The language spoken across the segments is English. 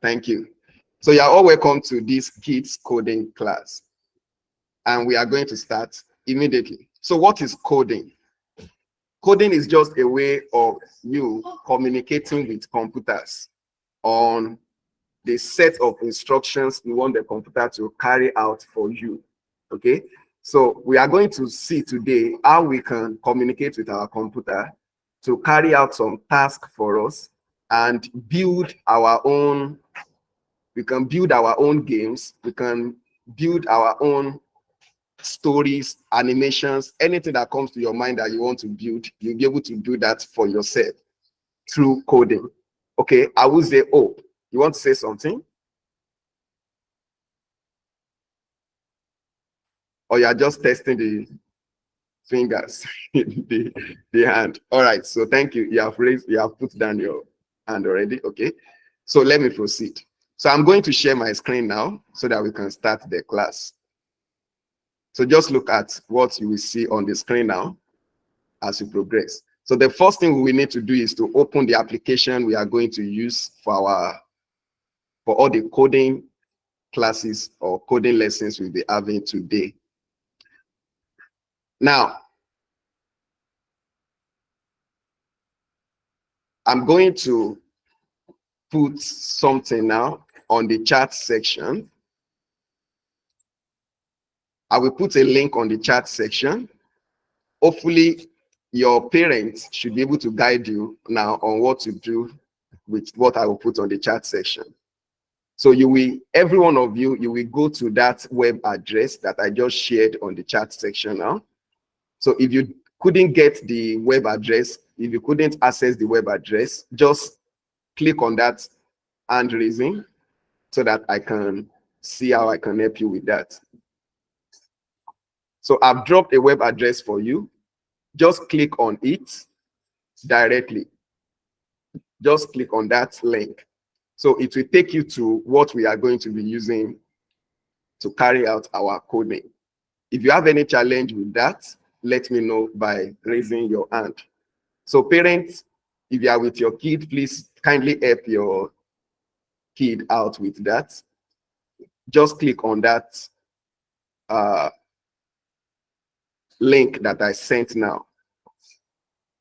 Thank you. So you are all welcome to this kids coding class. And we are going to start immediately. So what is coding? Coding is just a way of you communicating with computers on the set of instructions you want the computer to carry out for you. Okay, so we are going to see today how we can communicate with our computer to carry out some task for us and build our own. We can build our own games, we can build our own stories, animations, anything that comes to your mind that you want to build, you'll be able to do that for yourself through coding. Okay, I will say, oh, you want to say something? Or you are just testing the fingers, the hand. All right, so thank you. You have put down your hand already. Okay, so let me proceed. So I'm going to share my screen now so that we can start the class. So just look at what you will see on the screen now as you progress. So the first thing we need to do is to open the application we are going to use for all the coding classes or coding lessons we'll be having today. Now, I'm going to put something now on the chat section. I will put a link on the chat section. Hopefully, your parents should be able to guide you now on what to do with what I will put on the chat section. So you will, every one of you, you will go to that web address that I just shared on the chat section now. So if you couldn't get the web address, if you couldn't access the web address, just click on that hand raising so that I can see how I can help you with that. So I've dropped a web address for you. Just click on it directly. Just click on that link. So it will take you to what we are going to be using to carry out our coding. If you have any challenge with that, let me know by raising your hand. So parents, if you are with your kid, please kindly help your kid out with that. Just click on that link that I sent now.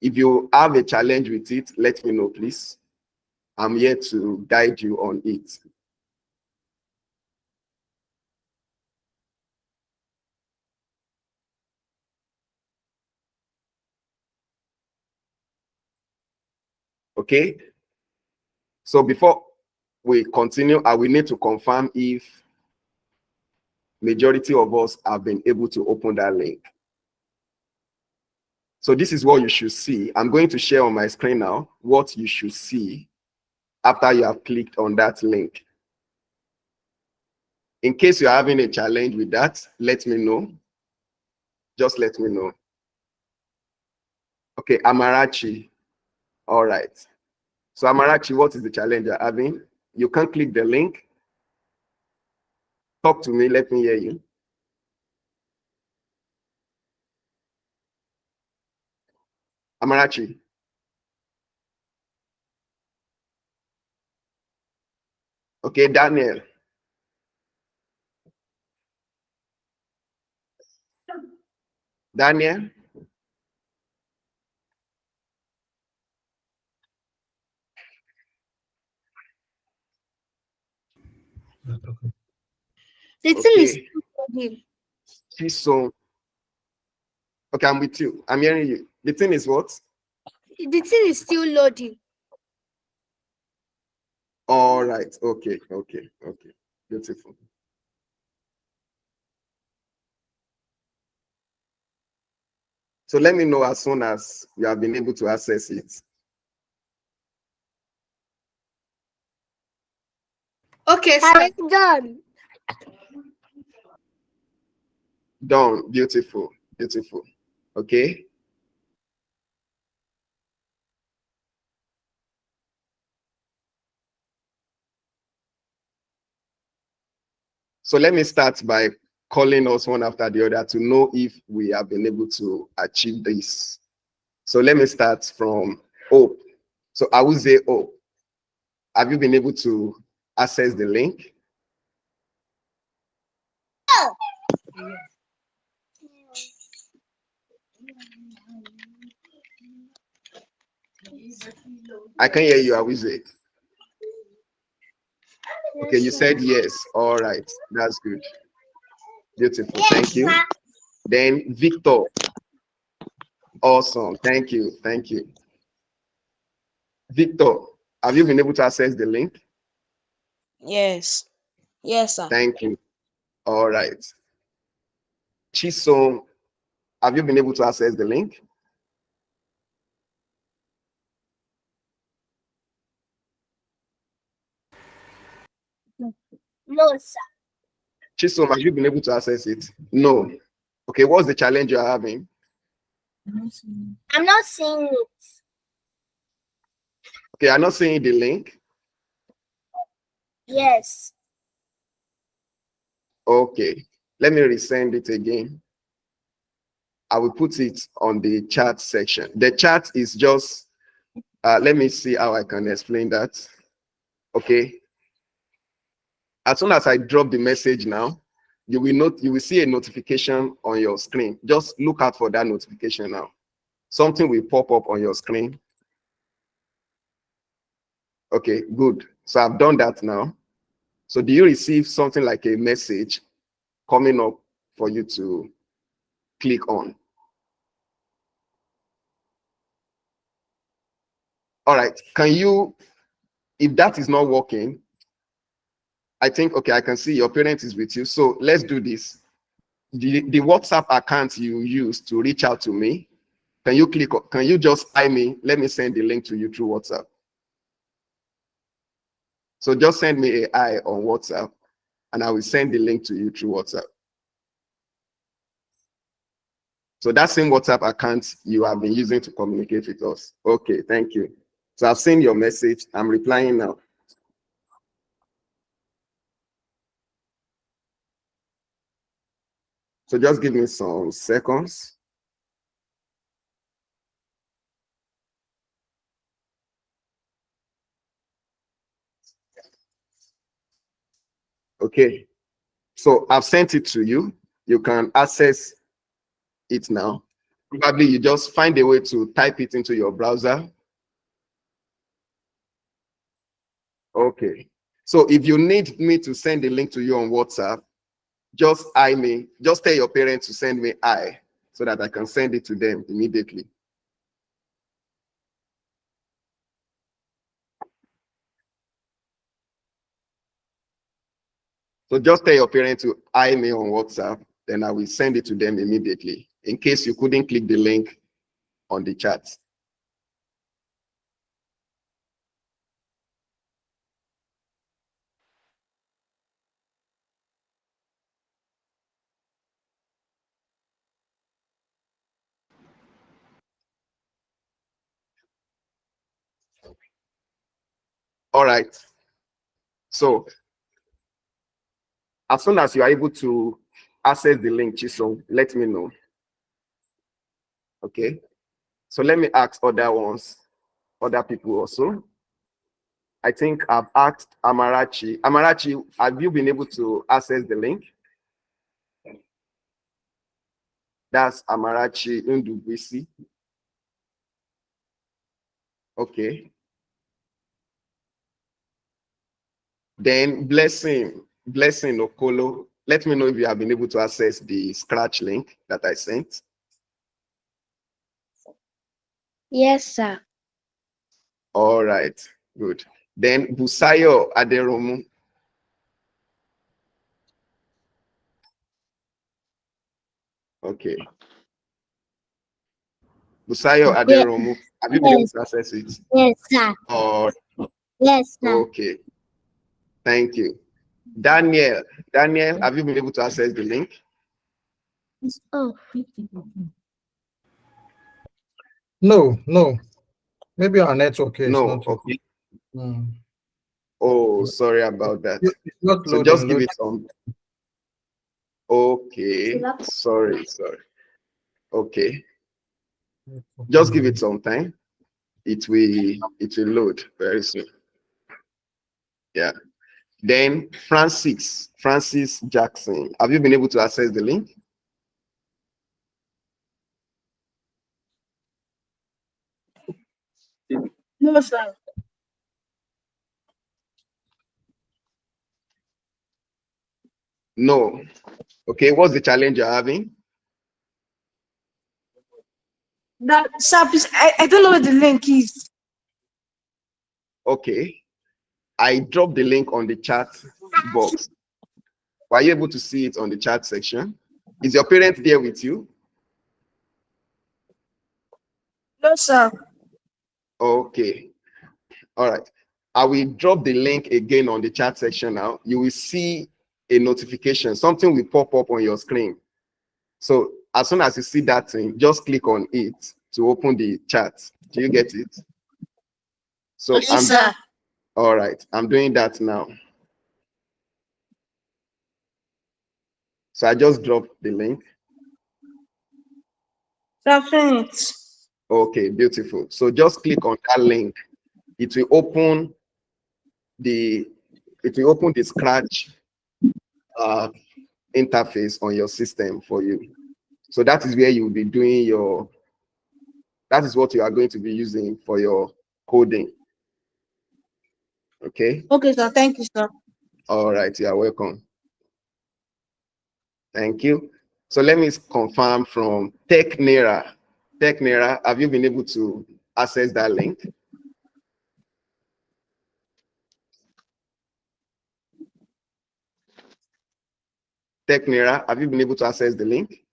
If you have a challenge with it, let me know, please. I'm here to guide you on it. Okay, so before we continue, I will need to confirm if majority of us have been able to open that link. So this is what you should see. I'm going to share on my screen now what you should see after you have clicked on that link. In case you're having a challenge with that, let me know. Just let me know. Okay, Amarachi. All right. So Amarachi, what is the challenge you're having? You can't click the link. Talk to me, let me hear you. Amarachi. Okay, Daniel. Daniel. The thing is So, okay, I'm with you. I'm hearing you. The thing is what? The thing is still loading. All right. Okay. Beautiful. So let me know as soon as you have been able to access it. Okay, sir. Done. Done. Beautiful. Okay. So let me start by calling us one after the other to know if we have been able to achieve this. So let me start from Hope. So I will say Hope. Have you been able to access the link? I can hear you, Awize. Okay, you said yes. All right, that's good. Beautiful, thank you. Then Victor. Awesome, thank you, thank you. Victor, have you been able to access the link? Yes. Yes, sir. Thank you. All right. Chisom, have you been able to access the link? No, sir. Chisom, have you been able to access it? No. Okay, what's the challenge you're having? I'm not seeing it. Okay, I'm not seeing the link. Yes. Okay, let me resend it again. I will put it on the chat section. The chat is just, let me see how I can explain that. Okay. As soon as I drop the message now, you will see a notification on your screen. Just look out for that notification now. Something will pop up on your screen. Okay, good. So I've done that now. So do you receive something like a message coming up for you to click on? All right, can you, if that is not working, I think, okay, I can see your parent is with you. So let's do this. The WhatsApp account you use to reach out to me, can you just hi me? Let me send the link to you through WhatsApp. So just send me a hi on WhatsApp and I will send the link to you through WhatsApp. So that same WhatsApp account you have been using to communicate with us. Okay, thank you. So I've seen your message. I'm replying now. So just give me some seconds. Okay, so I've sent it to you. You can access it now. Probably you just find a way to type it into your browser. Okay, so if you need me to send the link to you on WhatsApp, just hi me. Just tell your parents to send me hi so that I can send it to them immediately. So just tell your parents to hi me on WhatsApp, then I will send it to them immediately in case you couldn't click the link on the chat. All right. So as soon as you are able to access the link, Chisom, let me know. Okay. So let me ask other people also. I think I've asked Amarachi. Amarachi, have you been able to access the link? That's Amarachi Ndubisi. Okay. Then Blessing Okolo. Let me know if you have been able to access the Scratch link that I sent. Yes, sir. All right, good. Then Busayo Aderomu. Okay. Busayo Aderomu. Have you been able to access it? Yes, sir. Oh, Yes, sir. okay. Thank you. Daniel, have you been able to access the link? Oh. No. Maybe our network is No, not. okay. Mm. Oh, sorry about that. It's not So loading. just give it some. Okay, sorry. Okay, just give it some time. It will load very soon. Yeah. Then Francis Jackson. Have you been able to access the link? No, sir. No. Okay, what's the challenge you're having? Sir, please, I don't know where the link is. Okay. I dropped the link on the chat box. Were you able to see it on the chat section? Is your parent there with you? No, sir. Okay. All right. I will drop the link again on the chat section now. You will see a notification. Something will pop up on your screen. So as soon as you see that thing, just click on it to open the chat. Do you get it? So Yes, sir. All right. I'm doing that now. So I just dropped the link. It. Okay, beautiful. So just click on that link. It will open the Scratch interface on your system for you. So that is where you'll be doing that is what you are going to be using for your coding. Okay. Okay, sir. Thank you, sir. All right. You are welcome. Thank you. So let me confirm from TechNera. TechNera, have you been able to access that link? TechNera, have you been able to access the link?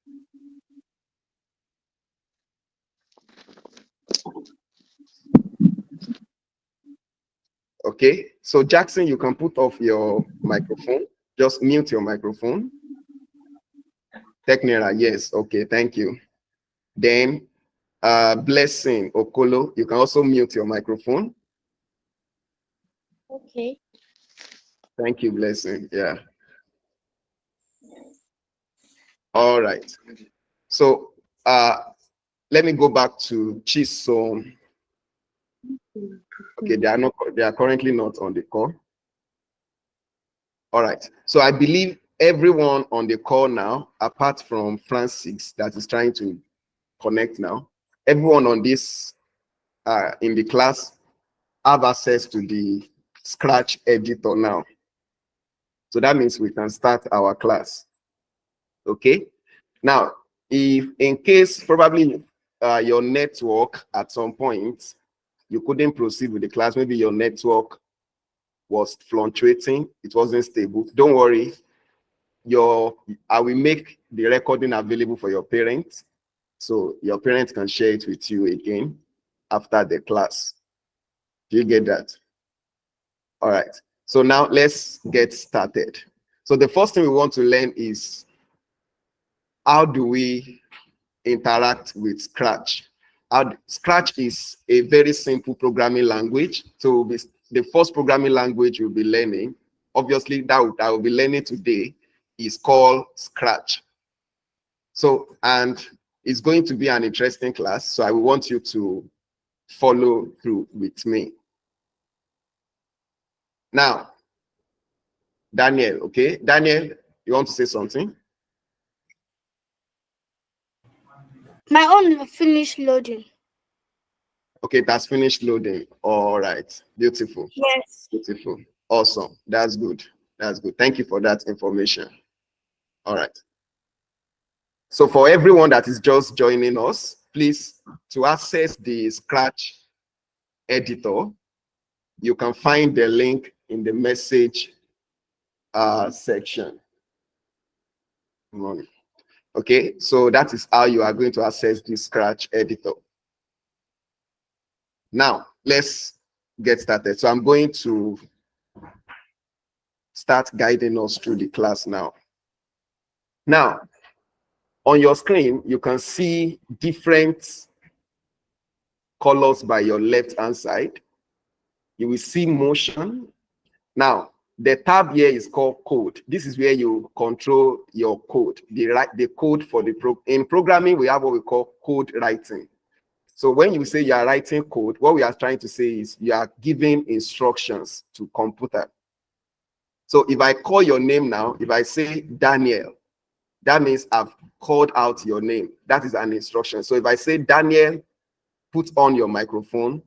Okay, so Jackson, you can put off your microphone. Just mute your microphone. TechNera, yes. Okay, thank you. Then Blessing Okolo, you can also mute your microphone. Okay. Thank you, Blessing. Yeah. All right. So let me go back to Chisom. Okay, they are currently not on the call. All right. So I believe everyone on the call now, apart from Francis that is trying to connect now, everyone on this in the class have access to the Scratch editor now. So that means we can start our class. Okay. Now, if in case probably your network at some point, you couldn't proceed with the class, maybe your network was fluctuating, it wasn't stable, don't worry. I will make the recording available for your parents. So your parents can share it with you again after the class. Do you get that? All right. So now let's get started. So the first thing we want to learn is how do we interact with Scratch? Scratch is a very simple programming language. So the first programming language you'll be learning, obviously that I will be learning today, is called Scratch. So, and it's going to be an interesting class. So I want you to follow through with me. Now, Daniel, okay? Daniel, you want to say something? My own finished loading. Okay, that's finished loading. All right. Beautiful. Yes. Beautiful. Awesome. That's good. That's good. Thank you for that information. All right. So for everyone that is just joining us, please, to access the Scratch editor, you can find the link in the message section. Okay, so that is how you are going to access the Scratch editor. Now, let's get started. So I'm going to start guiding us through the class now. Now, on your screen, you can see different colors by your left-hand side. You will see motion. Now, the tab here is called code. This is where you control your code. The code for in programming, we have what we call code writing. So when you say you are writing code, what we are trying to say is you are giving instructions to computer. So if I call your name now, if I say Daniel, that means I've called out your name. That is an instruction. So if I say Daniel, put on your microphone,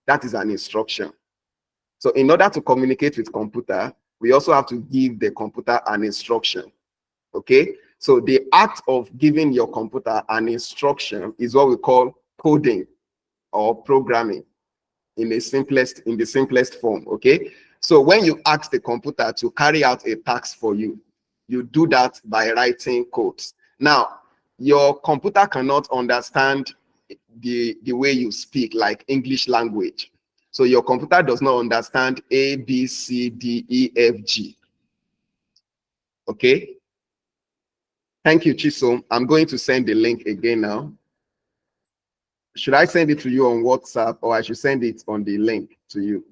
that is an instruction. So in order to communicate with computer, we also have to give the computer an instruction. Okay? So the act of giving your computer an instruction is what we call coding or programming in the simplest form. Okay? So when you ask the computer to carry out a task for you, you do that by writing codes. Now, your computer cannot understand the way you speak, like English language. So your computer does not understand A, B, C, D, E, F, G. Okay? Thank you, Chisom. I'm going to send the link again now. Should I send it to you on WhatsApp, or I should send it on the link to you?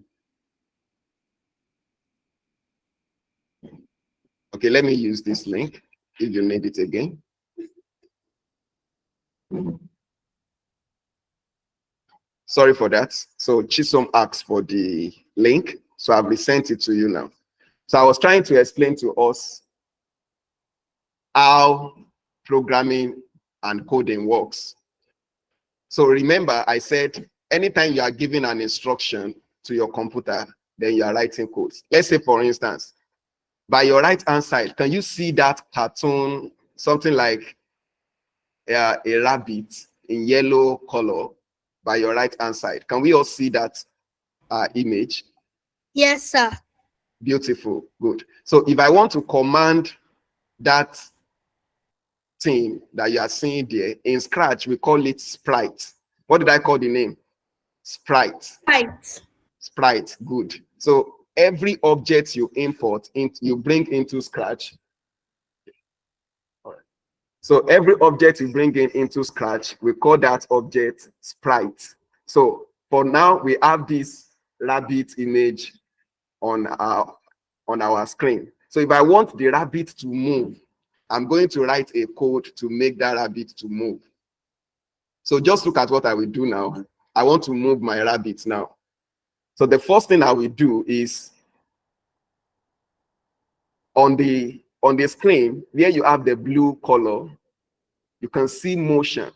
Okay, let me use this link if you need it again. Sorry for that. So Chisom asked for the link, so I've resent it to you now. So I was trying to explain to us how programming and coding works. So remember, I said anytime you are giving an instruction to your computer, then you are writing codes. Let's say, for instance, by your right hand side, can you see that cartoon, something like a rabbit in yellow color by your right hand side? Can we all see that image? Yes, sir. Beautiful. Good. So if I want to command that thing that you are seeing there in Scratch, we call it sprite. What did I call the name? Sprite. Right. Sprite. Good. So every object you import, you bring into Scratch. So every object you bring into Scratch, we call that object sprite. So for now, we have this rabbit image on our screen. So if I want the rabbit to move, I'm going to write a code to make that rabbit to move. So just look at what I will do now. I want to move my rabbit now. So the first thing I will do is on the screen where you have the blue color, you can see motion.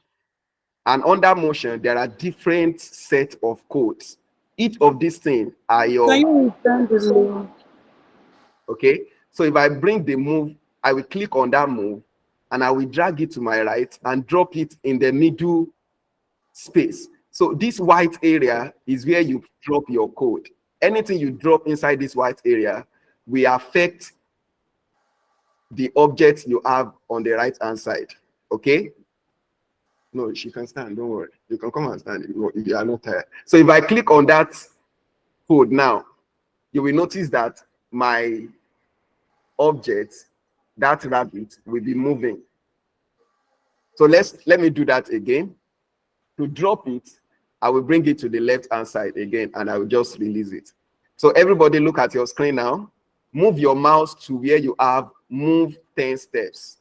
And under motion, there are different set of codes. Each of these things are your... Can you return the link? Okay, so if I bring the move, I will click on that move and I will drag it to my right and drop it in the middle space. So this white area is where you drop your code. Anything you drop inside this white area will affect the object you have on the right hand side. Okay? No, she can stand, don't worry. You can come and stand if you are not tired. So if I click on that code now, you will notice that my object, that rabbit, will be moving. So let me do that again. To drop it, I will bring it to the left hand side again and I will just release it. So everybody look at your screen now. Move your mouse to where you have move 10 steps.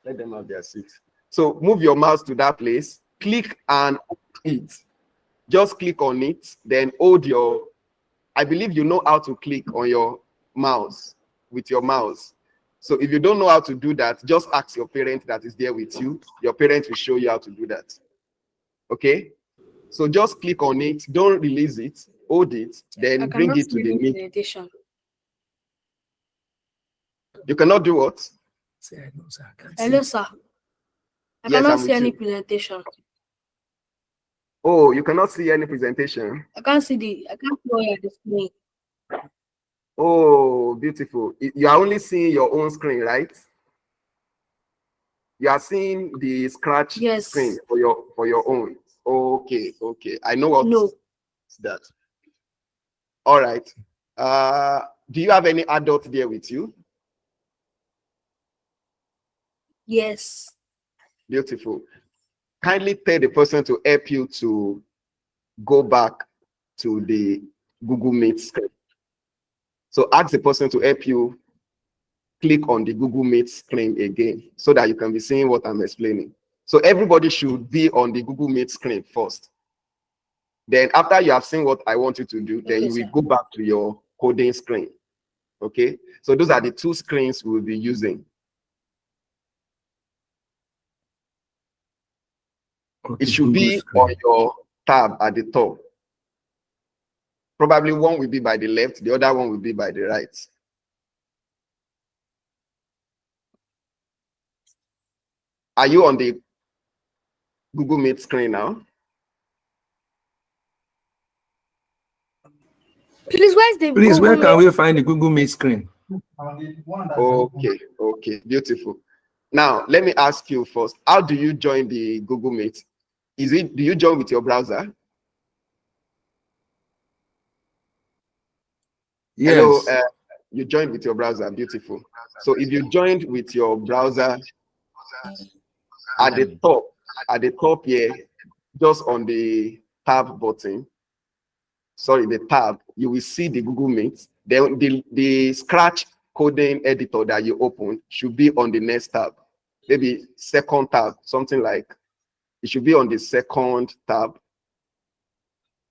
Let them have their seat. So move your mouse to that place, click and hold it. Just click on it, then hold your, I believe you know how to click on your mouse with your mouse. So if you don't know how to do that, just ask your parent that is there with you. Your parent will show you how to do that. Okay? So just click on it, don't release it, hold it, then bring it to the middle. You cannot do what? Hello, sir. I Yes, cannot I'm see with any you. presentation. Oh, you cannot see any presentation? I can't see what you're displaying. Oh, beautiful. You are only seeing your own screen, right? You are seeing the Scratch Yes. screen for your own. Okay, okay. I know what No. that. All right. Do you have any adult there with you? Yes. Beautiful. Kindly tell the person to help you to go back to the Google Meet screen. So ask the person to help you click on the Google Meet screen again so that you can be seeing what I'm explaining. So everybody should be on the Google Meet screen first. Then after you have seen what I want you to do, then Okay, you will sir. go back to your coding screen. Okay, so those are the two screens we'll be using. Okay, It should Google be screen. on your tab at the top. Probably one will be by the left, the other one will be by the right. Are you on the Google Meet screen now? Please, where's the Please, where Google can Meet? we find the Google Meet screen? Okay, okay, beautiful. Now, let me ask you first, how do you join the Google Meet? Do you join with your browser? Yes. Hello, you joined with your browser, beautiful. So if you joined with your browser, at the top here, just on the tab button, sorry, the tab, you will see the Google Meet. Then the Scratch coding editor that you open should be on the next tab, maybe second tab, something like, it should be on the second tab.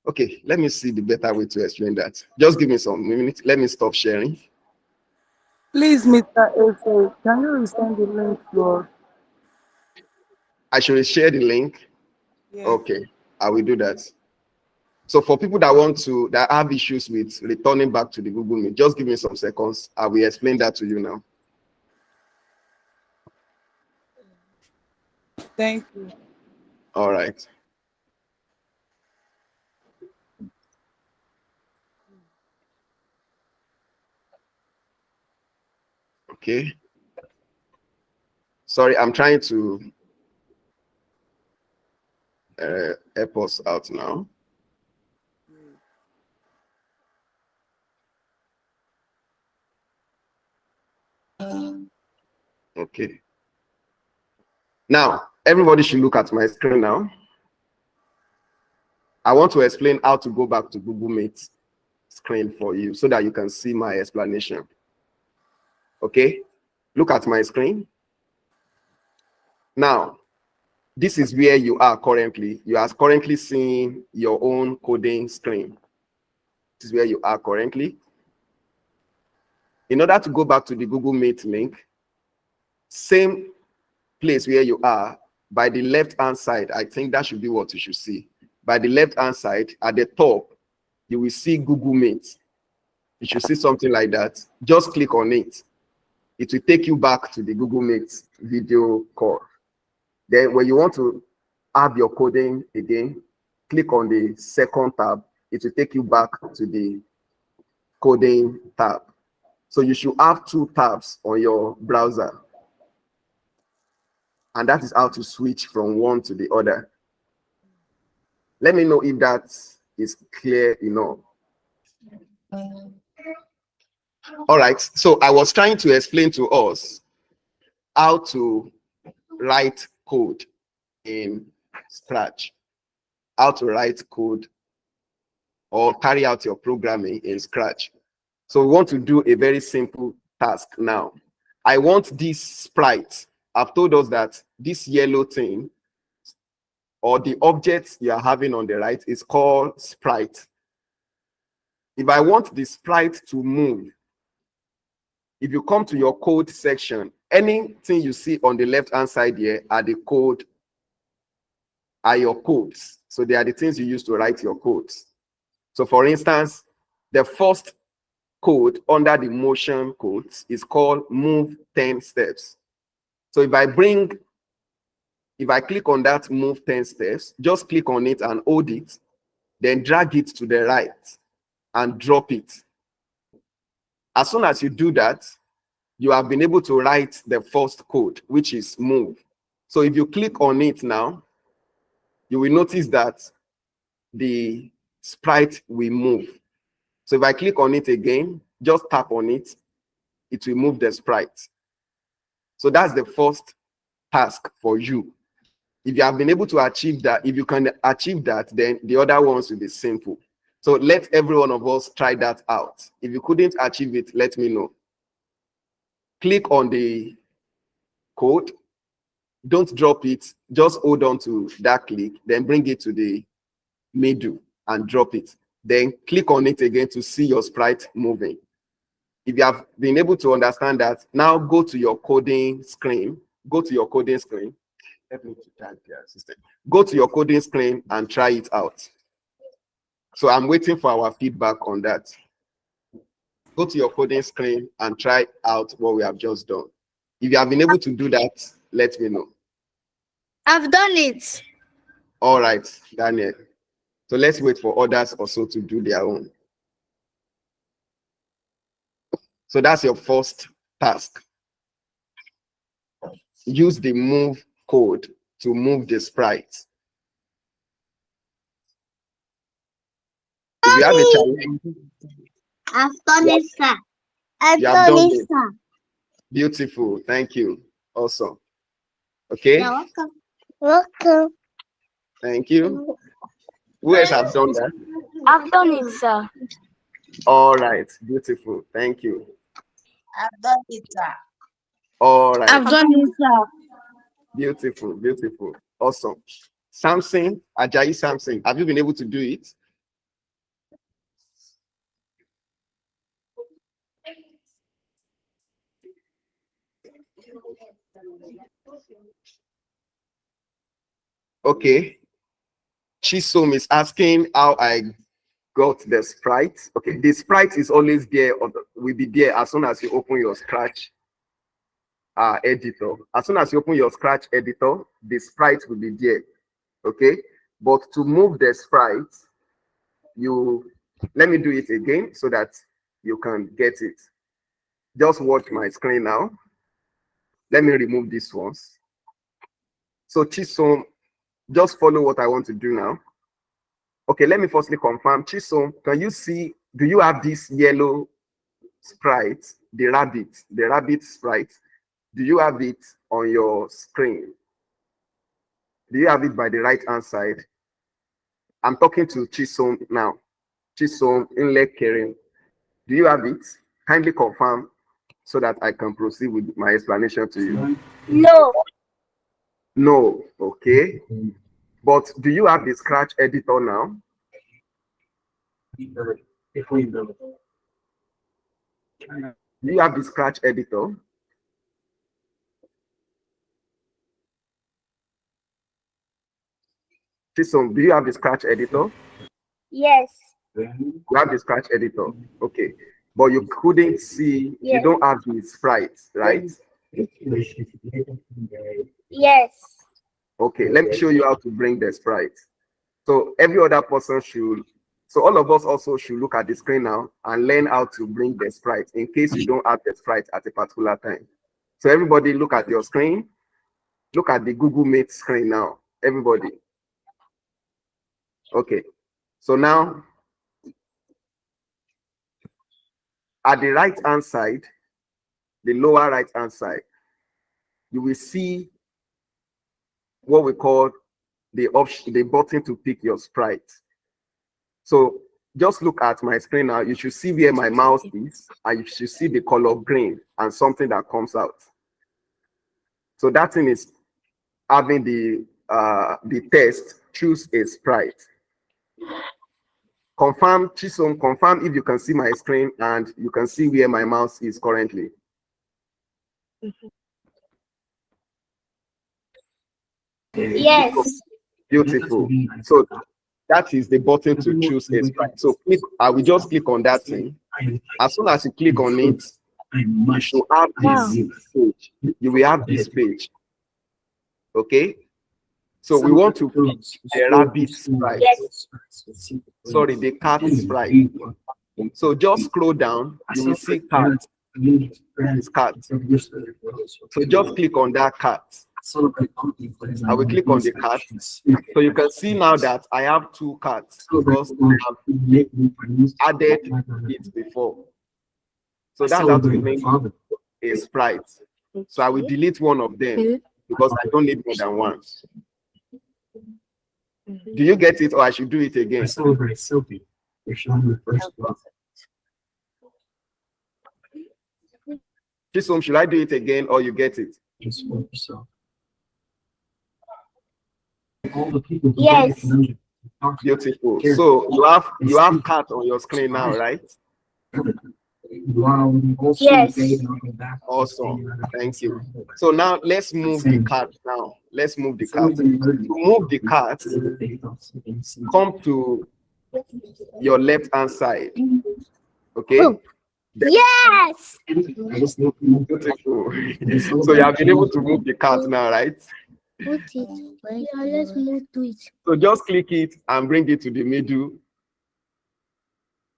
Okay, let me see the better way to explain that. Just give me some minutes. Let me stop sharing. Please, Mr. Efe, can you resend the link to us? I should share the link. Yes. Okay, I will do that. So for people that have issues with returning back to the Google Meet, just give me some seconds. I will explain that to you now. Thank you. All right. Okay. Sorry, I'm trying to help us out now. Okay. Now, everybody should look at my screen now. I want to explain how to go back to Google Meet screen for you so that you can see my explanation. Okay, look at my screen. Now, this is where you are currently. You are currently seeing your own coding screen. This is where you are currently. In order to go back to the Google Meet link, same place where you are, by the left-hand side, I think that should be what you should see. By the left-hand side, at the top, you will see Google Meet. You should see something like that. Just click on it. It will take you back to the Google Meet video call. Then when you want to have your coding again, click on the second tab. It will take you back to the coding tab. So you should have two tabs on your browser. And that is how to switch from one to the other. Let me know if that is clear enough. All right, so I was trying to explain to us how to write code in Scratch, how to write code or carry out your programming in Scratch. So we want to do a very simple task now. I want this sprite. I've told us that this yellow thing or the object you are having on the right is called sprite. If I want the sprite to move, if you come to your code section, anything you see on the left-hand side here are your codes. So they are the things you use to write your codes. So for instance, the first code under the motion codes is called move 10 steps. So if I click on that move 10 steps, just click on it and hold it, then drag it to the right and drop it. As soon as you do that, you have been able to write the first code, which is move. So if you click on it now, you will notice that the sprite will move. So if I click on it again, just tap on it, it will move the sprite. So that's the first task for you. If you have been able to achieve that, if you can achieve that, then the other ones will be simple. So let every one of us try that out. If you couldn't achieve it, let me know. Click on the code. Don't drop it. Just hold on to that click, then bring it to the middle and drop it. then click on it again to see your sprite moving. If you have been able to understand that, now go to your coding screen. Go to your coding screen. Help me to type the assistant. Go to your coding screen and try it out. So I'm waiting for our feedback on that. Go to your coding screen and try out what we have just done. If you have been able to do that, let me know. I've done it. All right, Daniel. So let's wait for others also to do their own. So that's your first task. Use the move code to move the sprite. If you have a challenge, I've done it, sir. I've you have done done it, it. sir. Beautiful. Thank you. Awesome. Okay. You're welcome. Welcome. Thank you. Who else have done that? I've done it, sir. All right. Beautiful. Thank you. I've done it, sir. All right. I've done it, sir. Beautiful. Beautiful. Awesome. Samson, Ajayi Samson, have you been able to do it? Okay. Chisom is asking how I got the sprite. Okay, the sprite is always there, or will be there as soon as you open your Scratch editor. As soon as you open your Scratch editor, the sprite will be there. Okay, but to move the sprite, let me do it again so that you can get it. Just watch my screen now. Let me remove these ones. So Chisom, just follow what I want to do now. Okay, let me firstly confirm. Chisom, can you see, do you have this yellow sprite, the rabbit sprite? Do you have it on your screen? Do you have it by the right hand side? I'm talking to Chisom now. Chisom Inle Keren. Do you have it? Kindly confirm so that I can proceed with my explanation to you. No. No, okay. But do you have the Scratch editor now? Do you have the Scratch editor? Chisom, do you have the Scratch editor? Yes. You have the Scratch editor. Okay. But you couldn't see, you don't have the sprite, right? Yes. Okay, let me show you how to bring the sprite. So every other person should, so all of us also should look at the screen now and learn how to bring the sprite in case you don't have the sprite at a particular time. So everybody look at your screen. Look at the Google Meet screen now, everybody. Okay, so now at the right hand side, the lower right hand side, you will see what we call the option, the button to pick your sprite. So just look at my screen now. You should see where my mouse is, and you should see the color green and something that comes out. So that thing is having the test, choose a sprite. Confirm, Chisom, confirm if you can see my screen and you can see where my mouse is currently. Yes. Beautiful. So that is the button to choose a sprite. So click, I will just click on that thing. As soon as you click on it, you should have this page. You will have this page. Okay. So we want to pick the rabbit sprite. Yes. Sorry, the cat sprite. So just scroll down, you will see cat. It's cat. So just click on that cat. I will click on the cat. So you can see now that I have two cats because I have added it before. So that's how to make a sprite. So I will delete one of them because I don't need more than one. Do you get it, or I should do it again? Chisom, should I do it again, or you get it? Yes. Beautiful. So you have cat on your screen now, right? Yes. Awesome. Thank you. So now let's move the cat now. Let's move the cat. To move the cat, come to your left hand side. Okay. Yes. Beautiful. So you have been able to move the cat now, right? Put it. Yeah, let's move to it. So just click it and bring it to the middle.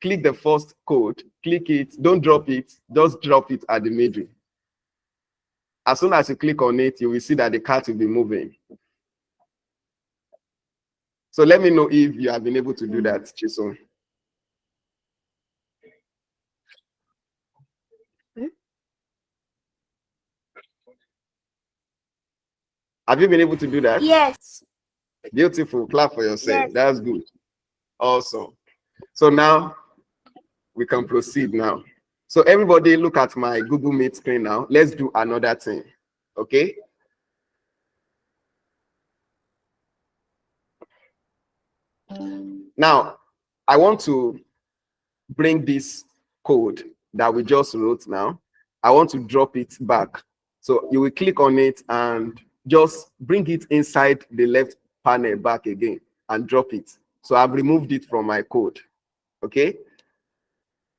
Click the first code, click it, don't drop it, just drop it at the middle. As soon as you click on it, you will see that the cat will be moving. So let me know if you have been able to do that, Chisom. Have you been able to do that? Yes. Beautiful. Clap for yourself. Yes. That's good. Awesome. So now we can proceed now. So everybody look at my Google Meet screen now. Let's do another thing. Okay? Now, I want to bring this code that we just wrote now. I want to drop it back. So you will click on it and just bring it inside the left panel back again and drop it. So I've removed it from my code. Okay?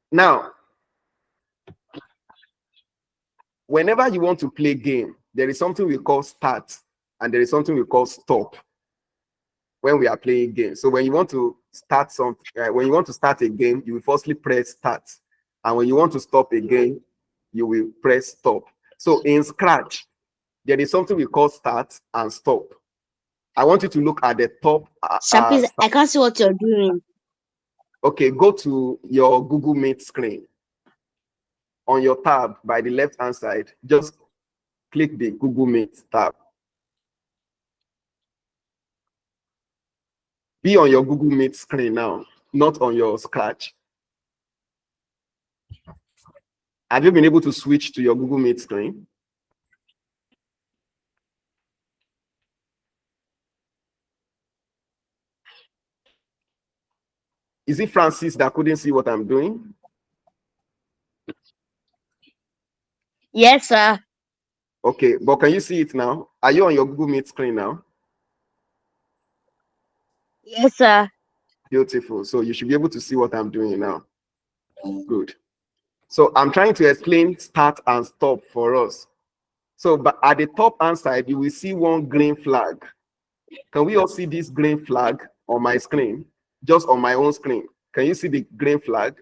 Now, whenever you want to play game, there is something we call start and there is something we call stop when we are playing games. So when you want to start something, when you want to start a game, you will firstly press start. And when you want to stop a game, you will press stop. So in Scratch, there is something we call start and stop. I want you to look at the top. Please, I can't see what you're doing. Okay, go to your Google Meet screen. On your tab by the left hand side, just click the Google Meet tab. Be on your Google Meet screen now, not on your Scratch. Have you been able to switch to your Google Meet screen? Is it Francis that couldn't see what I'm doing? Yes, sir. Okay, but can you see it now? Are you on your Google Meet screen now? Yes, sir. Beautiful. So you should be able to see what I'm doing now. Good. So I'm trying to explain start and stop for us. So but at the top hand side, you will see one green flag. Can we all see this green flag on my screen? Just on my own screen. Can you see the green flag?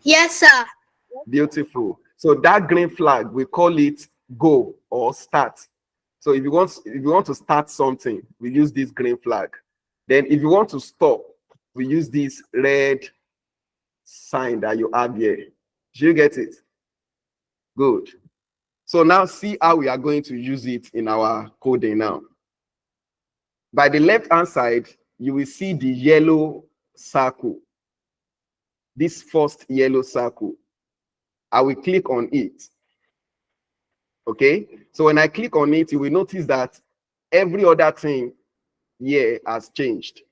Yes, sir. Beautiful. So that green flag, we call it go or start. So if you want to start something, we use this green flag. Then if you want to stop, we use this red sign that you have here. Did you get it? Good. So now see how we are going to use it in our coding now. By the left hand side, you will see the yellow circle. This first yellow circle. I will click on it. Okay? So when I click on it, you will notice that every other thing here has changed.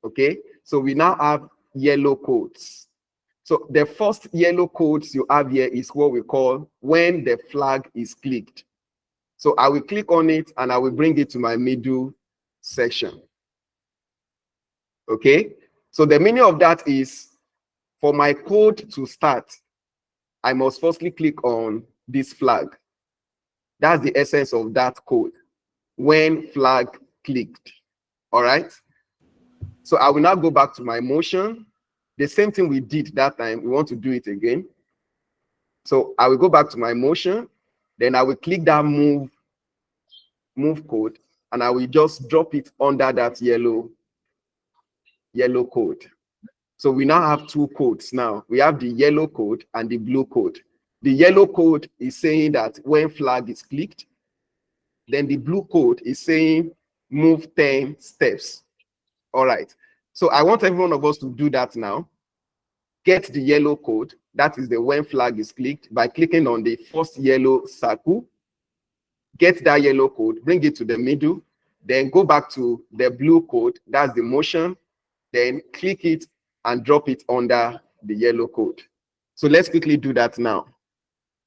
Okay? So we now have yellow codes. So the first yellow codes you have here is what we call when the flag is clicked. So I will click on it and I will bring it to my middle section. Okay? So the meaning of that is for my code to start, I must firstly click on this flag. That's the essence of that code. When flag clicked. All right? So I will now go back to my motion. The same thing we did that time, we want to do it again. So I will go back to my motion, then I will click that move code, and I will just drop it under that yellow code. So we now have two codes now. We have the yellow code and the blue code. The yellow code is saying that when flag is clicked, then the blue code is saying move 10 steps. All right. So I want every one of us to do that now. Get the yellow code. That is the when flag is clicked by clicking on the first yellow circle. Get that yellow code, bring it to the middle, Then go back to the blue code, that's the motion, then click it and drop it under the yellow code. So let's quickly do that now.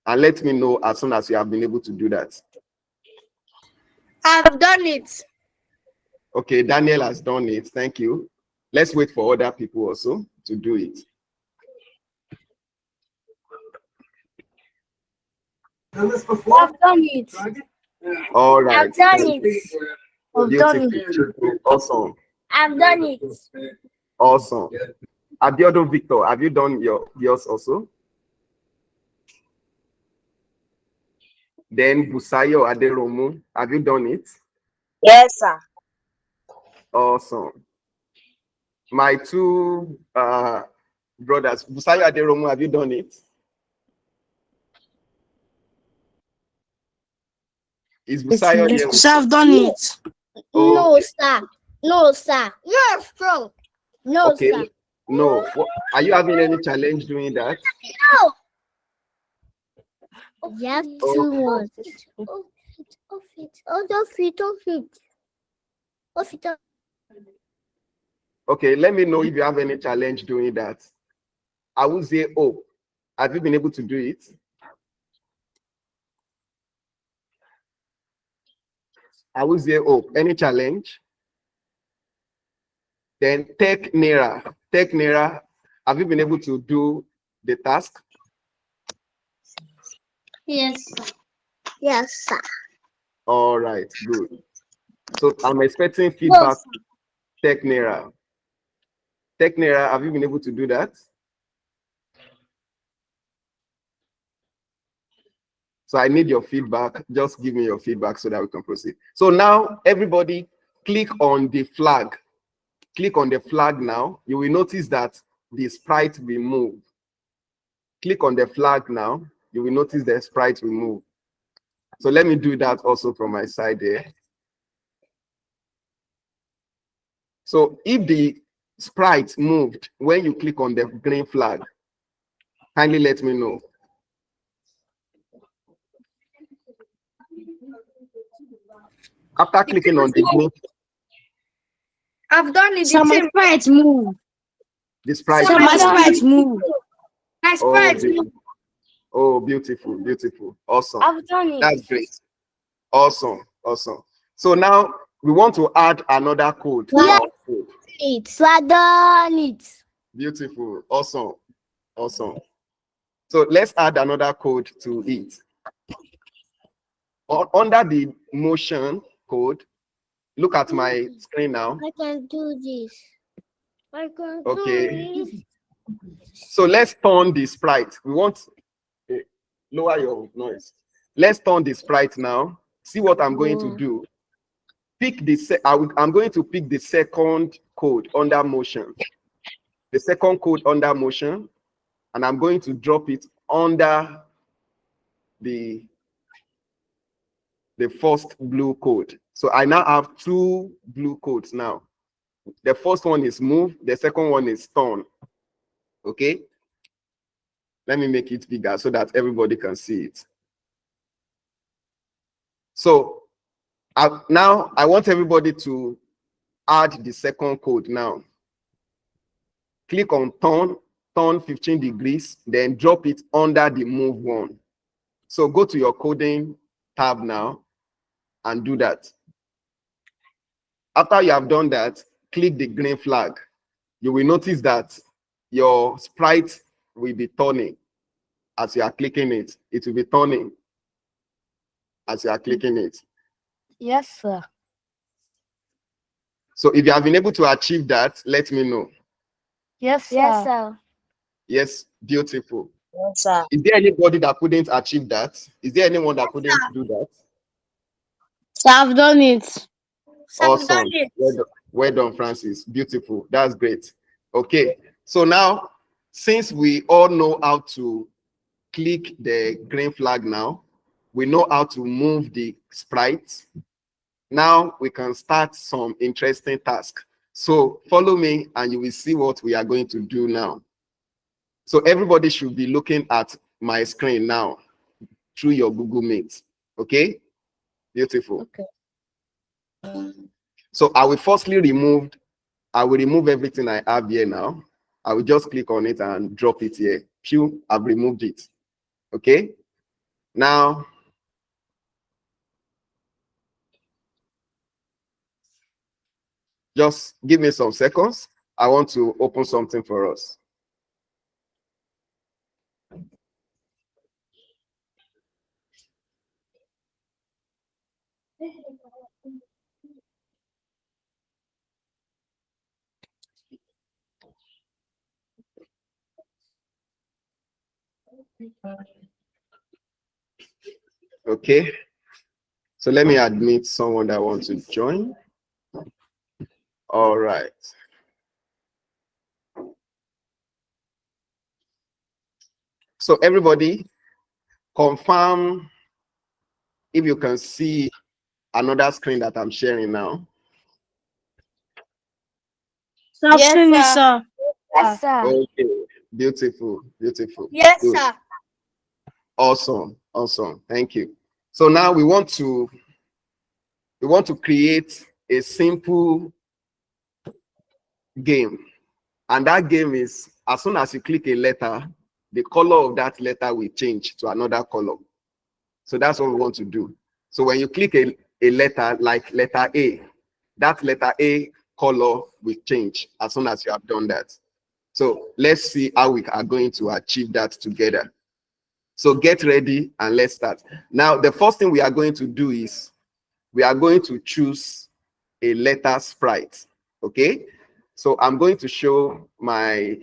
And let me know as soon as you have been able to do that. I've done it. Okay, Daniel has done it. Thank you. Let's wait for other people also to do it. I've done it. All right. I've done it. I've done it. Beautiful. Awesome. I've done it. Awesome. Abiodun Victor, have you done yours also? Then Busayo Aderomu, have you done it? Yes, sir. Awesome. My two brothers, Busayo Aderomu, have you done it? Is Busayo here? Sir, I've done it. Oh, No, sir. No, sir. You're strong. No, okay. sir. No. Are you having any challenge doing that? No. You have two ones. Off it. Okay, let me know if you have any challenge doing that. I will say, oh, have you been able to do it? I will say, oh, any challenge? Then Tech Nera, have you been able to do the task? Yes, sir. Yes, sir. All right, good. So I'm expecting feedback. Tech Nera, have you been able to do that? So I need your feedback. Just give me your feedback so that we can proceed. So now everybody click on the flag. Click on the flag now. You will notice that the sprite will move. Click on the flag now. You will notice the sprite will move. So let me do that also from my side there. So if the sprite moved when you click on the green flag, kindly let me know. After clicking on the green, I've done it. Sir, my sprite move. the sprite. Sir, my sprite move. My Oh, sprite. oh, beautiful, beautiful, awesome. I've done it. That's great. Awesome, awesome. So now we want to add another code. to Yeah. our code. I've done it. Beautiful, awesome, awesome. So let's add another code to it. Under the motion code, look at my screen now. I can do this. I can Okay. do this. So let's turn the sprite. We want lower your noise. Let's turn the sprite now. See what I'm going to do. Pick the I'm going to pick the second code under motion. The second code under motion, and I'm going to drop it under the first blue code. So I now have two blue codes now. The first one is move, the second one is turn. Okay. Let me make it bigger so that everybody can see it. So now I want everybody to add the second code now. Click on turn 15 degrees, then drop it under the move one. So go to your coding tab now and do that. After you have done that, click the green flag. You will notice that your sprite will be turning as you are clicking it. It will be turning as you are clicking it. Yes, sir. So if you have been able to achieve that, let me know. Yes, sir. Yes, sir. Yes, beautiful. Yes, sir. Is there anybody that couldn't achieve that? Is there anyone that couldn't do that? Sir, I've done it. Awesome. Well done, Francis. Beautiful. That's great. Okay. So now, since we all know how to click the green flag now, we know how to move the sprite. Now we can start some interesting tasks. So follow me and you will see what we are going to do now. So everybody should be looking at my screen now through your Google Meet. Okay? Beautiful. Okay. So I will remove everything I have here now. I will just click on it and drop it here. Phew, I've removed it. Okay. Now, just give me some seconds. I want to open something for us. Okay. So let me admit someone that wants to join. All right. So everybody, confirm if you can see another screen that I'm sharing now. Yes, sir. Yes, sir. Okay, beautiful, beautiful. Yes, Good. sir. Awesome, awesome. Thank you. So now we want to create a simple game, and that game is, as soon as you click a letter, the color of that letter will change to another color. So that's what we want to do. So when you click a letter like letter A, that letter A color will change as soon as you have done that. So let's see how we are going to achieve that together. So get ready and let's start. Now, the first thing we are going to do is we are going to choose a letter sprite. Okay. So I'm going to show my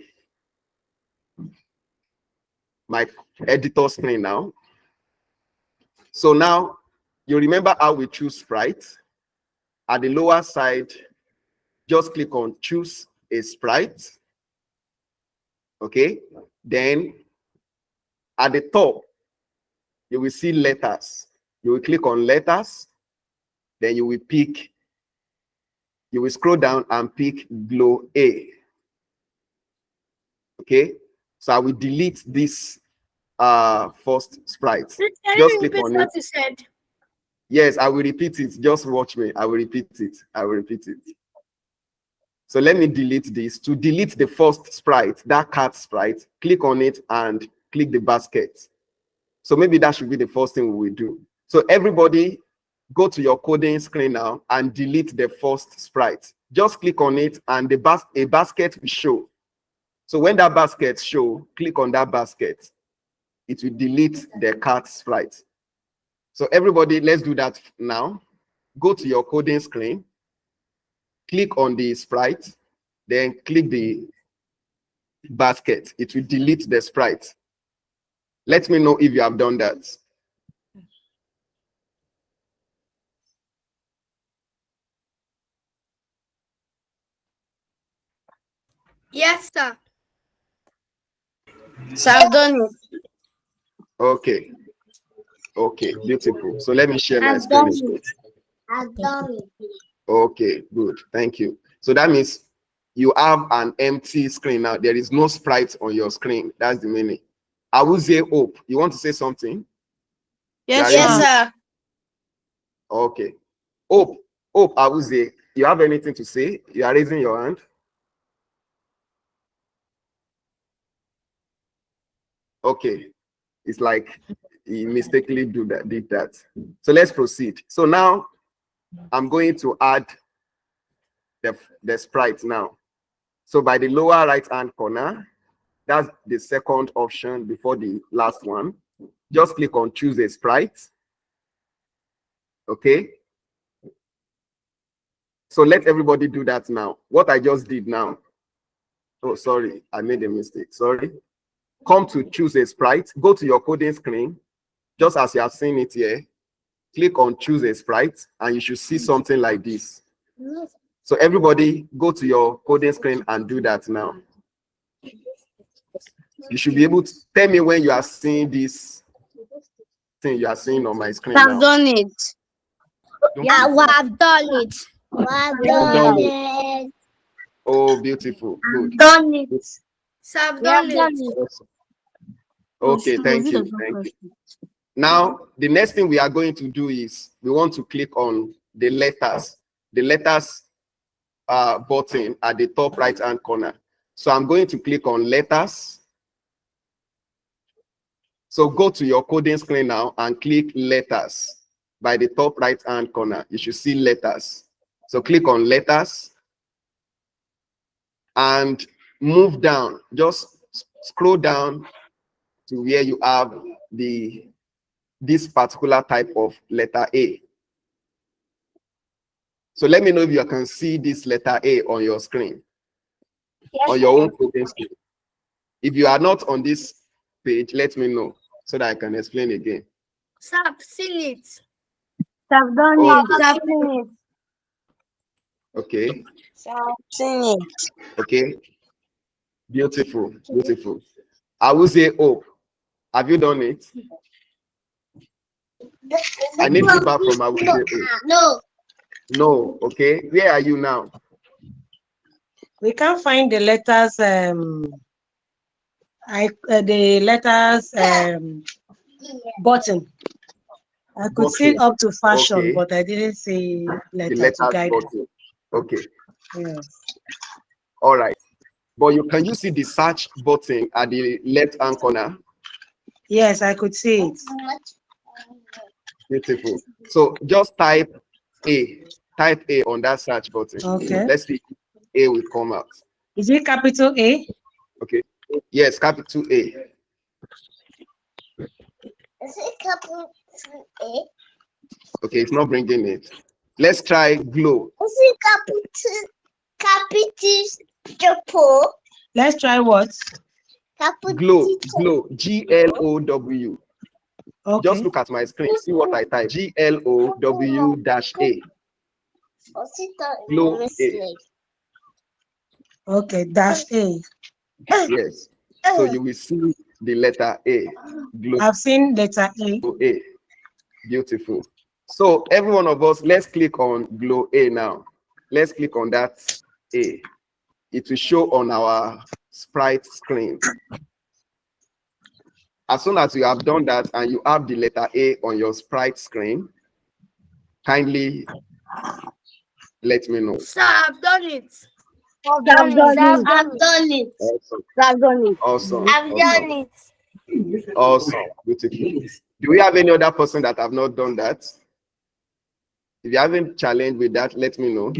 editor screen now. So now you remember how we choose sprite. At the lower side, just click on choose a sprite. Okay. Then at the top, you will see letters. You will click on letters. Then you will scroll down and pick Glow A. Okay. So I will delete this first sprite. Just click on it. You said? Yes, I will repeat it. Just watch me. I will repeat it. I will repeat it. So let me delete this. To delete the first sprite, that cat sprite, click on it and click the basket. So maybe that should be the first thing we will do. So everybody go to your coding screen now and delete the first sprite. Just click on it and a basket will show. So when that basket show, click on that basket. It will delete the cat sprite. So everybody, let's do that now. Go to your coding screen, click on the sprite, then click the basket. It will delete the sprite. Let me know if you have done that. Yes, sir. So I've done it. Okay. Okay, beautiful. So let me share my I've done screen. it. I've done it. Okay, good. Thank you. So that means you have an empty screen now. There is no sprite on your screen. That's the meaning. I will say Hope. You want to say something? Yes, sir. Okay. Hope, I will say, you have anything to say? You are raising your hand. Okay. It's like he mistakenly did that. So let's proceed. So now I'm going to add the sprite now. So by the lower right hand corner, that's the second option before the last one. Just click on choose a sprite. Okay. So let everybody do that now. What I just did now. Oh, sorry, I made a mistake. Sorry. Come to choose a sprite. Go to your coding screen, just as you have seen it here. Click on choose a sprite, and you should see something like this. So everybody go to your coding screen and do that now. You should be able to tell me when you are seeing this thing you are seeing on my screen now. I've done it. Yeah, I've done it. I've done it. Oh, beautiful. Good. Done it. So I've done it. Awesome. Okay, thank you. Thank you. Now, the next thing we are going to do is we want to click on the letters. the letters button at the top right hand corner. So I'm going to click on letters. So go to your coding screen now and click letters by the top right hand corner. You should see letters. So click on letters and move down. Just scroll down to where you have this particular type of letter A. So let me know if you can see this letter A on your screen, on your own coding screen. If you are not on this page, let me know so that I can explain again. Sir, I've seen it. I've done Oh, it. I've seen it. okay. I've seen it. Okay. Beautiful. Beautiful. I will say hope. Have you done it? I need feedback from I will say hope. No. No. Okay. Where are you now? We can't find the letters. The letters button. I could see Button. up to fashion, Okay. but I didn't see The letter to letters guide. button. Okay. Yes. All right. But can you see the search button at the left hand corner? Yes, I could see it. Beautiful. So just type A. Type A on that search button. Okay. Let's see if A will come out. Is it capital A? Okay. Yes, capital A. Is it capital A? Okay, it's not bringing it. Let's try glow. Is it capital Japan? Let's try what? Capital Glow. Glow. Okay. Just look at my screen. See what I type. GLOW-A. Glow A. Okay, dash A. Yes. So you will see the letter A. Glow I've seen letter A. A. Beautiful. So every one of us, let's click on Glow A now. Let's click on that A. It will show on our sprite screen. As soon as you have done that and you have the letter A on your sprite screen, kindly let me know. Sir, I've done it. I've done it. I've done it. Awesome. I've done it. Awesome. I've done it. Awesome. Beautiful. Do we have any other person that have not done that? If you haven't challenged with that, let me know.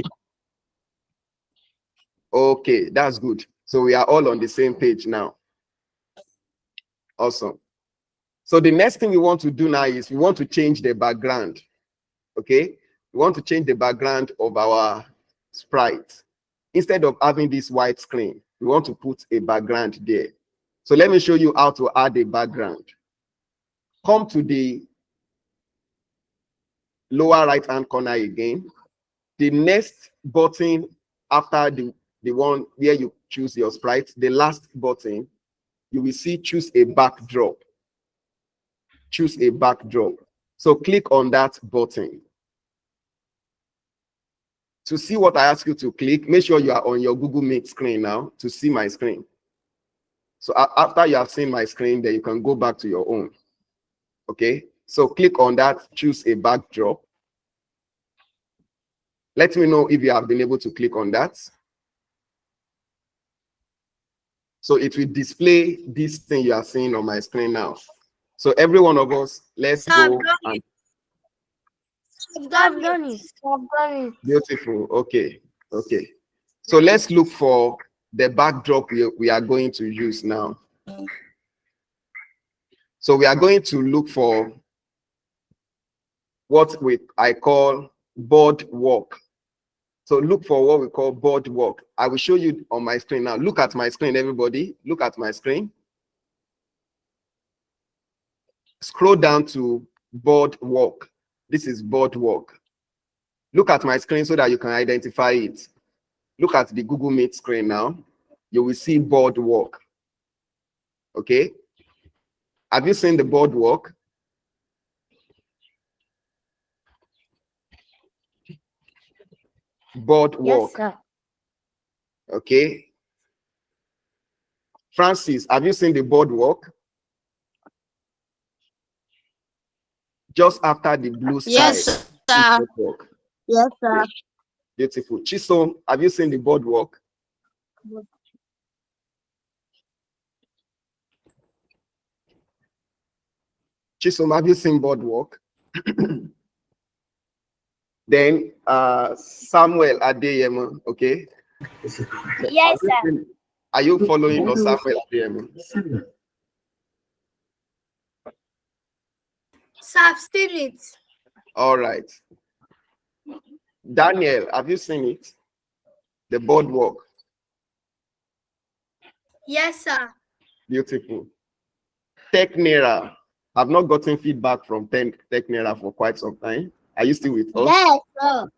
Okay, that's good. So we are all on the same page now. Awesome. So the next thing we want to do now is we want to change the background. Okay, we want to change the background of our sprite. Instead of having this white screen, we want to put a background there. So let me show you how to add a background. Come to the lower right hand corner again. The next button after the one where you choose your sprite, the last button, you will see choose a backdrop. Choose a backdrop. So click on that button. To see what I ask you to click, make sure you are on your Google Meet screen now to see my screen. So after you have seen my screen, then you can go back to your own. Okay, so click on that, choose a backdrop. Let me know if you have been able to click on that. So it will display this thing you are seeing on my screen now. So every one of us, let's go. And I've done it. I've done it. beautiful. Okay. Okay. So let's look for the backdrop we are going to use now. So we are going to look for what I call boardwalk. So look for what we call boardwalk. I will show you on my screen now. Look at my screen, everybody. Look at my screen. Scroll down to boardwalk. This is boardwalk. Look at my screen so that you can identify it. Look at the Google Meet screen now. You will see boardwalk. Okay. Have you seen the boardwalk? Boardwalk. Yes, sir. Okay. Francis, have you seen the boardwalk? Just after the blue sky. Yes, sir. Boardwalk. Yes, sir. Beautiful. Chisom, have you seen the boardwalk? Chisom, have you seen boardwalk? Then Samuel Adeyemo, okay? Yes, sir. Are you following us, Samuel Adeyemo? Sir, I've seen it. All right. Daniel, have you seen it? The boardwalk. Yes, sir. Beautiful. Technera. I've not gotten feedback from Technera for quite some time. Are you still with us? Yes, sir.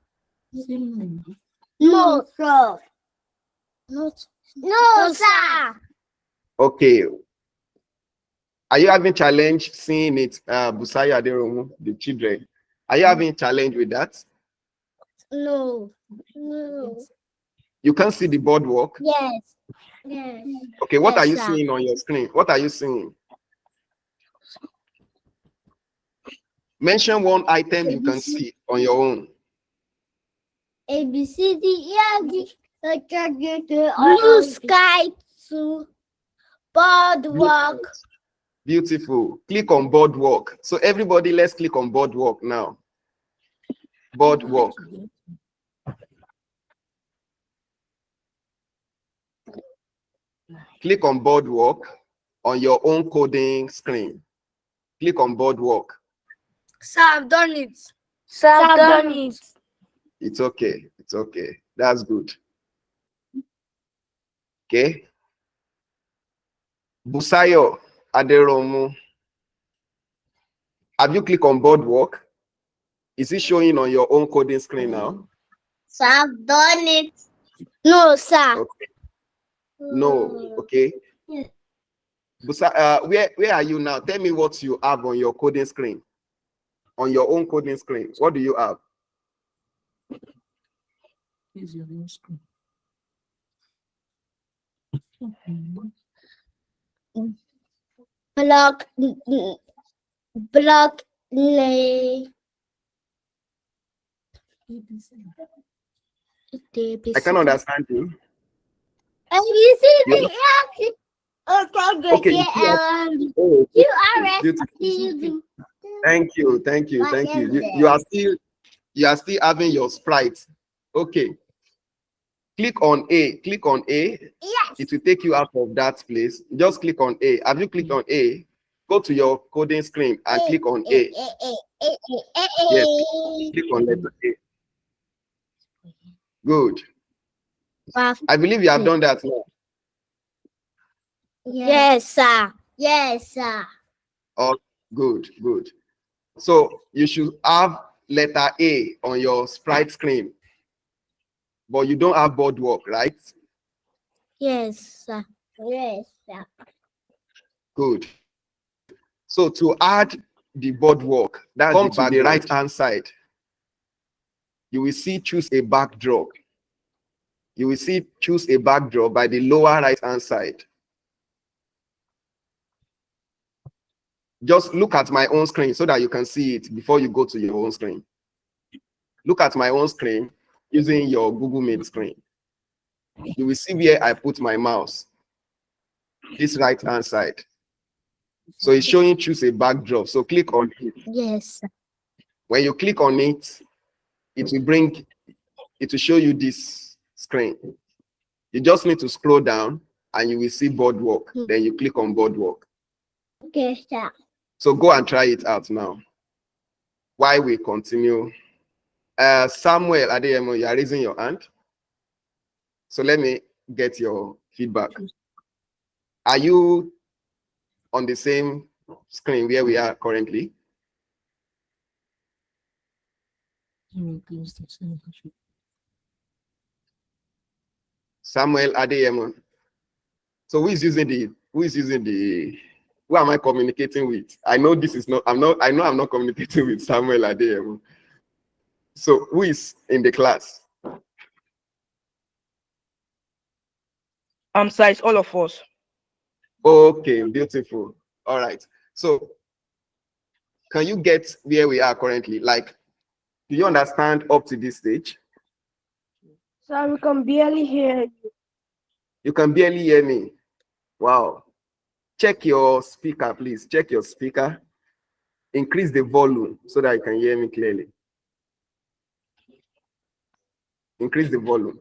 No, sir. No, sir. Okay. Are you having challenge seeing it, Busayo Aderomu, the children? Are you having challenge with that? No. No. You can't see the boardwalk? Yes. Yes. Okay, what Yes, are you sir. seeing on your screen? What are you seeing? Mention one item you can see on your own. A B C D E F G blue sky to boardwalk. Beautiful. Click on boardwalk. So everybody, let's click on boardwalk now. Boardwalk. Click on boardwalk on your own coding screen. Click on boardwalk. Sir, I've done it. Sir, I've done it. It's okay. It's okay. That's good. Okay. Busayo Aderomu. Have you clicked on boardwalk? Is it showing on your own coding screen now? So I've done it. No, sir. Okay. No. Okay. Busa, where are you now? Tell me what you have on your coding screen. On your own coding screen. What do you have? Is your own screen. Block lay. I can understand you. ABC. Okay. Oh, beautiful. Thank you. You are still having your sprite. Okay. Click on A. Click on A. Yes. It will take you out of that place. Just click on A. Have you clicked on A? Go to your coding screen and click on A. Yes. Click on letter A. Good. I believe you have done that now. Yes, sir. Yes, sir. Oh, good. So you should have letter A on your sprite screen, but you don't have boardwalk, right? Yes, sir. Yes, sir. Good. So to add the boardwalk, that's come to the right hand side. You will see choose a backdrop. You will see choose a backdrop by the lower right hand side. Just look at my own screen so that you can see it before you go to your own screen. Look at my own screen using your Google Meet screen. You will see where I put my mouse. This right hand side. So it's showing choose a backdrop. So click on it. Yes, sir. When you click on it, it will show you this screen. You just need to scroll down and you will see boardwalk. Then you click on boardwalk. Okay, sir. So go and try it out now. While we continue. Samuel Adeyemo, you are raising your hand. So let me get your feedback. Are you on the same screen where we are currently? Samuel Adeyemo. So who am I communicating with? I know I'm not communicating with Samuel Adeyemo. So who is in the class? Sir, it's all of us. Okay, beautiful. All right. So can you get where we are currently? Like, do you understand up to this stage? Sir, we can barely hear you. You can barely hear me. Wow. Check your speaker, please. Check your speaker. Increase the volume so that you can hear me clearly. Increase the volume.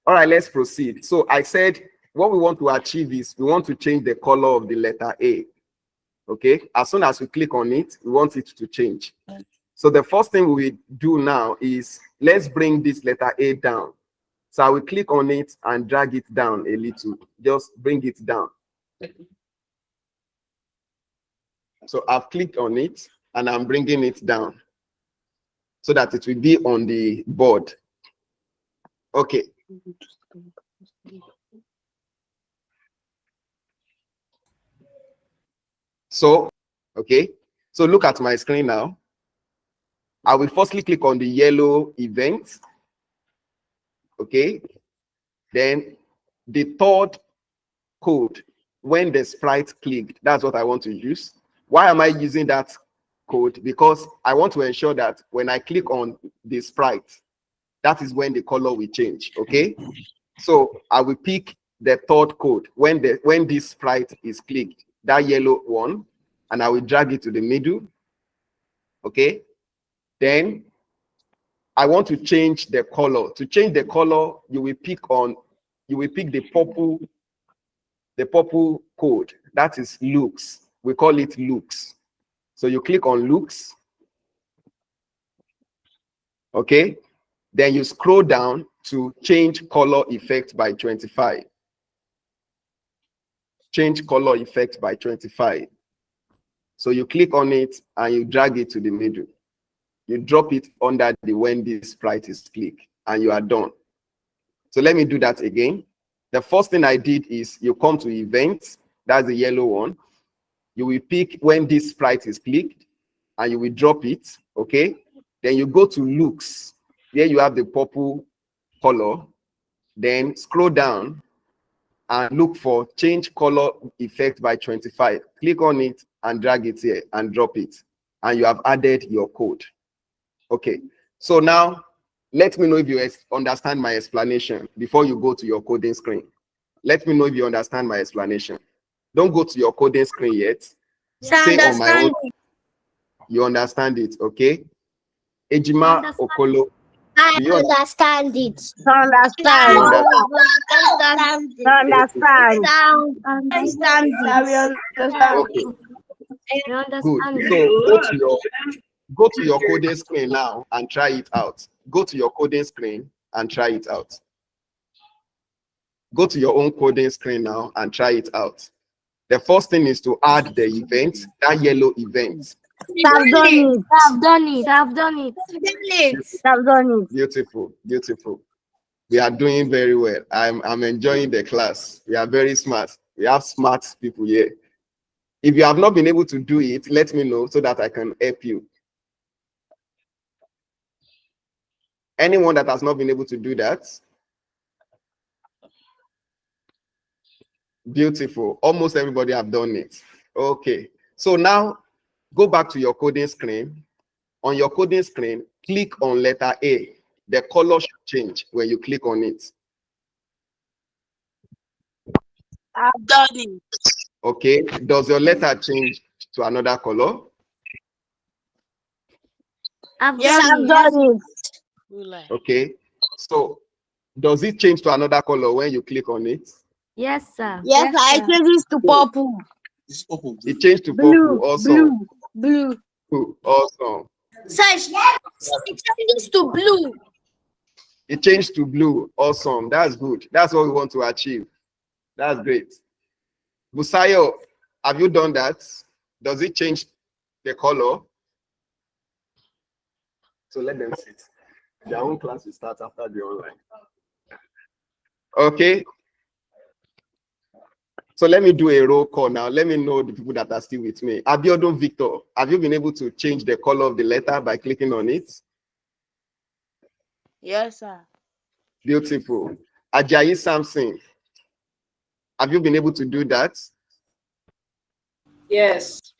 All right, let's proceed. So I said what we want to achieve is we want to change the color of the letter A. Okay, as soon as we click on it, we want it to change. So the first thing we do now is let's bring this letter A down. So I will click on it and drag it down a little. Just bring it down. So I've clicked on it and I'm bringing it down so that it will be on the board. Okay. So, okay. So look at my screen now. I will firstly click on the yellow event. Okay. Then the third code, when the sprite clicked, that's what I want to use. Why am I using that code? Because I want to ensure that when I click on the sprite, that is when the color will change. Okay. So I will pick the third code when this sprite is clicked, that yellow one, and I will drag it to the middle. Okay. Then I want to change the color. To change the color, you will pick the purple code. That is looks. We call it looks. So you click on looks. Okay. Then you scroll down to change color effect by 25. Change color effect by 25. So you click on it and you drag it to the middle. You drop it under the when this sprite is clicked and you are done. So let me do that again. The first thing I did is you come to events. That's the yellow one. You will pick when this sprite is clicked and you will drop it. Okay. Then you go to looks. Here you have the purple color. Then scroll down and look for change color effect by 25. Click on it and drag it here and drop it. And you have added your code. Okay. So now let me know if you understand my explanation before you go to your coding screen. Let me know if you understand my explanation. Don't go to your coding screen yet. Say on my own. You understand it, okay? Ejima Okolo. I Do you understand it. Understand. Understand. Okay, good. So go to your coding screen now and try it out. Go to your coding screen and try it out. Go to your own coding screen now and try it out. The first thing is to add the event, that yellow event. I've done it. I've done it. I've done it. I've done it. Beautiful, beautiful. We are doing very well. I'm enjoying the class. We are very smart. We have smart people here. If you have not been able to do it, let me know so that I can help you. Anyone that has not been able to do that? Beautiful. Almost everybody have done it. Okay. So now go back to your coding screen. On your coding screen, click on letter A. The color should change when you click on it. I've done it. Okay. Does your letter change to another color? I've done it. Okay. So does it change to another color when you click on it? Yes, sir. Yes, I change it to purple. It changed to Blue. purple. Awesome. Blue. Cool. Awesome. Sir, it changes to blue. It changed to blue. Awesome. That's good. That's what we want to achieve. That's great. Busayo, have you done that? Does it change the color? So let them sit. Their own class will start after the online. Okay. So let me do a roll call now. Let me know the people that are still with me. Abiodun Victor, have you been able to change the color of the letter by clicking on it? Yes, sir. Beautiful. Ajayi Samson, have you been able to do that? Yes.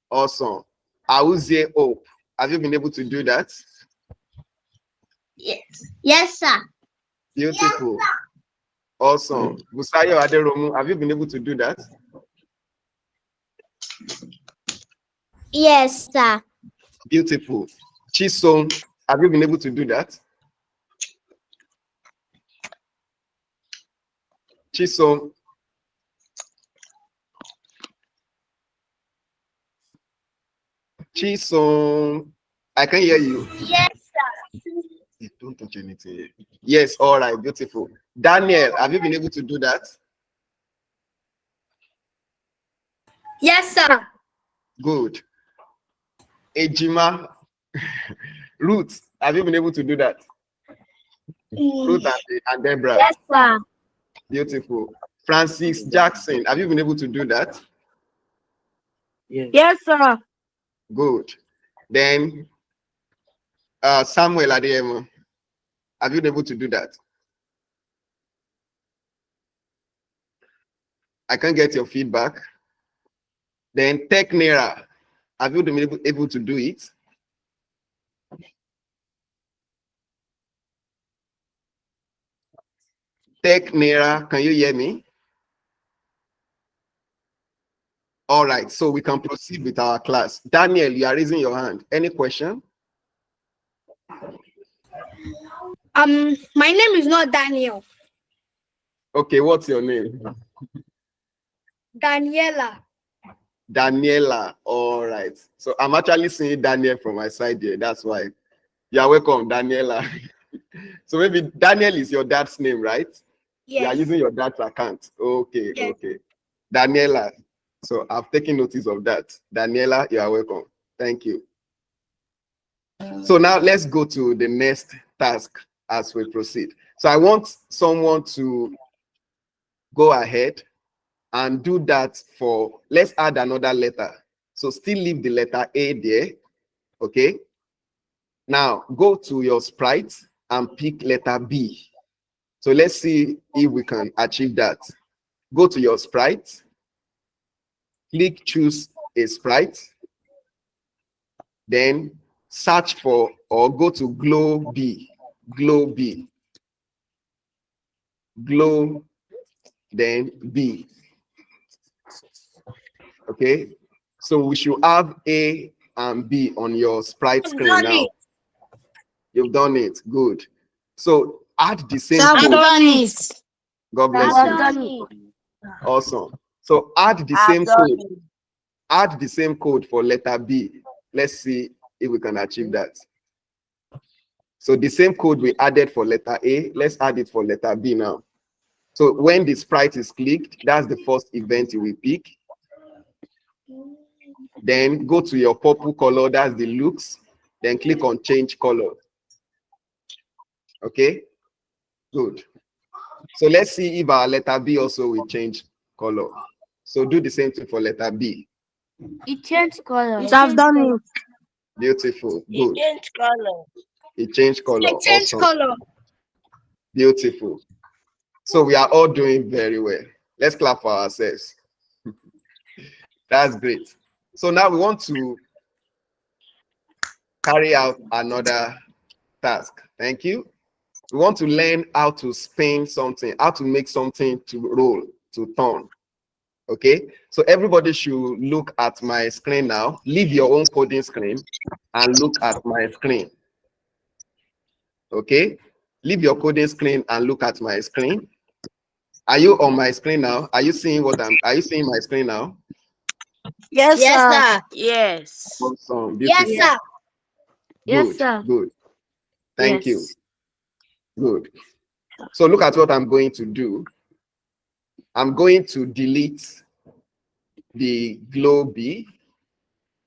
Awesome. Auzie Hope, have you been able to do that? Yes. Yes, sir. Beautiful. Awesome. Busayo Aderomu, have you been able to do that? Yes, sir. Beautiful. Chisom, have you been able to do that? Chisom. Chisom, I can hear you. Yes, sir. Don't touch anything. Yes, all right, beautiful. Daniel, have you been able to do that? Yes, sir. Good. Ejima, Ruth, have you been able to do that? Ruth and Deborah. Yes, sir. Beautiful. Francis Jackson, have you been able to do that? Yes, sir. Good. Then Samuel Adeyemo, have you been able to do that? I can't get your feedback. Then Tech Nera, have you been able to do it? Tech Nera, can you hear me? All right, so we can proceed with our class. Daniel, you are raising your hand. Any question? My name is not Daniel. Okay, what's your name? Daniela. Daniela. All right. So I'm actually seeing Daniel from my side here. That's why. You are welcome, Daniela. So maybe Daniel is your dad's name, right? Yes. You are using your dad's account. Okay, Yes. okay. Daniela. So I've taken notice of that. Daniela, you are welcome. Thank you. So now let's go to the next task as we proceed. So I want someone to go ahead and do that for, let's add another letter. So still leave the letter A there, okay? Now go to your sprite and pick letter B. So let's see if we can achieve that. Go to your sprite, click choose a sprite, then search for or go to glow B, glow, then B. Okay, so we should have A and B on your sprite screen now. You've done it. Good. So add the same I've code. done it. God bless I've you. done it. Awesome. So add the same code. Add the same code for letter B. Let's see if we can achieve that. So the same code we added for letter A, let's add it for letter B now. So when the sprite is clicked, that's the first event you will pick. Then go to your purple color, that's the looks. Then click on change color. Okay, good. So let's see if our letter B also will change color. So do the same thing for letter B. It changed color. I've done it. Beautiful, good. It changed color. It changed color. It changed Awesome. color. Beautiful. So we are all doing very well. Let's clap for ourselves. That's great. So now we want to carry out another task. Thank you. We want to learn how to spin something, how to make something to roll, to turn. Okay, so everybody should look at my screen now. Leave your own coding screen and look at my screen. Okay, leave your coding screen and look at my screen. Are you on my screen now? Are you seeing are you seeing my screen now? Yes, sir. Yes. Awesome. Yes, Beautiful. sir. Yes, Good, sir. good. Thank you. Yes. Good. So look at what I'm going to do. I'm going to delete the glow B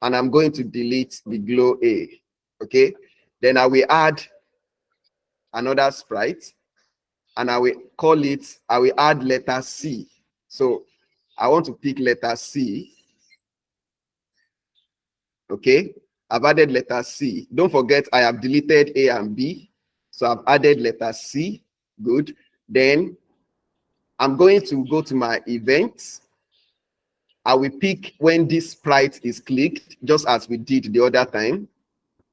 and I'm going to delete the glow A. Okay. Then I will add another sprite and I will call it, I will add letter C. So I want to pick letter C. Okay. I've added letter C. Don't forget I have deleted A and B. So I've added letter C. Good. Then I'm going to go to my events. I will pick when this sprite is clicked, just as we did the other time.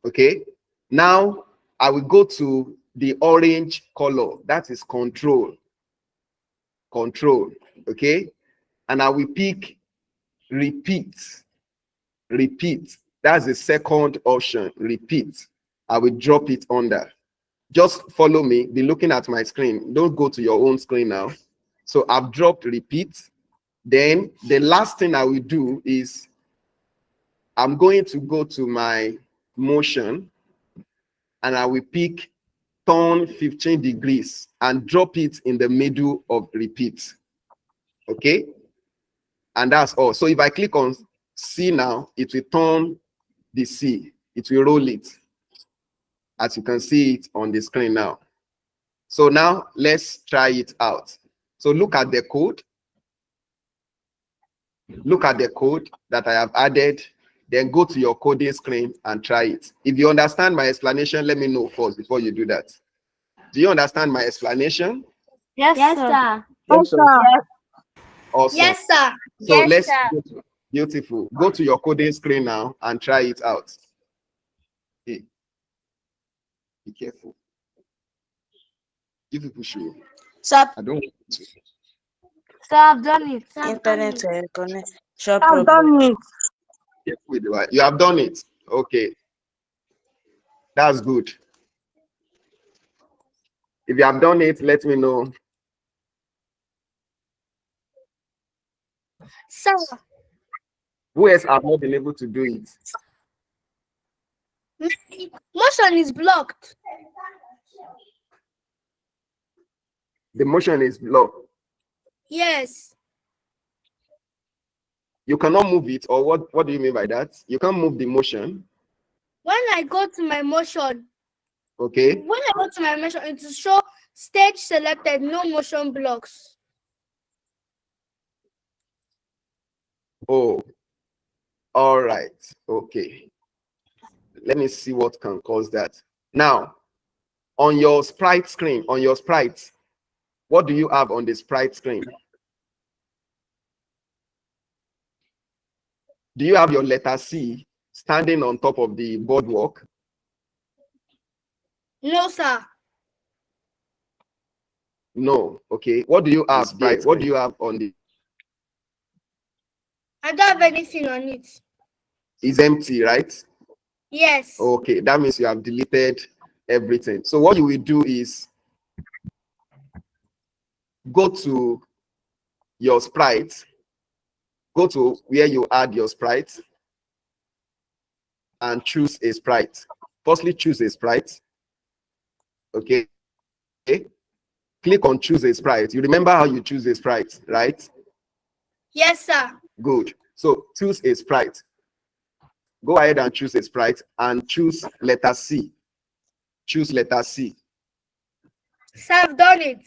Okay. Now I will go to the orange color. That is control. Control. Okay. And I will pick repeat. Repeat. That's the second option. Repeat. I will drop it under. Just follow me. Be looking at my screen. Don't go to your own screen now. So I've dropped repeat. Then the last thing I will do is I'm going to go to my motion and I will pick turn 15 degrees and drop it in the middle of repeat. Okay. And that's all. So if I click on C now, it will turn the C. It will roll it. As you can see it on the screen now. So now let's try it out. So look at the code. Look at the code that I have added. Then go to your coding screen and try it. If you understand my explanation, let me know first before you do that. Do you understand my explanation? Yes, Yes, sir. sir. Yes, sir. Awesome. Yes, sir. So Yes, let's sir. go to, beautiful. Go to your coding screen now and try it out. Hey, be careful. You people should. Sir, I don't want to. Sir, I've done it. Sir, I've done internet it. connection problem. I've done it. Careful with the wire. You have done it. Okay. That's good. If you have done it, let me know. Sir, Who else have not been able to do it? motion is blocked. The motion is blocked. Yes. You cannot move it, or what do you mean by that? You can't move the motion. When I go to my motion, Okay. when I go to my motion, it will show stage selected, no motion blocks. Oh, all right. Okay. Let me see what can cause that. Now, on your sprite screen, what do you have on the sprite screen? Do you have your letter C standing on top of the boardwalk? No, sir. No. Okay. What do you have? Sprite What do you have on the? I don't have anything on it. It's empty, right? Yes. Okay. That means you have deleted everything. So what you will do is go to your sprite, go to where you add your sprite and choose a sprite. Firstly, choose a sprite. Okay. Click on choose a sprite. You remember how you choose a sprite, right? Yes, sir. Good. So choose a sprite. Go ahead and choose a sprite and choose letter C. Choose letter C. Sir, I've done it.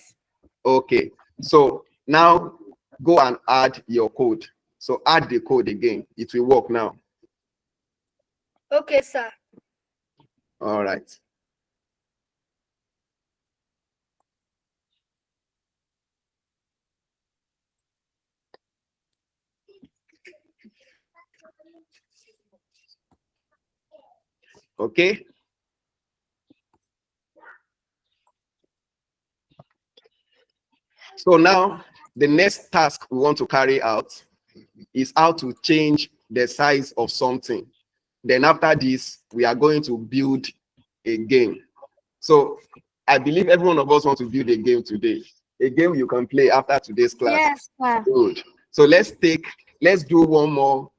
Okay. So now go and add your code. So add the code again. It will work now. Okay, sir. All right. Okay. So now the next task we want to carry out is how to change the size of something. Then after this, we are going to build a game. So I believe every one of us wants to build a game today. A game you can play after today's class. Yes, sir. Good. So let's do one more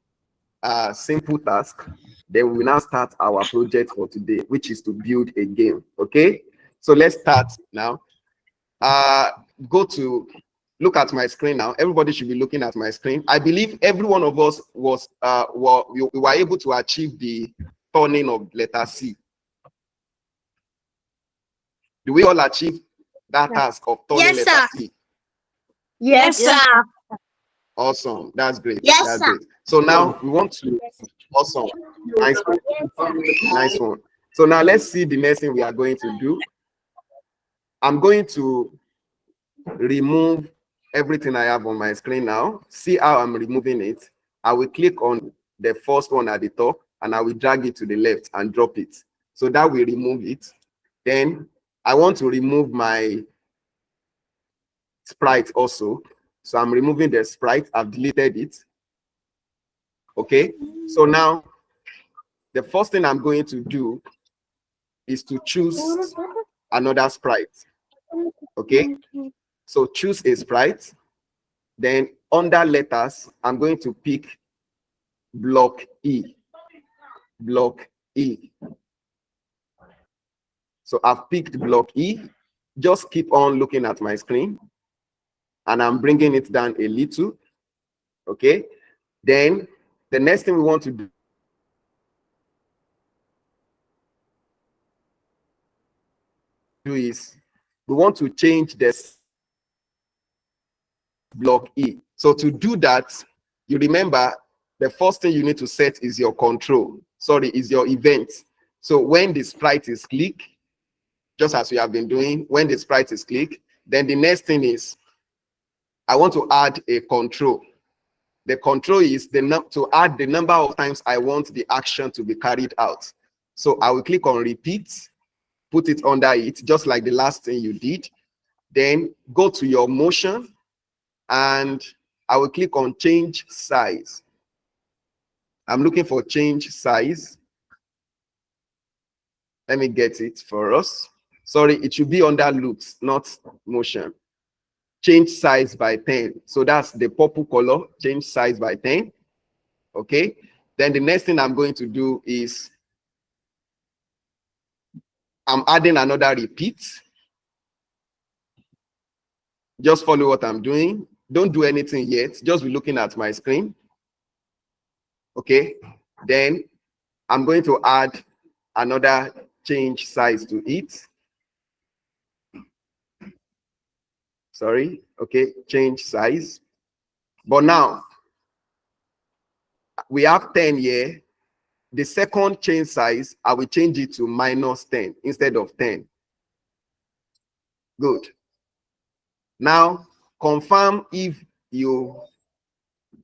simple task. Then we will now start our project for today, which is to build a game. Okay. So let's start now. Look at my screen now. Everybody should be looking at my screen. I believe every one of us we were able to achieve the turning of letter C. Do we all achieve that task of turning Yes, letter sir. C? Yes, sir. Awesome. That's great. Yes, That's sir. great. So now we want to awesome. Nice one. Nice one. So now let's see the next thing we are going to do. I'm going to remove everything I have on my screen now. See how I'm removing it. I will click on the first one at the top and I will drag it to the left and drop it. So that will remove it. Then I want to remove my sprite also. So I'm removing the sprite. I've deleted it. Okay. So now the first thing I'm going to do is to choose another sprite. Okay. So choose a sprite. Then under letters, I'm going to pick block E. Block E. So I've picked block E. Just keep on looking at my screen. And I'm bringing it down a little. Okay. Then the next thing we want to do is we want to change this block E. So to do that, you remember the first thing you need to set is your control. Sorry, is your event. So when the sprite is click, just as we have been doing, when the sprite is click, then the next thing is I want to add a control. The control is to add the number of times I want the action to be carried out. So I will click on repeat, put it under it, just like the last thing you did. Then go to your motion, and I will click on change size. I'm looking for change size. Let me get it for us. Sorry, it should be under loops, not motion. Change size by 10. So that's the purple color, change size by 10. Okay. Then the next thing I'm going to do is I'm adding another repeat. Just follow what I'm doing. Don't do anything yet. Just be looking at my screen. Okay. Then I'm going to add another change size to it. Sorry. Okay. Change size. But now we have 10 here. The second change size, I will change it to -10 instead of 10. Good. Now, confirm if you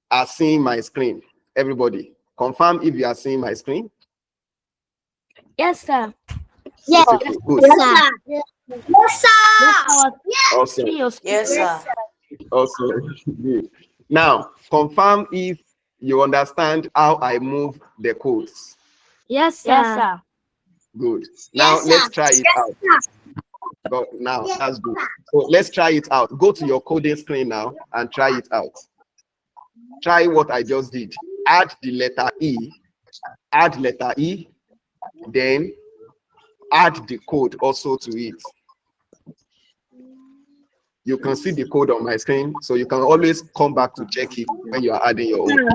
are seeing my screen. Everybody, confirm if you are seeing my screen. Yes, sir. Yes. Okay, good. Yes, sir. Awesome. Yes, sir. Awesome. Good. Now, confirm if you understand how I move the codes. Yes, sir. Good. Now, Yes, sir. let's try it out. But now, that's good. So let's try it out. Go to your coding screen now and try it out. Try what I just did. Add the letter E. Add letter E. Then add the code also to it. You can see the code on my screen, so you can always come back to check it when you are adding your own.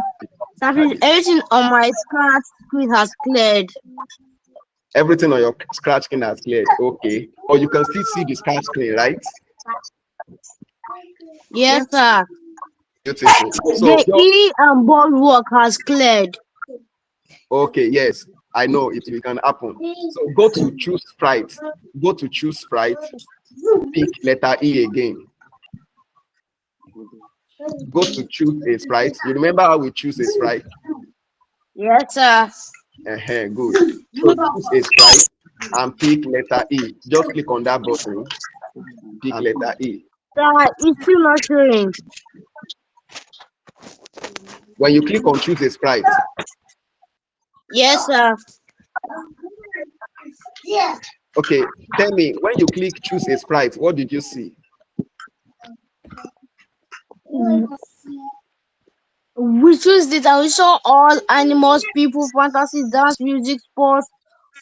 Everything on my screen has cleared. Everything on your scratch screen has cleared. Okay. Or you can still see the scratch screen, right? Yes, sir. Beautiful. So, The E and boardwalk has cleared. okay, yes, I know it can happen. So go to choose sprite. Go to choose sprite. Pick letter E again. Go to choose a sprite. You remember how we choose a sprite? Yes, sir. Good. So choose a sprite and pick letter E. Just click on that button. Pick letter E. Sir, it's still not showing. When you click on choose a sprite, Yes, sir. okay, tell me, when you click choose a sprite, what did you see? We choose it and we saw all animals, people, fantasy, dance, music, sports,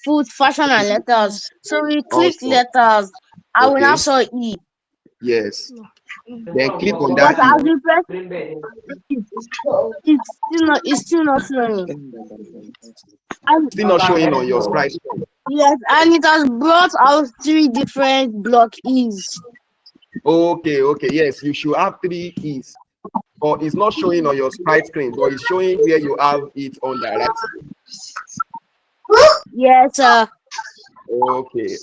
food, fashion, and letters. So we click Awesome. letters. I will Okay. now saw E. Yes. Then click on But that as E. we press it's still not showing. And Still not showing on your sprite. yes, and it has brought out 3 different block E's. Okay, okay, yes, you should have 3 E's. Or it's not showing on your sprite screen, but it's showing where you have it on the right. Yes, sir. Okay.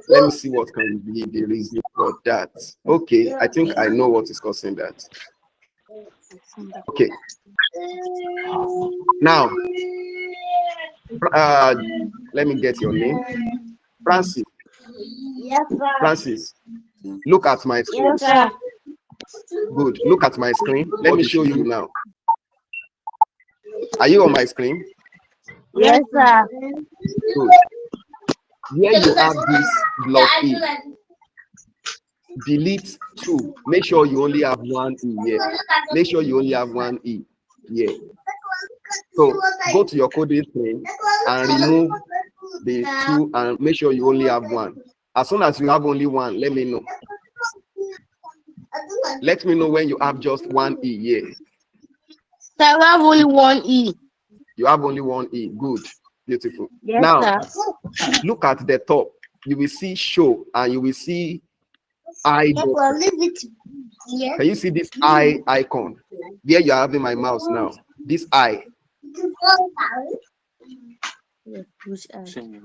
Let me see what can be the reason for that. Okay, I think I know what is causing that. Okay. Now, let me get your name. Francis, Yes, sir. Francis, look at my screen. Yes, sir. Good. Look at my screen. Let me show you now. Are you on my screen? Yes, sir. Good. Where you have this block E, delete 2. Make sure you only have 1 E here. Make sure you only have 1 E here. So go to your coding screen and remove the 2 and make sure you only have 1. As soon as you have only 1, let me know. Let me know when you have just 1 E here. So I have only one E. You have only 1 E. Good. Beautiful. Yes, Now, sir. look at the top. You will see show and you will see I. Can you see this I icon? Where you are having my mouse now. This I.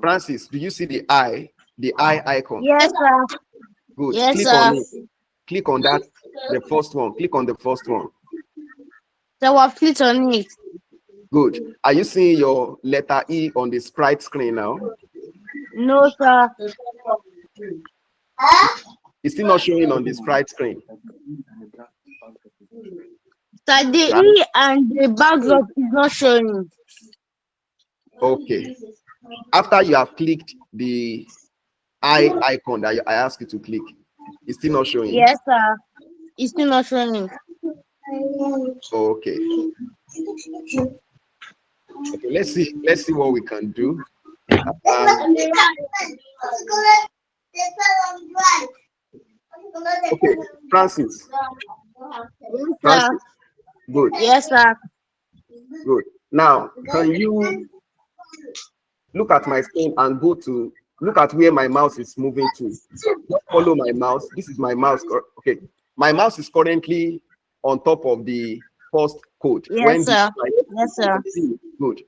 Francis, do you see the I? The I icon. Yes, sir. Good. Yes, Click sir. on it. Click on that. The first one. Click on the first one. So I've clicked on it. Good. Are you seeing your letter E on the sprite screen now? No, sir. It's still not showing on the sprite screen. So the Right. E and the backdrop is not showing. Okay. After you have clicked the I icon that I asked you to click, it's still not showing. Yes, sir. It's still not showing. Okay. Okay. Let's see what we can do. Okay, Francis. Yes, sir. Francis. Good. Yes, sir. Good. Now, can you look at my screen and go to look at where my mouse is moving to? Just follow my mouse. This is my mouse. Okay. My mouse is currently on top of the first code. Yes, sir. Yes, sir. Good.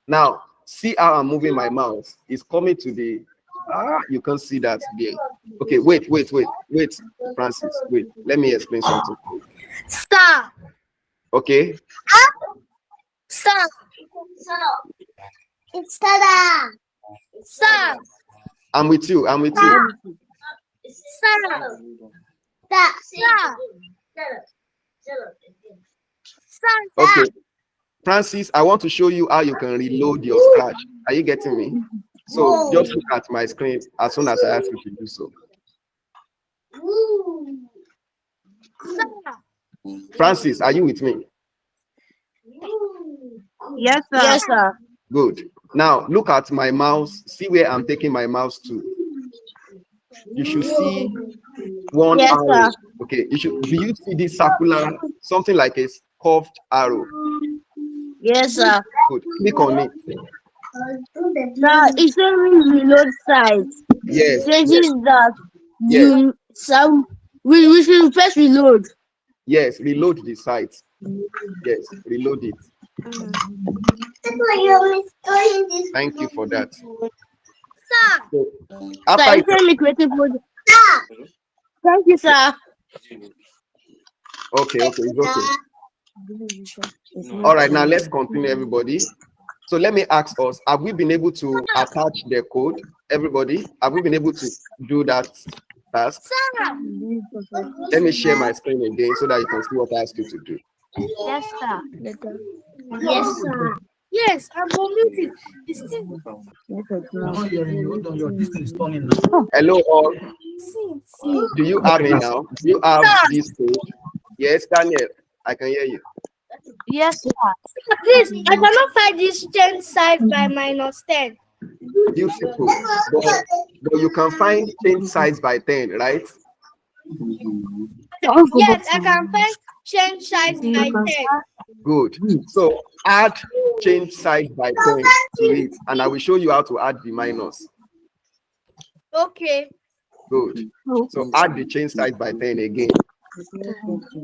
Now, see how I'm moving my mouse. It's coming to the you can see that there. Okay, wait, Francis. Wait. Let me explain something. Star. Okay. Star. It's Star. Star. I'm with you. I'm with you. Star. Star. Star. Okay. Francis, I want to show you how you can reload your Scratch. Are you getting me? So just look at my screen as soon as I ask you to do so. Star. Francis, are you with me? Yes, sir. Yes, sir. Good. Now look at my mouse. See where I'm taking my mouse to. You should see one Yes, arrow. sir. Okay. Do you see this circular, something like a curved arrow? Yes, sir. Good. Click on it. Now it's showing reload size. Yes. Changes that Yes. you some we should first reload. Yes. Reload the site. Yes. Reload it. Thank you for that. Star. So, So after it's showing me creative mode. Thank you, sir. okay, it's okay. All right, now let's continue, everybody. So let me ask us, have we been able to attach the code? Everybody, have we been able to do that task? Star. Let me share my screen again so that you can see what I asked you to do. Yes, sir. Yes, sir. Yes, I'm unmuted. It's still I'm not hearing you. Hold on, your distance is turning now. Hello, all. see. Do you have me now? Do you have this code? Yes, Daniel, I can hear you. Yes, sir. Please, I cannot find this change size by -10. Beautiful. But you can find change size by 10, right? Yes, I can find change size by 10. Good. So add change size by 10 to it, and I will show you how to add the minus. Okay. Good. So add the change size by 10 again.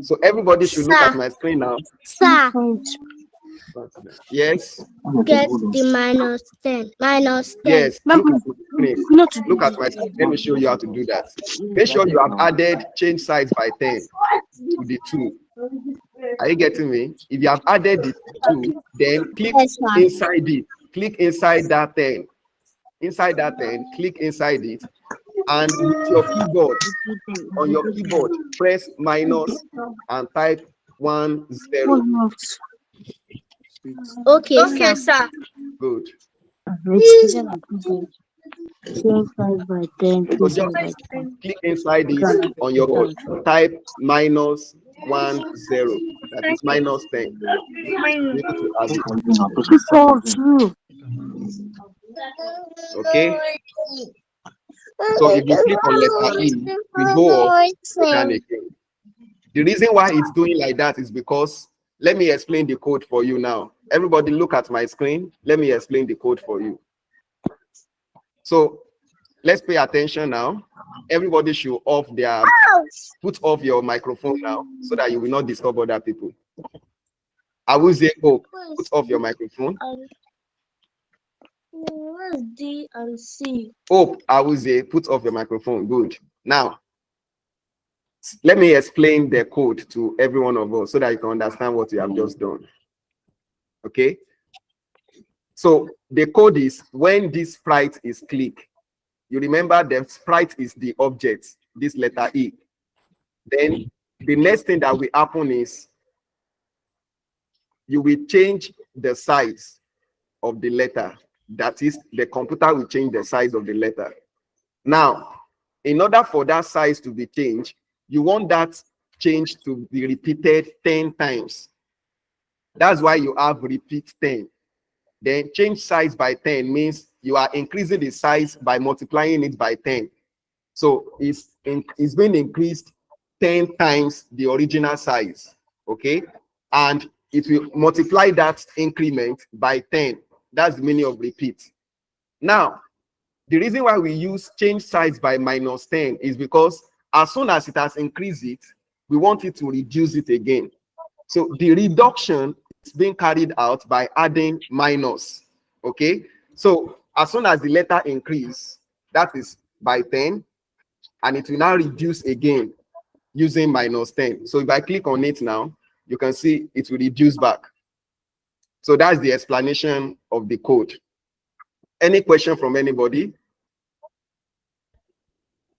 So everybody should look at my screen now. Sir, Yes. get the -10. -10. Yes. Look at my screen. Look at my screen. Let me show you how to do that. Make sure you have added change size by 10 to the 2. Are you getting me? If you have added the 2, then click inside it. Click inside that 10. Inside that 10, click inside it. And with your keyboard, on your keyboard, press minus and type 10. Okay, sir. Good. Twelve five by 10, So 2 just by 10. click inside this on your board. Type minus 10. That is minus 10. Mine. Maybe to add it. So true. Okay. So if you click on letter E, you go up down again. The reason why it's doing like that is because, let me explain the code for you now. Everybody look at my screen. Let me explain the code for you. So let's pay attention now. Everybody should put off your microphone now so that you will not disturb other people. I will say, oh, put off your microphone. What's D and C? Oh, I will say, put off your microphone. Good. Now, let me explain the code to every one of us so that you can understand what you have just done. Okay. So the code is, when this sprite is clicked, you remember the sprite is the object, this letter E. Then the next thing that will happen is you will change the size of the letter. That is, the computer will change the size of the letter. Now, in order for that size to be changed, you want that change to be repeated 10 times. That's why you have repeat 10. Then change size by 10 means you are increasing the size by multiplying it by 10. So it's been increased 10 times the original size. Okay. And if you multiply that increment by 10, that's the meaning of repeat. Now, the reason why we use change size by minus 10 is because as soon as it has increased it, we want it to reduce it again. So the reduction is being carried out by adding minus. Okay. So as soon as the letter increase, that is by 10, and it will now reduce again using minus 10. So if I click on it now, you can see it will reduce back. So that's the explanation of the code. Any question from anybody?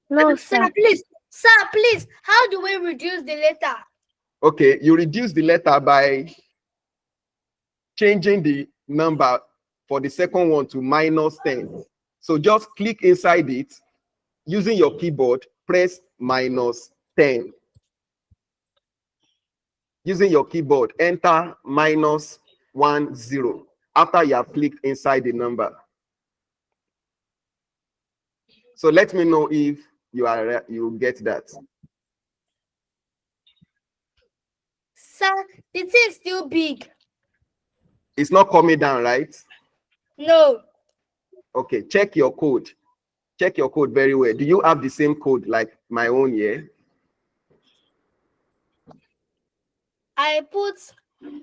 No, sir. Sir, please. How do we reduce the letter? Okay, you reduce the letter by changing the number for the second one to minus 10. So just click inside it, using your keyboard, press minus 10. Using your keyboard, enter minus 10 after you have clicked inside the number. So let me know if you get that. Sir, the thing is still big. It's not coming down, right? No. Okay, check your code. Check your code very well. Do you have the same code like my own here? I put,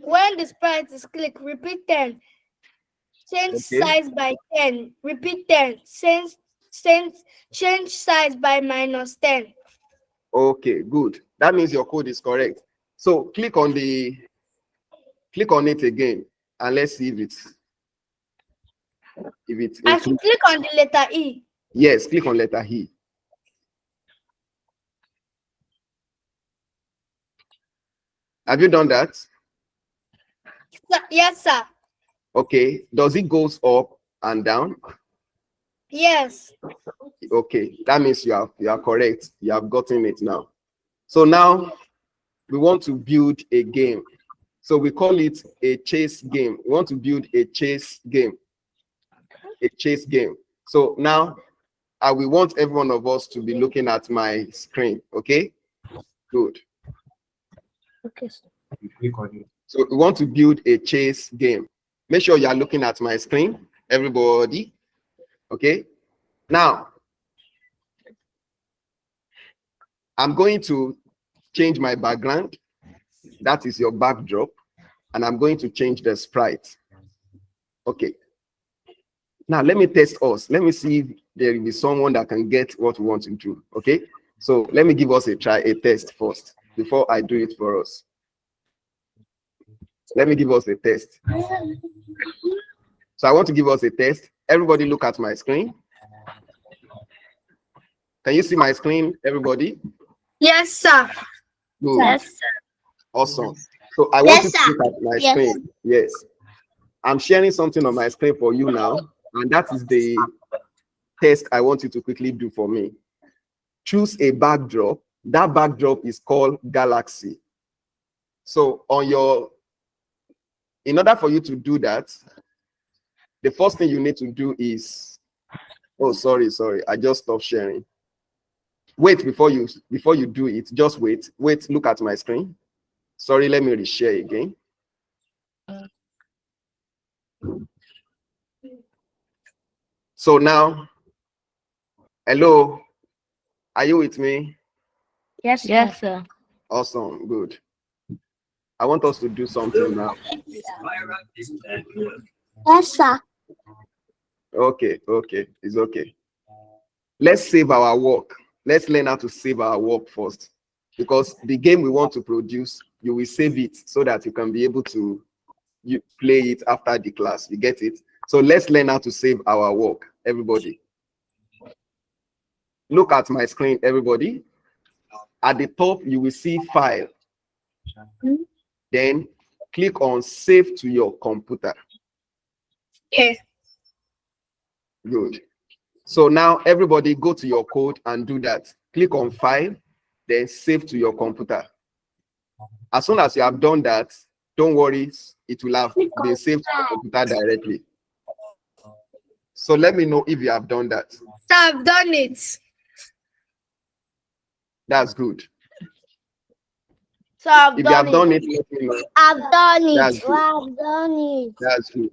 when the sprite is clicked, repeat 10. Change size by 10. Repeat 10. Change size by minus 10. Okay, good. That means your code is correct. So click on it again, and let's see if it's I should click on the letter E. Yes, click on letter E. Have you done that? Yes, sir. Okay. Does it goes up and down? Yes. Okay, that means you are correct. You have gotten it now. So now we want to build a game. So we call it a chase game. We want to build a chase game. A chase game. So now I will want every one of us to be looking at my screen. Okay? Good. Okay. So we want to build a chase game. Make sure you are looking at my screen, everybody. Okay? Now, I'm going to change my background. That is your backdrop. And I'm going to change the sprite. Okay. Now, let me test us. Let me see if there will be someone that can get what we want to do. Okay? So let me give us a test first before I do it for us. Let me give us a test. So I want to give us a test. Everybody look at my screen. Can you see my screen, everybody? Yes, sir. Good. Yes, sir. Awesome. So I want Yes, you to sir. look at my Yes. screen. Yes. I'm sharing something on my screen for you now, and that is the test I want you to quickly do for me. Choose a backdrop. That backdrop is called Galaxy. So in order for you to do that, the first thing you need to do is, oh, sorry, I just stopped sharing. Wait, before you do it, just wait, look at my screen. Sorry, let me reshare again. So now, hello, are you with me? Yes, Yes, sir. Awesome, good. I want us to do something now. Yes, sir. Okay, it's okay. Let's save our work. Let's learn how to save our work first, because the game we want to produce, you will save it so that you can be able to play it after the class. You get it? So let's learn how to save our work, everybody. Look at my screen, everybody. At the top, you will see file. Then click on save to your computer. Okay. Good. So now everybody go to your code and do that. Click on file, then save to your computer. As soon as you have done that, don't worry, it will have been saved to your computer directly. So let me know if you have done that. So I've done it. That's good. So I've If you have done done it. it, let me know. I've done it. That's good. I've done it. That's good.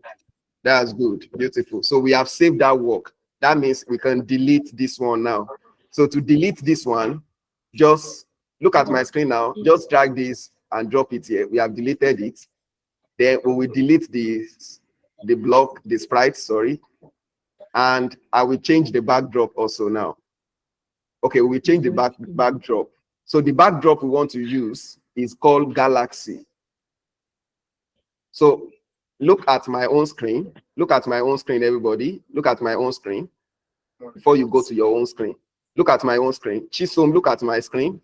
That's good. Beautiful. So we have saved that work. That means we can delete this one now. So to delete this one, just look at my screen now. Just drag this and drop it here. We have deleted it. Then we will delete the block, the sprite, sorry. And I will change the backdrop also now. Okay, we will change the backdrop. So the backdrop we want to use is called Galaxy. So look at my own screen. Look at my own screen, everybody. Look at my own screen before you go to your own screen. Look at my own screen. Chisom, look at my screen.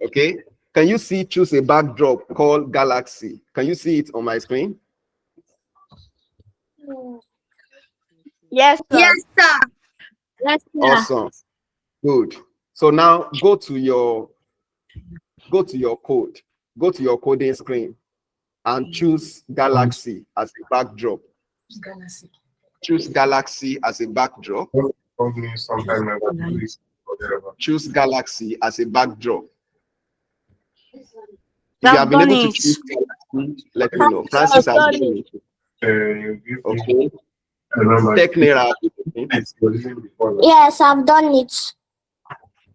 Okay. Can you see choose a backdrop called Galaxy? Can you see it on my screen? Yes, sir. Yes, sir. Yes, sir. Awesome. Good. So now go to your code. Go to your coding screen and choose Galaxy as a backdrop. Choose Galaxy as a backdrop. Choose Galaxy as a backdrop. If you have been able to choose Galaxy, let me know. Francis has done it. Okay. Technera. Yes, I've done it.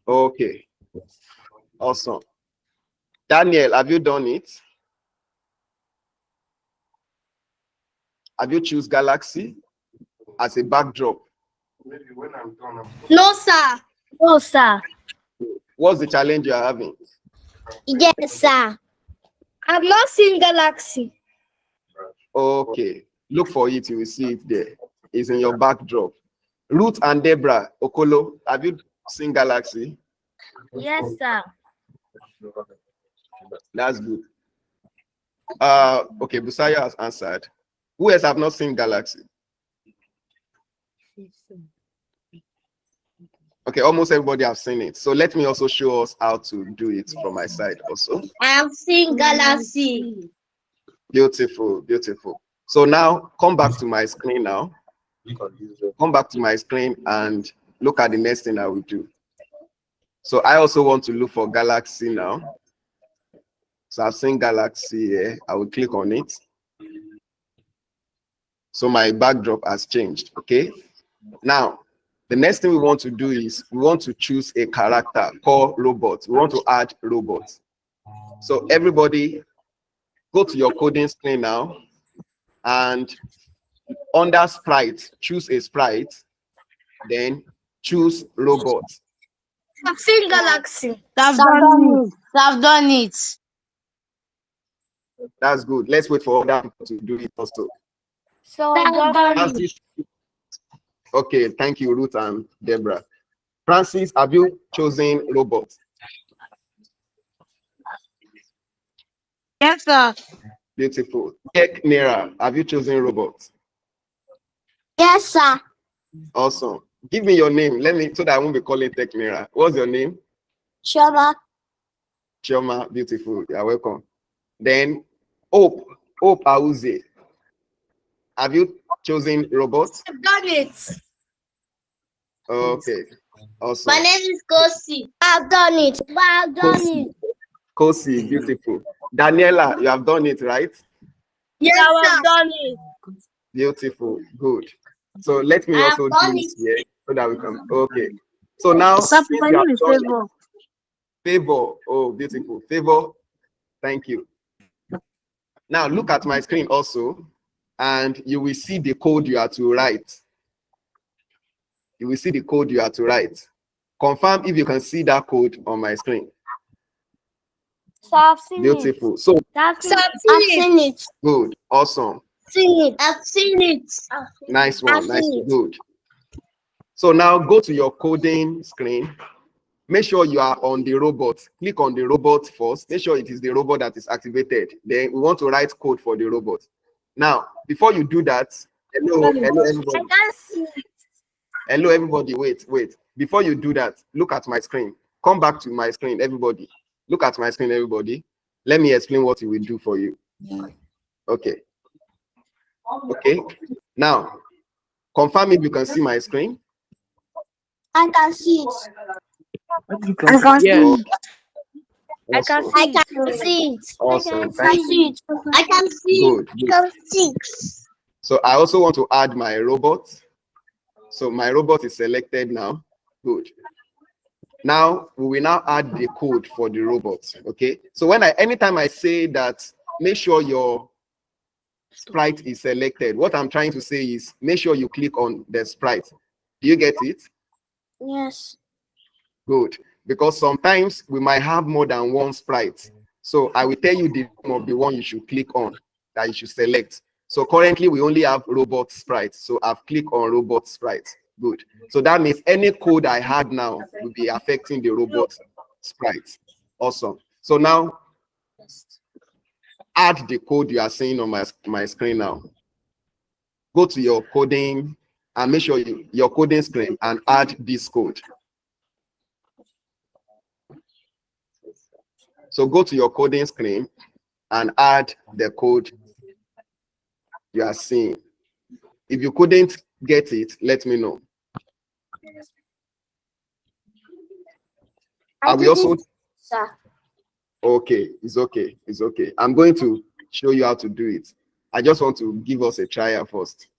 Okay. Awesome. Daniel, have you done it? Have you choose Galaxy as a backdrop? No, sir. No, sir. What's the challenge you're having? Yes, sir. I've not seen Galaxy. Okay. Look for it, you will see it there. It's in your backdrop. Ruth and Deborah Okolo, have you seen Galaxy? Yes, sir. That's good. Okay, Busaya has answered. Who else have not seen Galaxy? Okay, almost everybody have seen it. So let me also show us how to do it from my side also. I have seen Galaxy. Beautiful, beautiful. So now come back to my screen now. Come back to my screen and look at the next thing I will do. So I also want to look for Galaxy now. So I've seen Galaxy here. I will click on it. So my backdrop has changed. Okay. Now, the next thing we want to do is we want to choose a character called robot. We want to add robots. So everybody go to your coding screen now and under sprite, choose a sprite, then choose robot. I've seen Galaxy. I've done it. I've done it. That's good. Let's wait for other people to do it also. So I've done it. Okay, thank you, Ruth and Deborah. Francis, have you chosen robot? Yes, sir. Beautiful. Tech Nera, have you chosen robot? Yes, sir. Awesome. Give me your name. Let me, so that I won't be calling Tech Nera. What's your name? Shoma. Chioma, beautiful. You're welcome. Then Hope Auze. Have you chosen robot? I've done it. Okay. Awesome. My name is Kosi. I've done it. I've done it. Kosi, beautiful. Daniela, you have done it, right? Yes, I sir. have done it. Beautiful. Good. So let me I have also done do this here so that we can. Okay. So now, Sir, since my you have name is done Favor. Favor. Oh, beautiful. Favor. Thank you. Now look at my screen also, and you will see the code you are to write. You will see the code you are to write. Confirm if you can see that code on my screen. So I've seen Beautiful. So I've seen it. good. Awesome. I've seen it. Nice one. I've Nice. seen it. Good. So now go to your coding screen. Make sure you are on the robot. Click on the robot first. Make sure it is the robot that is activated. Then we want to write code for the robot. Now, before you do that, hello everybody. I can't see it. Hello everybody. Wait. Before you do that, look at my screen. Come back to my screen, everybody. Look at my screen, everybody. Let me explain what it will do for you. Okay. Now, confirm if you can see my screen. I can see it. I can see it. I can Awesome. see it. Awesome. I can see it. I can see it. Good. I can see it. So I also want to add my robot. So my robot is selected now. Good. Now we will now add the code for the robot. Okay. So anytime I say that, make sure your sprite is selected. What I'm trying to say is make sure you click on the sprite. Do you get it? Yes. Good. Because sometimes we might have more than one sprite. So I will tell you the name of the one you should click on, that you should select. So currently we only have robot sprite. So I've clicked on robot sprite. Good. So that means any code I had now will be affecting the robot sprite. Awesome. So now add the code you are seeing on my screen now. Go to your coding and make sure your coding screen and add this code. So go to your coding screen and add the code you are seeing. If you couldn't get it, let me know. Are we also? Sir. Okay, it's okay. It's okay. I'm going to show you how to do it. I just want to give us a trial first.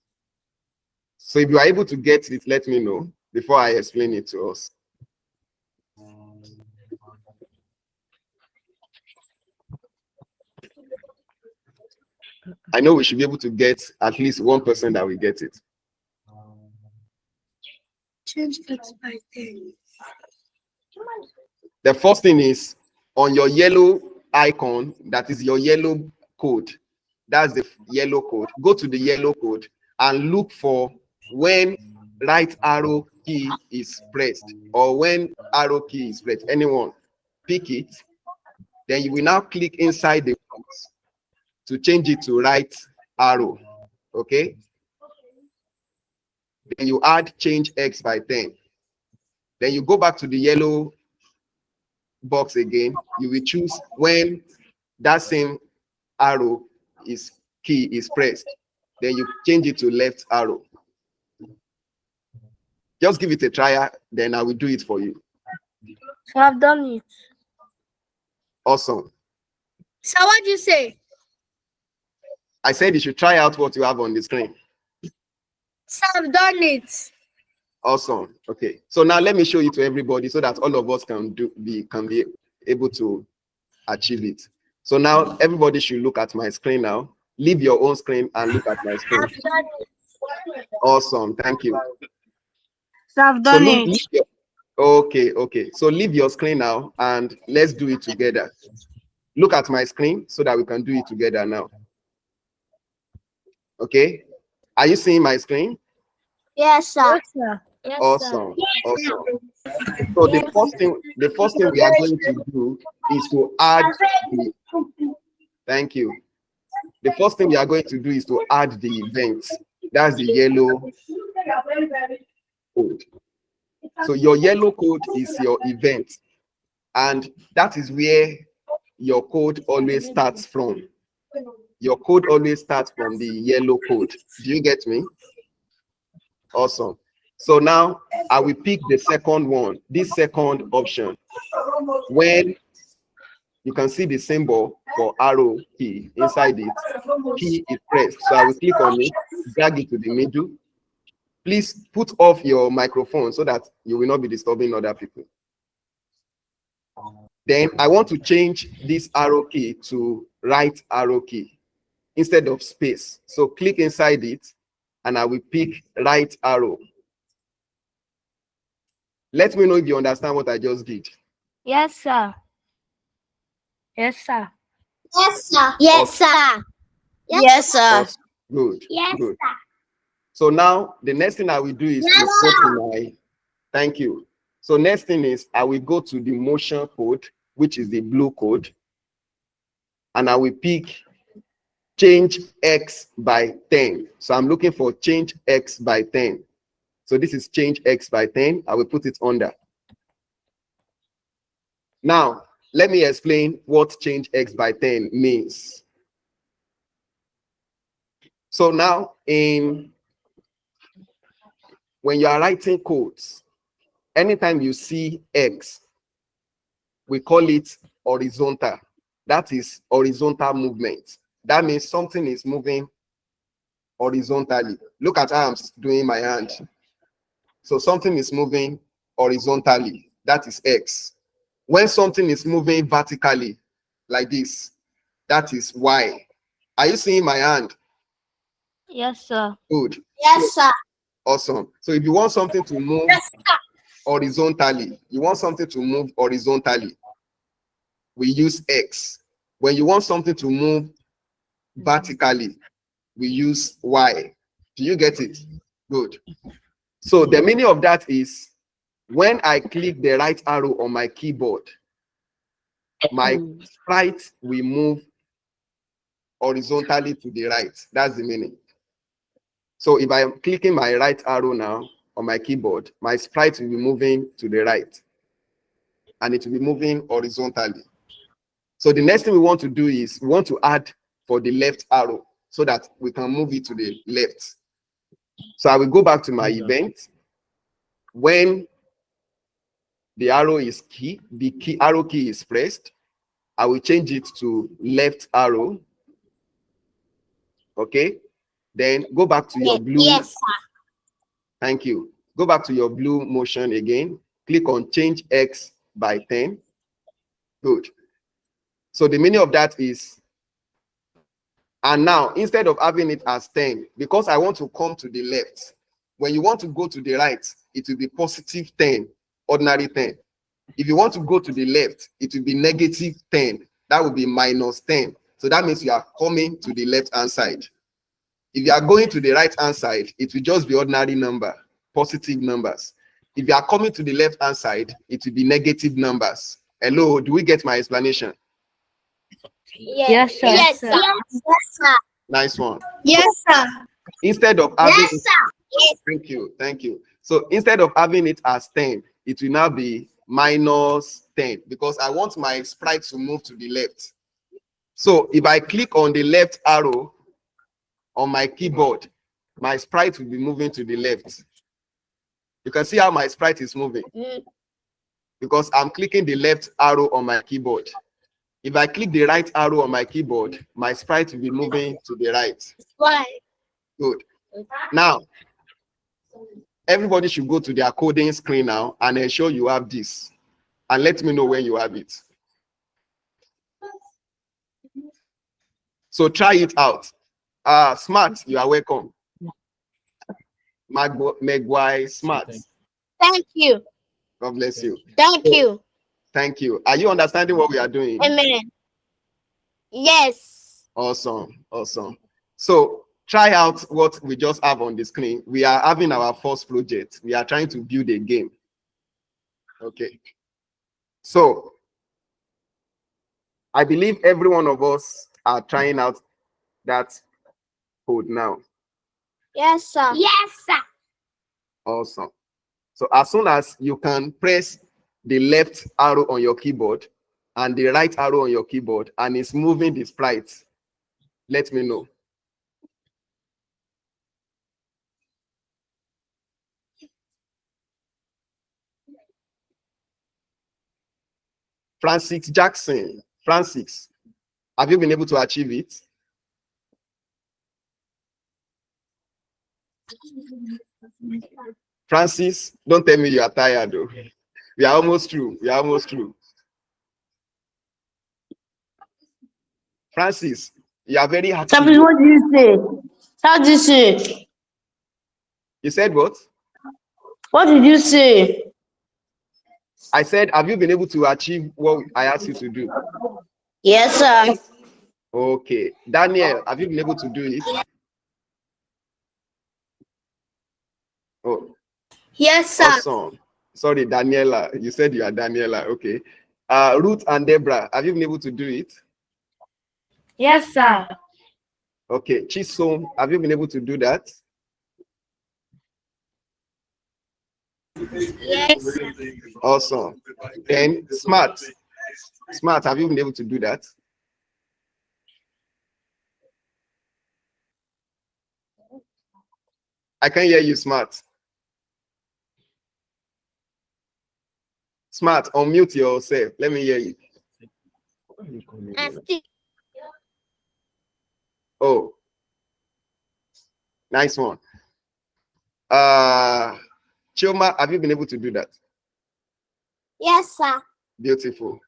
So if you are able to get it, let me know before I explain it to us. I know we should be able to get at least one person that will get it. Change X by 10. The first thing is on your yellow icon, that is your yellow code. That's the yellow code. Go to the yellow code and look for when right arrow key is pressed or when arrow key is pressed. Anyone, pick it. Then you will now click inside the box to change it to right arrow. Okay. Then you add change X by 10. Then you go back to the yellow box again. You will choose when that same arrow key is pressed. Then you change it to left arrow. Just give it a try, then I will do it for you. I've done it. Awesome. So what do you say? I said you should try out what you have on the screen. So I've done it. Awesome. Okay. So now let me show you to everybody so that all of us can be able to achieve it. So now everybody should look at my screen now. Leave your own screen and look at my screen. I've done it. Awesome. Thank you. So I've done it. Okay. So leave your screen now and let's do it together. Look at my screen so that we can do it together now. Okay. Are you seeing my screen? Yes, sir. Yes, sir. Yes, Awesome. Awesome. So the first thing we are going to do is to add the, thank you. The first thing we are going to do is to add the event. That's the yellow code. So your yellow code is your event, and that is where your code always starts from. Your code always starts from the yellow code. Do you get me? Awesome. So now I will pick the second one, this second option. When you can see the symbol for arrow key inside it, key is pressed. So I will click on it, drag it to the middle. Please put off your microphone so that you will not be disturbing other people. Then I want to change this arrow key to right arrow key instead of space. So click inside it and I will pick right arrow. Let me know if you understand what I just did. Yes, sir. Yes, sir. Yes, sir. Yes, sir. Yes, sir. Awesome. Good. Yes, Good. So now the next thing I will do is to go to my, thank you. So next thing is I will go to the motion code, which is the blue code, and I will pick change X by 10. So I'm looking for change X by 10. So this is change X by 10. I will put it under. Now, let me explain what change X by 10 means. So now when you are writing codes, anytime you see X, we call it horizontal. That is horizontal movement. That means something is moving horizontally. Look at how I'm doing my hand. So something is moving horizontally. That is X. When something is moving vertically, like this, that is Y. Are you seeing my hand? yes, sir. Good. Yes, sir. Awesome. So if you want something to move horizontally, we use X. When you want something to move vertically, we use Y. Do you get it? Good. So the meaning of that is when I click the right arrow on my keyboard, my sprite will move horizontally to the right. That's the meaning. So if I'm clicking my right arrow now on my keyboard, my sprite will be moving to the right and it will be moving horizontally. So the next thing we want to do is we want to add for the left arrow so that we can move it to the left. So I will go back to my event. When the arrow is key, arrow key is pressed, I will change it to left arrow. Okay. Then go back to your blue. Yes, sir. Thank you. Go back to your blue motion again. Click on change X by 10. Good. So the meaning of that is, and now instead of having it as 10, because I want to come to the left, when you want to go to the right, it will be positive 10, ordinary 10. If you want to go to the left, it will be negative 10. That will be minus 10. So that means you are coming to the left hand side. If you are going to the right hand side, it will just be ordinary number, positive numbers. If you are coming to the left hand side, it will be negative numbers. Hello, do we get my explanation? Yes, sir. Yes, sir. Yes, sir. Nice one. Yes, sir. Instead of having Yes, sir. thank you. So instead of having it as 10, it will now be minus 10 because I want my sprite to move to the left. So if I click on the left arrow on my keyboard, my sprite will be moving to the left. You can see how my sprite is moving because I'm clicking the left arrow on my keyboard. If I click the right arrow on my keyboard, my sprite will be moving to the right. Why? Good. Now, everybody should go to their coding screen now and ensure you have this. And let me know when you have it. So try it out. Smart, you are welcome. Megwai Smart. Thank you. God bless you. Thank you. Thank you. Are you understanding what we are doing? Amen. Yes. Awesome. Awesome. So try out what we just have on the screen. We are having our first project. We are trying to build a game. Okay. So I believe every one of us are trying out that code now. Yes, sir. Yes, sir. Awesome. So as soon as you can press the left arrow on your keyboard and the right arrow on your keyboard and it's moving the sprite, let me know. Francis Jackson. Francis, have you been able to achieve it? Francis, don't tell me you are tired though. We are almost through. We are almost through. Francis, you are very active. What do you say? How did you say? You said what? What did you say? I said, have you been able to achieve what I asked you to do? Yes, sir. Okay. Daniel, have you been able to do it? Oh. Yes, sir. Awesome. Sorry, Daniela. You said you are Daniela. Okay. Ruth and Deborah, have you been able to do it? Yes, sir. Okay. Chisom, have you been able to do that? Yes, sir. Awesome. Then Smart. Smart, have you been able to do that? I can hear you, Smart. Smart, unmute yourself. Let me hear you. Oh, nice one. Chioma, have you been able to do that? Yes, sir. Beautiful.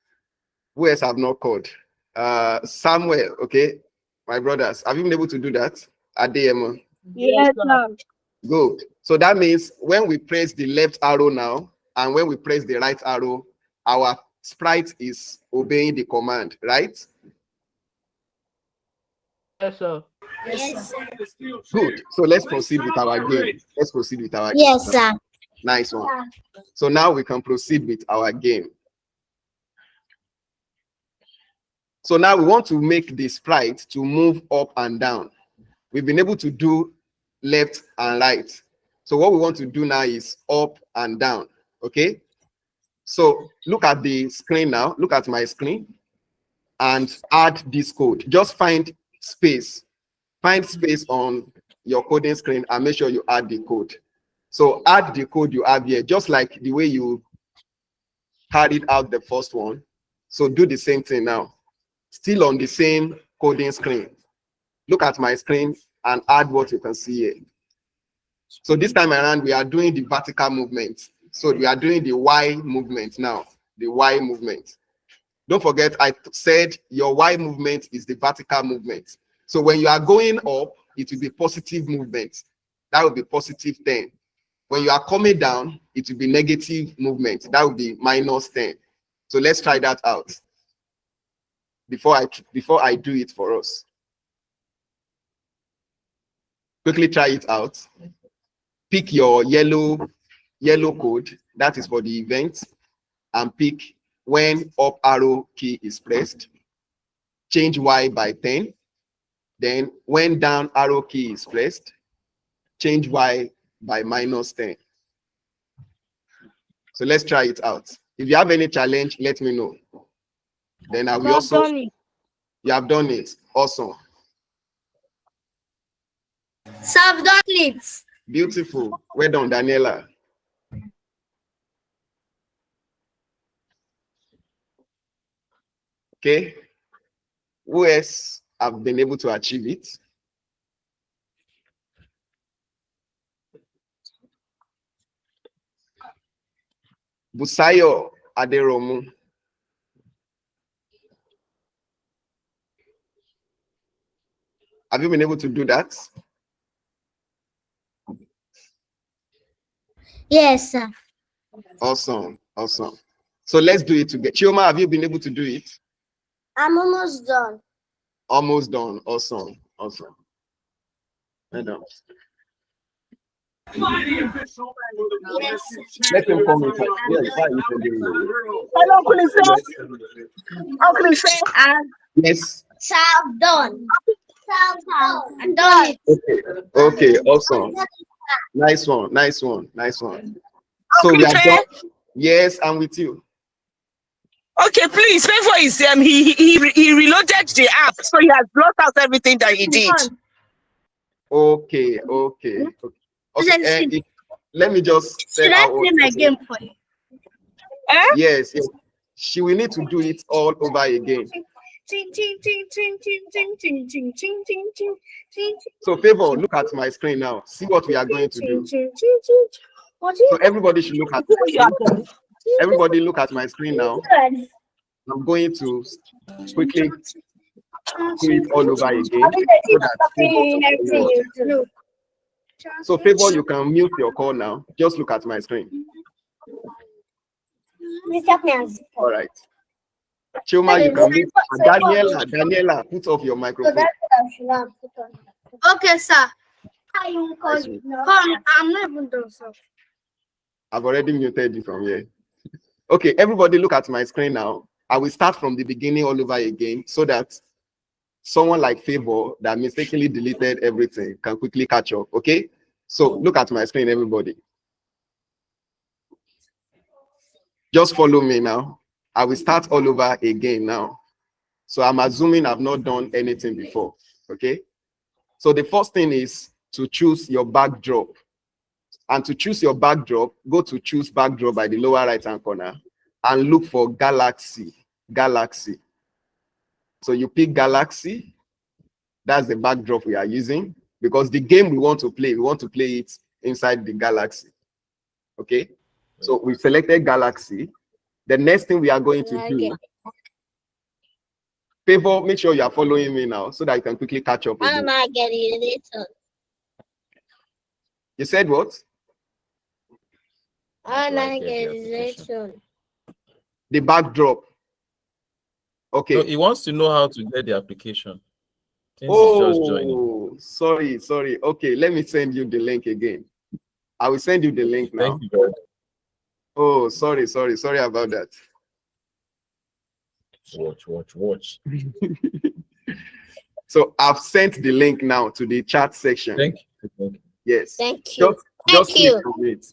Who else have not called? Samuel, okay. My brothers, have you been able to do that? Adeyemo. Yes, sir. Good. So that means when we press the left arrow now, and when we press the right arrow, our sprite is obeying the command, right? Yes, sir. Yes, sir. Good. So let's proceed with our game. Let's proceed with our game. Yes, sir. Nice one. So now we can proceed with our game. So now we want to make the sprite to move up and down. We've been able to do left and right. So what we want to do now is up and down. Okay. So look at the screen now. Look at my screen and add this code. Just find space. Find space on your coding screen and make sure you add the code. So add the code you have here, just like the way you carried out the first one. So do the same thing now. Still on the same coding screen. Look at my screen and add what you can see here. So this time around, we are doing the vertical movement. So we are doing the Y movement now, the Y movement. Don't forget, I said your Y movement is the vertical movement. So when you are going up, it will be positive movement. That will be positive 10. When you are coming down, it will be negative movement. That will be minus 10. So let's try that out before I do it for us. Quickly try it out. Pick your yellow code, that is for the event, and pick when up arrow key is pressed. Change Y by 10. Then when down arrow key is pressed, change Y by minus 10. So let's try it out. If you have any challenge, let me know. Then I will also. You have done it. Awesome. So I've done it. Beautiful. Well done, Daniela. Okay. Who else have been able to achieve it? Busayo Aderomu. Have you been able to do that? Yes, sir. Awesome. Awesome. So let's do it together. Chioma, have you been able to do it? I'm almost done. Almost done. Awesome. Awesome. I know. Yes. Let him come inside. Yes, why are you telling me? Hello, Uncle Ife. Uncle Ife. Yes. I've done. I've done it. Okay, awesome. Nice one, nice one, nice one. So Uncle we are Ife. done. Yes, I'm with you. Okay, please. Favor is he reloaded the app, so he has blocked out everything that he did. Okay. Let me just Should tell I her play what. my game for you? Yes. She will need to do it all over again. So Favor, look at my screen now. See what we are going to do. So everybody should look at my screen. Everybody look at my screen now. I'm going to quickly do it all over again. So Favor, you can mute your call now. Just look at my screen. All right. Chuma, you can mute. Daniela, put off your microphone. Okay, sir. Come, I'm not even done, sir. I've already muted you from here. Okay, everybody look at my screen now. I will start from the beginning all over again so that someone like Favor that mistakenly deleted everything can quickly catch up. Okay, so look at my screen, everybody. Just follow me now. I will start all over again now. So I'm assuming I've not done anything before. Okay, so the first thing is to choose your backdrop. And to choose your backdrop, go to choose backdrop by the lower right hand corner and look for Galaxy. So you pick Galaxy. That's the backdrop we are using because the game we want to play it inside the Galaxy. Okay, so we selected Galaxy. The next thing we are going to do, Favor, make sure you are following me now so that you can quickly catch up. I'm not getting it. You said what? I'm not getting it. The backdrop. Okay. No, he wants to know how to get the application. Since he's just joining. Sorry. Okay, let me send you the link again. I will send you the link now. Thank you, God. Oh, sorry about that. Watch. So I've sent the link now to the chat section. Thank you. Yes. Thank you. Just click on it.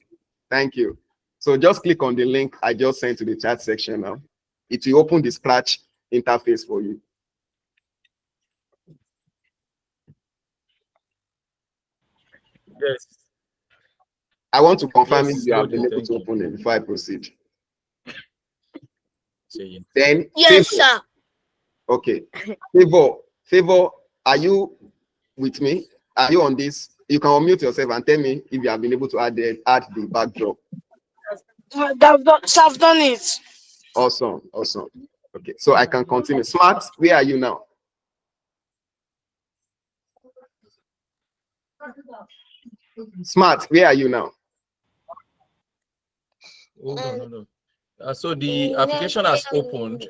Thank you. So just click on the link I just sent to the chat section now. It will open the Scratch interface for you. Yes. I want to confirm if Yes, you have Lord, been able thank to you. open it before I proceed. Saying. Then Yes, Favor. sir. Okay. Favor, are you with me? Are you on this? You can unmute yourself and tell me if you have been able to add the backdrop. I've done it. Awesome. Okay, so I can continue. Smart, where are you now? Smart, where are you now? No. So the application has opened.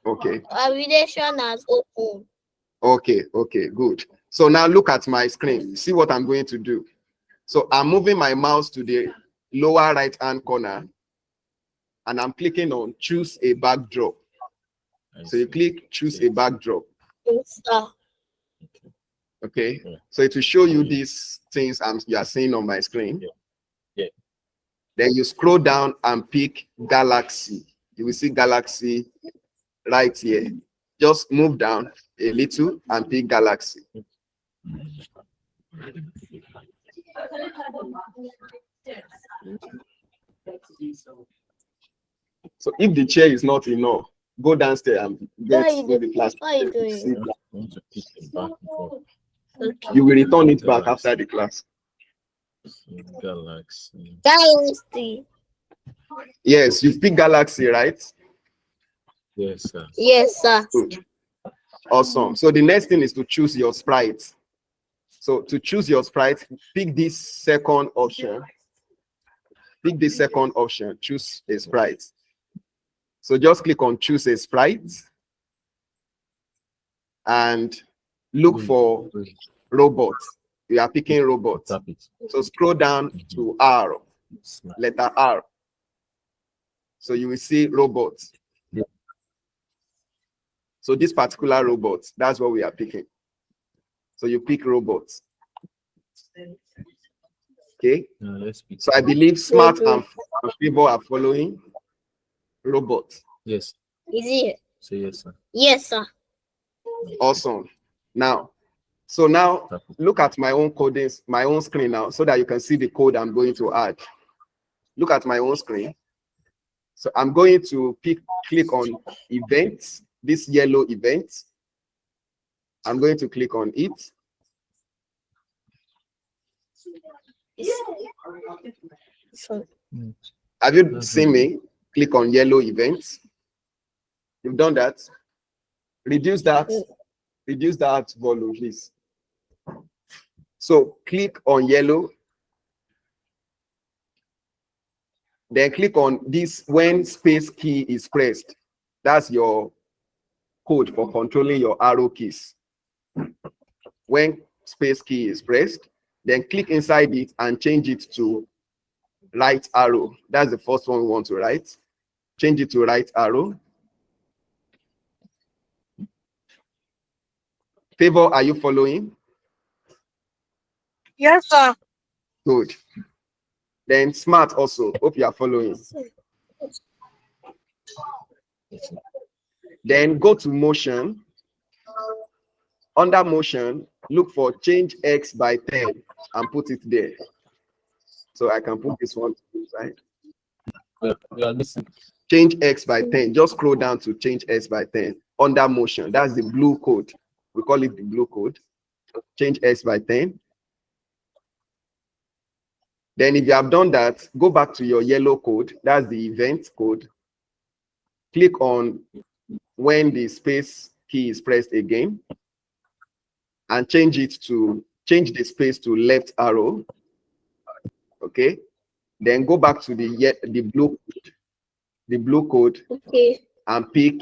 Okay. Application has opened. Okay, good. So now look at my screen. See what I'm going to do. So I'm moving my mouse to the lower right hand corner and I'm clicking on choose a backdrop. So you click choose a backdrop. Yes, sir. Okay. So it will show you these things you are seeing on my screen. Yeah. Then you scroll down and pick Galaxy. You will see Galaxy right here. Just move down a little and pick Galaxy. So if the chair is not enough, go downstairs and get the class. What are you doing? Okay. You will return it back after the class. Galaxy. Yes, you pick Galaxy, right? Yes, sir. Yes, sir. Good. Awesome. So the next thing is to choose your sprite. So to choose your sprite, pick this second option. Choose a sprite. So just click on choose a sprite and look for robot. We are picking robot. Tap it. So scroll down to R, Smart. letter R. So you will see robot. Yeah. So this particular robot, that's what we are picking. So you pick robots. Okay. Let's pick. So I believe Smart and Favor are following robot. Yes. Is it? Say yes, sir. Yes, sir. Awesome. Now, so now Tap it. look at my own codings, my own screen now, so that you can see the code I'm going to add. Look at my own screen. So I'm going to click on events, this yellow event. I'm going to click on it. Have you seen me click on yellow events? You've done that. Reduce that volume, please. So click on yellow. Then click on this when space key is pressed. That's your code for controlling your arrow keys. When space key is pressed, then click inside it and change it to right arrow. That's the first one we want to write. Change it to right arrow. Favor, are you following? Yes, sir. Good. Then Smart also. Hope you are following. Then go to motion. Under motion, look for change X by 10 and put it there. So I can put this one inside. We are listening. Change X by 10. Just scroll down to change X by 10. Under motion. That's the blue code. We call it the blue code. Change X by 10. Then if you have done that, go back to your yellow code. That's the event code. Click on when the space key is pressed again and change the space to left arrow. Okay. Then go back to the blue code Okay. and pick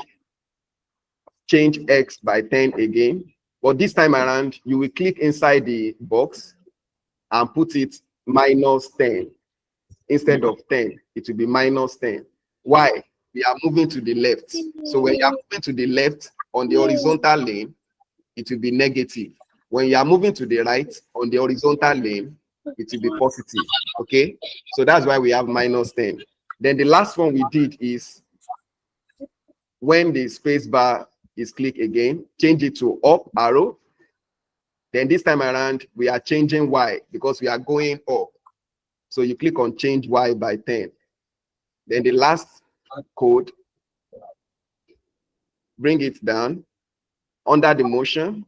change X by 10 again. But this time around, you will click inside the box and put it -10 instead of 10. It will be -10. Why? We are moving to the left. So when you are moving to the left on the horizontal lane, it will be negative. When you are moving to the right on the horizontal lane, it will be positive. Okay, so that's why we have -10. Then the last one we did is when the space bar is clicked again, change it to up arrow. Then this time around, we are changing Y because we are going up. So you click on change Y by 10. Then the last code, bring it down. Under the motion,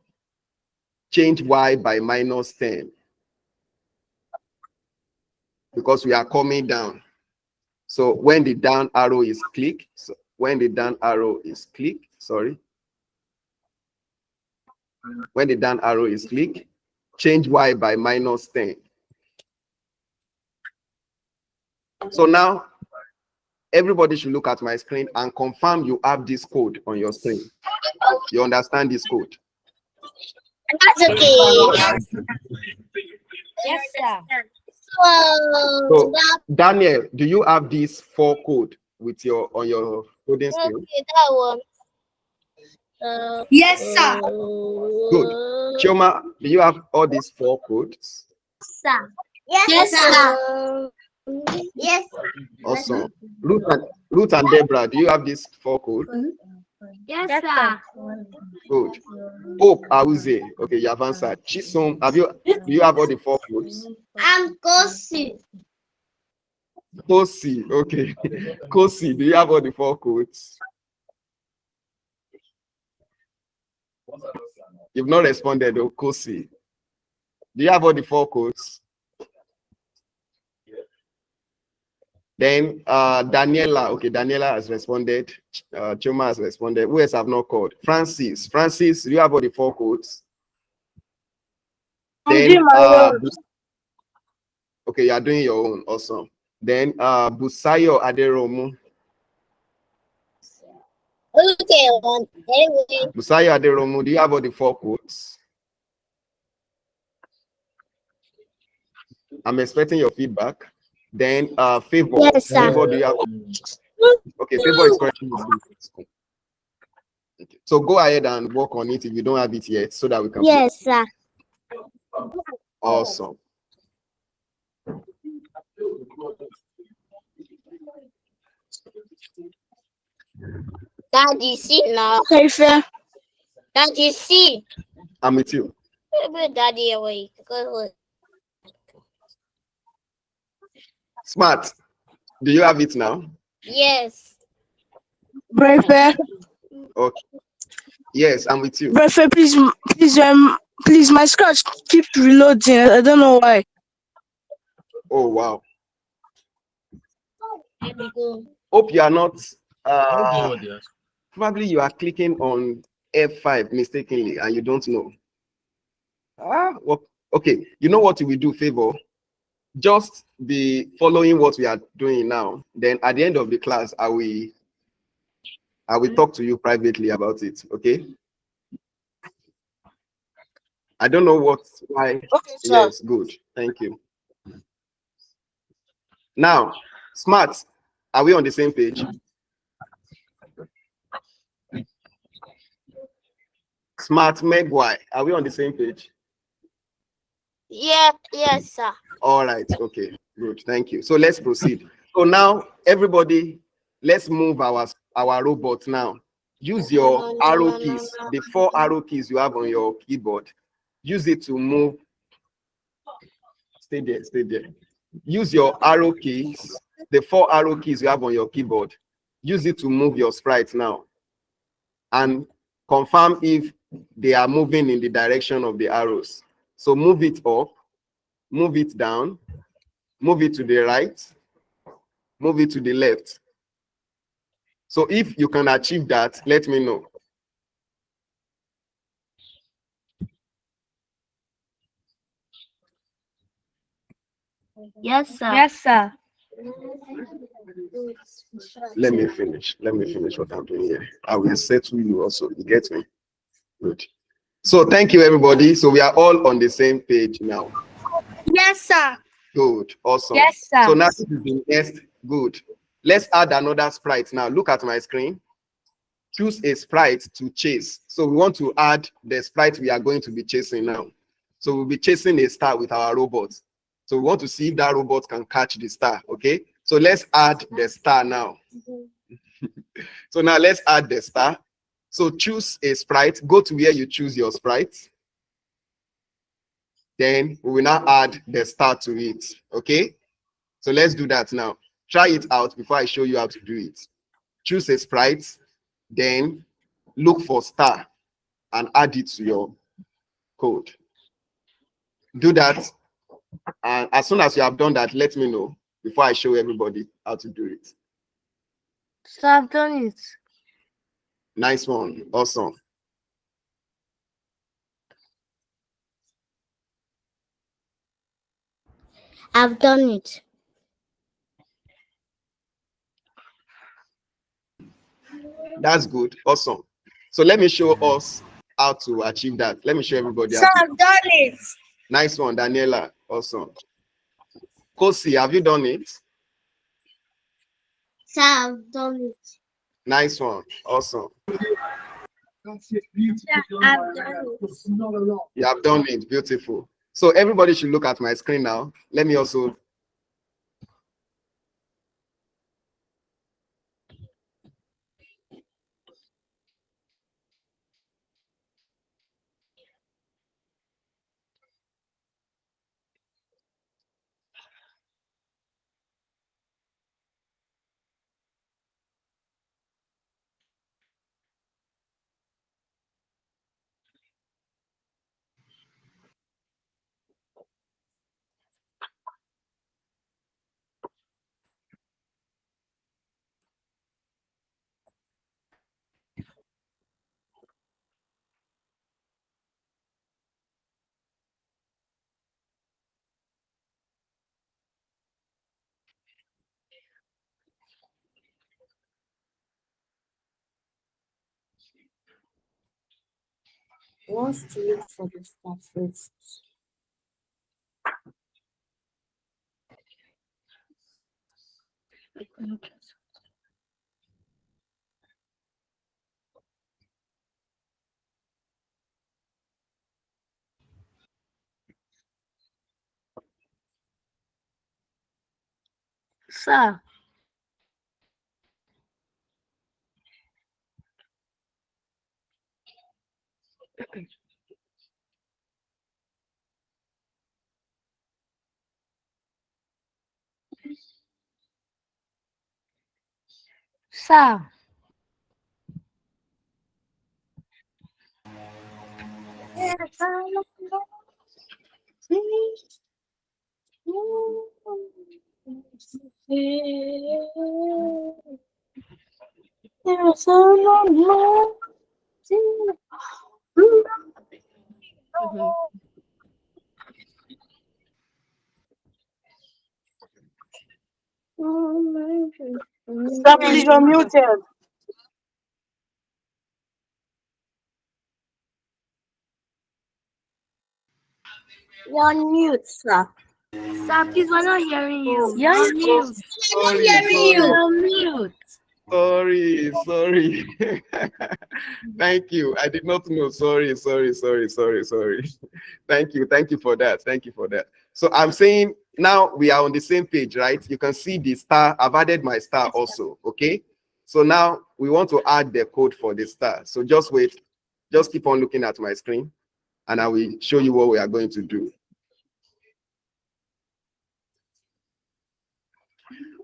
change Y by -10. Because we are coming down. So when the down arrow is clicked, when the down arrow is clicked, change Y by -10. So now everybody should look at my screen and confirm you have this code on your screen. You understand this code? That's okay. Yes, sir. So Daniel, do you have this 4 code with on your coding screen? Okay, that one. Yes, sir. Good. Chioma, do you have all these 4 codes? Sir. Yes, sir. Yes. Awesome. Ruth and Deborah, do you have these 4 codes? Yes, sir. Good. Hope Auze. Okay, you have answered. Chisom, do you have all the 4 codes? I'm Kosi. Kosi, okay. Kosi, do you have all the 4 codes? You've not responded, though. Kosi. Do you have all the 4 codes? Then Daniela, okay, Daniela has responded. Choma has responded. Who else have not called? Francis, do you have all the 4 codes? Then okay, you are doing your own. Awesome. Then Busayo Aderomu. Okay, Busayo Aderomu, do you have all the 4 codes? I'm expecting your feedback. Then Favor. Yes, sir. Favor, do you have? Okay, Favor is currently in school. Okay. So go ahead and work on it if you don't have it yet, so that we can. Yes, sir. Awesome. Daddy, see now. Okay, fair. Daddy, see. I'm with you. Daddy away. Go. Smart. Do you have it now? Yes. Very fair. Okay. Yes, I'm with you. Very fair. Please, my scratch keeps reloading. I don't know why. Oh wow. Let me go. Hope you are not. I don't know what they are. Probably you are clicking on F5 mistakenly and you don't know. Well, okay. You know what you will do, Favor? Just be following what we are doing now. Then at the end of the class, I will talk to you privately about it. Okay? I don't know why. Okay, sir. Yes, good. Thank you. Now, Smart, are we on the same page? Smart Megwai, are we on the same page? Yeah, yes, sir. All right, okay, good, thank you. So let's proceed. So now, everybody, let's move our robot now. Use your arrow keys, the 4 arrow keys you have on your keyboard. Use it to move. Stay there, stay there. Use your arrow keys, the 4 arrow keys you have on your keyboard. Use it to move your sprite now. And confirm if they are moving in the direction of the arrows. So move it up, move it down, move it to the right, move it to the left. So if you can achieve that, let me know. Yes, sir. Yes, sir. Let me finish what I'm doing here. I will settle you also. You get me? Good. So thank you, everybody. So we are all on the same page now. Yes, sir. Good. Awesome. Yes, sir. So now this is the next. Good. Let's add another sprite now. Look at my screen. Choose a sprite to chase. So we want to add the sprite we are going to be chasing now. So we'll be chasing a star with our robot. So we want to see if that robot can catch the star. Okay. So let's add the star now. So now let's add the star. So choose a sprite. Go to where you choose your sprite. Then we will now add the star to it. Okay. So let's do that now. Try it out before I show you how to do it. Choose a sprite. Then look for star and add it to your code. Do that. And as soon as you have done that, let me know before I show everybody how to do it. So I've done it. Nice one. Awesome. I've done it. That's good. Awesome. So let me show us how to achieve that. Let me show everybody. So I've done it. Nice one, Daniela. Awesome. Kosi, have you done it? So I've done it. Nice one. Awesome. Yeah, I've done it. You have done it. Beautiful. So everybody should look at my screen now. Let me also. Wants to look for the star first. Sir. Sir. Sir, please, you're muted. You're on mute, sir. Sir, please, we're not hearing you. You're on mute. Sorry. Thank you. I did not know. Sorry. Thank you for that. So I'm saying now we are on the same page, right? You can see the star. I've added my star also. Okay. So now we want to add the code for the star. So just wait. Just keep on looking at my screen, and I will show you what we are going to do.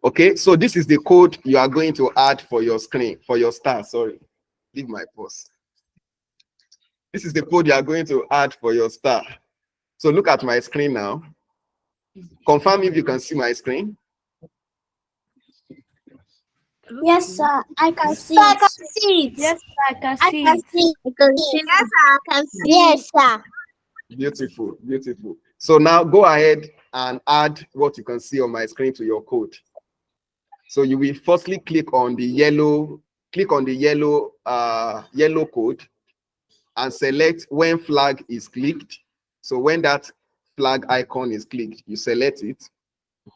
Okay, so this is the code you are going to add for your screen, for your star. Sorry, leave my pause. This is the code you are going to add for your star. So look at my screen now. Confirm if you can see my screen. Yes, sir. I can see it. Yes, sir, I can I see can it. see it. Yes, sir. I can see Yes, sir. Beautiful. So now go ahead and add what you can see on my screen to your code. So you will firstly click on the yellow code and select when flag is clicked. So when that flag icon is clicked, you select it.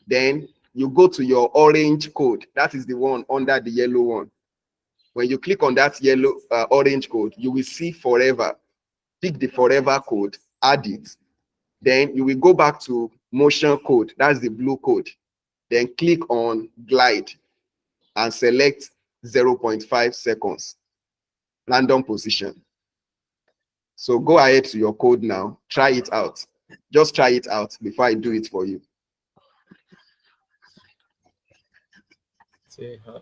Then you go to your orange code. That is the one under the yellow one. When you click on that yellow orange code, you will see forever. Pick the forever code, add it. Then you will go back to motion code. That's the blue code. Then click on glide and select 0.5 seconds, random position. So go ahead to your code now. Try it out. Just try it out before I do it for you. Say hi.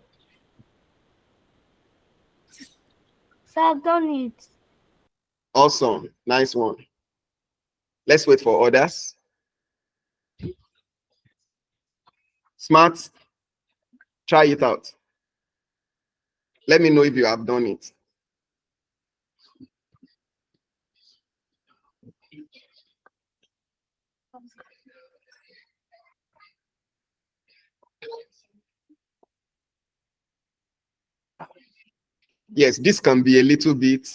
Sir, I've done it. Awesome. Nice one. Let's wait for others. Smart. Try it out. Let me know if you have done it. Yes, this can be a little bit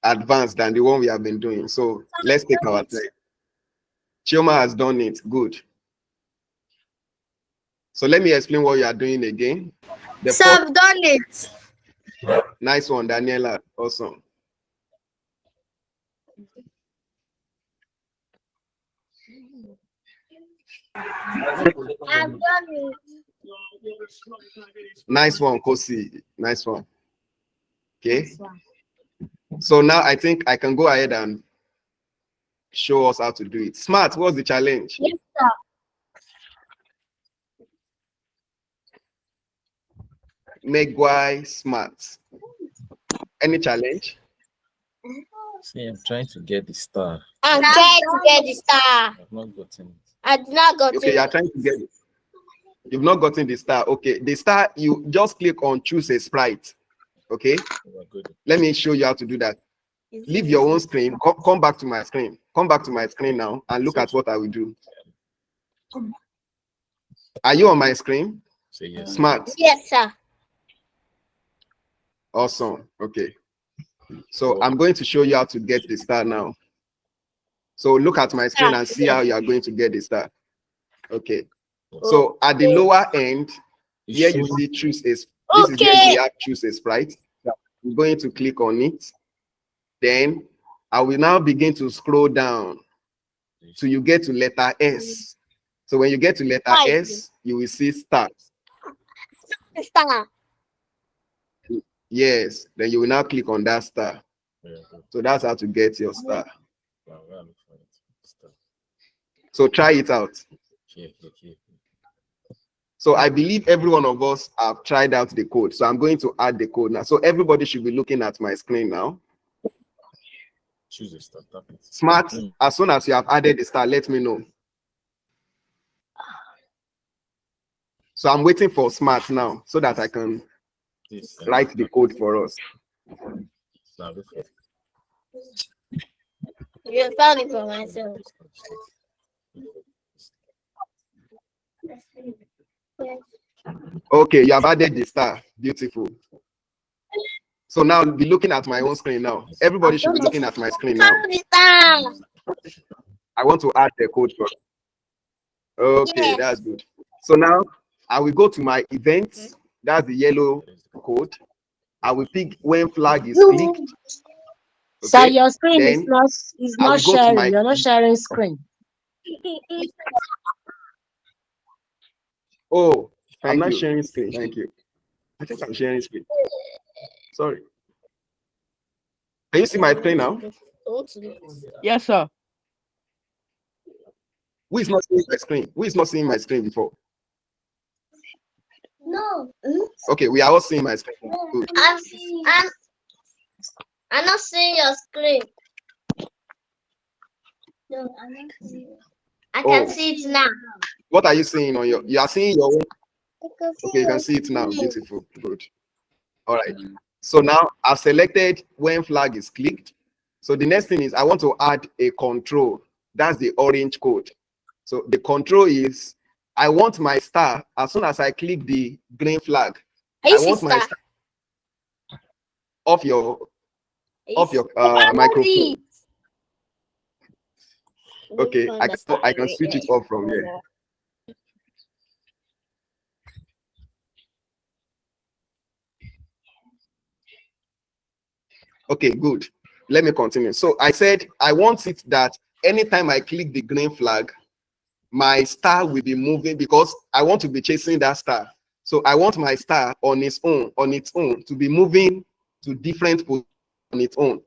advanced than the one we have been doing. So let's take our time. Chioma has done it. Good. So let me explain what you are doing again. Sir, I've done it. Nice one, Daniela. Awesome. I've done it. Nice one, Kosi. Nice one. Okay. So now I think I can go ahead and show us how to do it. Smart, what's the challenge? Yes, sir. Megwai Smart. Any challenge? See, I'm trying to get the star. I'm trying to get the star. I've not gotten it. I did not got Okay, it. you are trying to get it. You've not gotten the star. Okay, the star, you just click on choose a sprite. Okay, Oh, good. let me show you how to do that. Leave your own screen, come back to my screen. Come back to my screen now and look at what I will do. Are you on my screen? Say yes. Smart. Yes, sir. Awesome. Okay. So I'm going to show you how to get the star now. So look at my screen and see how you are going to get the star. Okay. So at the lower end, Here you see choose a. This is where Okay. we have choose a sprite. I'm going to click on it. Then I will now begin to scroll down till you get to letter S. So when you get to letter Why? S, you will see start. Star. Yes, then you will now click on that star. Yeah, good. So that's how to get your star. Wow, where am I finding it? Start. So try it out. Here, here, here. So I believe every one of us have tried out the code. So I'm going to add the code now. So everybody should be looking at my screen now. Choose a start. Tap it. Smart, as soon as you have added the star, let me know. So I'm waiting for Smart now so that I can This. write the code for us. Now look for You found it for myself. Okay, you have added the star. Beautiful. So now be looking at my own screen now. Everybody should be looking at my screen now. Found the star. I want to add the code for. Okay, Yes. that's good. So now I will go to my events. That's the yellow code. I will pick when flag is clicked. Sir, Okay, your screen is then not I will go to sharing. my. You're not sharing screen. Oh, I'm Thank not you. sharing screen. Thank you. I think I'm sharing screen. Sorry. Can you see my screen now? Yes, sir. Who is not seeing my screen? Who is not seeing my screen before? No. Okay, we are all seeing my screen. Good. I'm not seeing your screen. No, I'm not seeing it. I can Oh. see it now. What are you seeing on your? You are seeing your own. I can see Okay, you your can see it now. screen. Beautiful. Good. All right. So now I've selected when flag is clicked. So the next thing is I want to add a control. That's the orange code. So the control is I want my star as soon as I click the green flag. Are I you want my sister? star off your microphone. Okay, I can switch it off from here. Okay, good. Let me continue. So I said I want it that anytime I click the green flag, my star will be moving because I want to be chasing that star. So I want my star on its own to be moving to different positions on its own.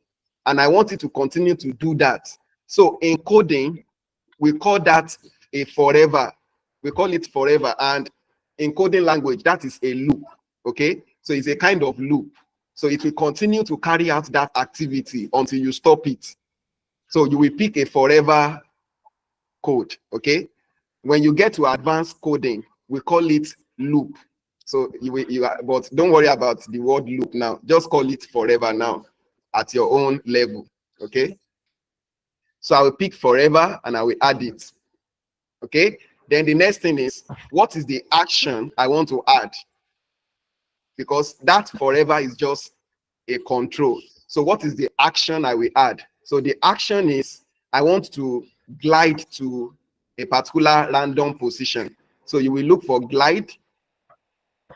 And I want it to continue to do that. So in coding, we call that a forever. We call it forever. And in coding language, that is a loop. Okay. So it's a kind of loop. So it will continue to carry out that activity until you stop it. So you will pick a forever code. Okay. When you get to advanced coding, we call it loop. So but don't worry about the word loop now. Just call it forever now at your own level. Okay. So I will pick forever and I will add it. Okay. Then the next thing is, what is the action I want to add? Because that forever is just a control. So what is the action I will add? So the action is I want to glide to a particular random position. So you will look for glide.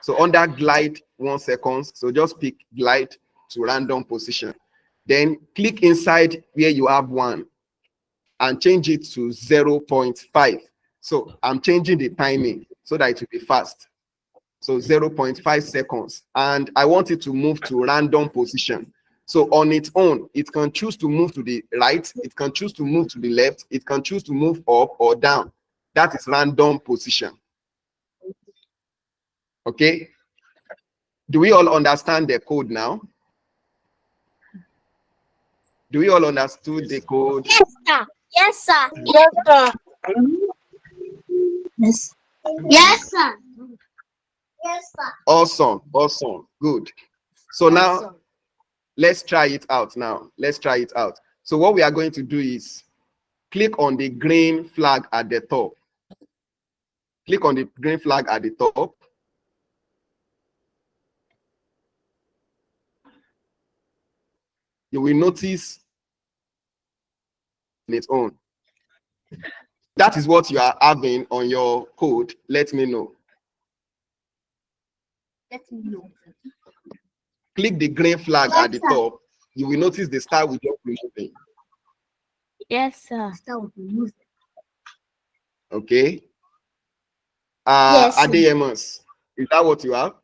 So under glide 1 second. So just pick glide to random position. Then click inside where you have 1 and change it to 0.5. So I'm changing the timing so that it will be fast. So 0.5 seconds. And I want it to move to random position. So on its own, it can choose to move to the right, it can choose to move to the left, it can choose to move up or down. That is random position. Okay. Do we all understand the code now? Do we all understood the code? Yes, sir. Yes, sir. Yes, sir. Yes. Yes, sir. Yes, sir. Awesome. Awesome. Good. So now let's try it out now. Let's try it out. So what we are going to do is click on the green flag at the top. Click on the green flag at the top. You will notice on its own. That is what you are having on your code. Let me know. Click the green flag at the top. You will notice the star will just be moving. Yes, sir. Okay. Yes, sir. Adeyemus. Is that what you have?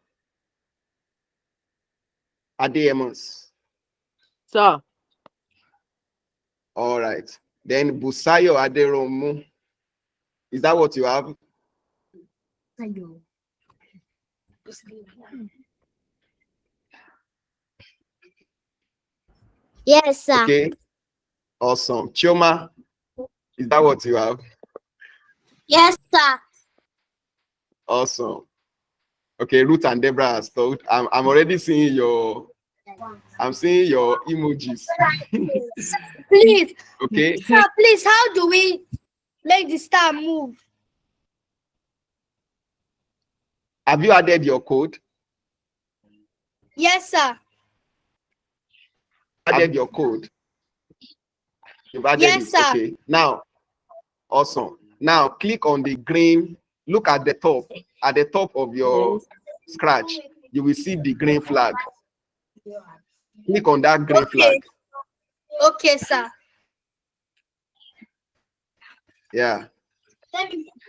Adeyemus. Sir. All right. Then Busayo Aderomu. Is that what you have? Yes, sir. Okay. Awesome. Chioma. Is that what you have? Yes, sir. Awesome. Okay, Ruth and Deborah has told. I'm already seeing your emojis. Please, Okay. sir, please, how do we make the star move? Have you added your code? Yes, sir. Added your code. You've added Yes, it. sir. Okay. Now, awesome. Now click on the green. Look at the top. At the top of your scratch, you will see the green flag. Click on that green flag. Okay, sir. Yeah.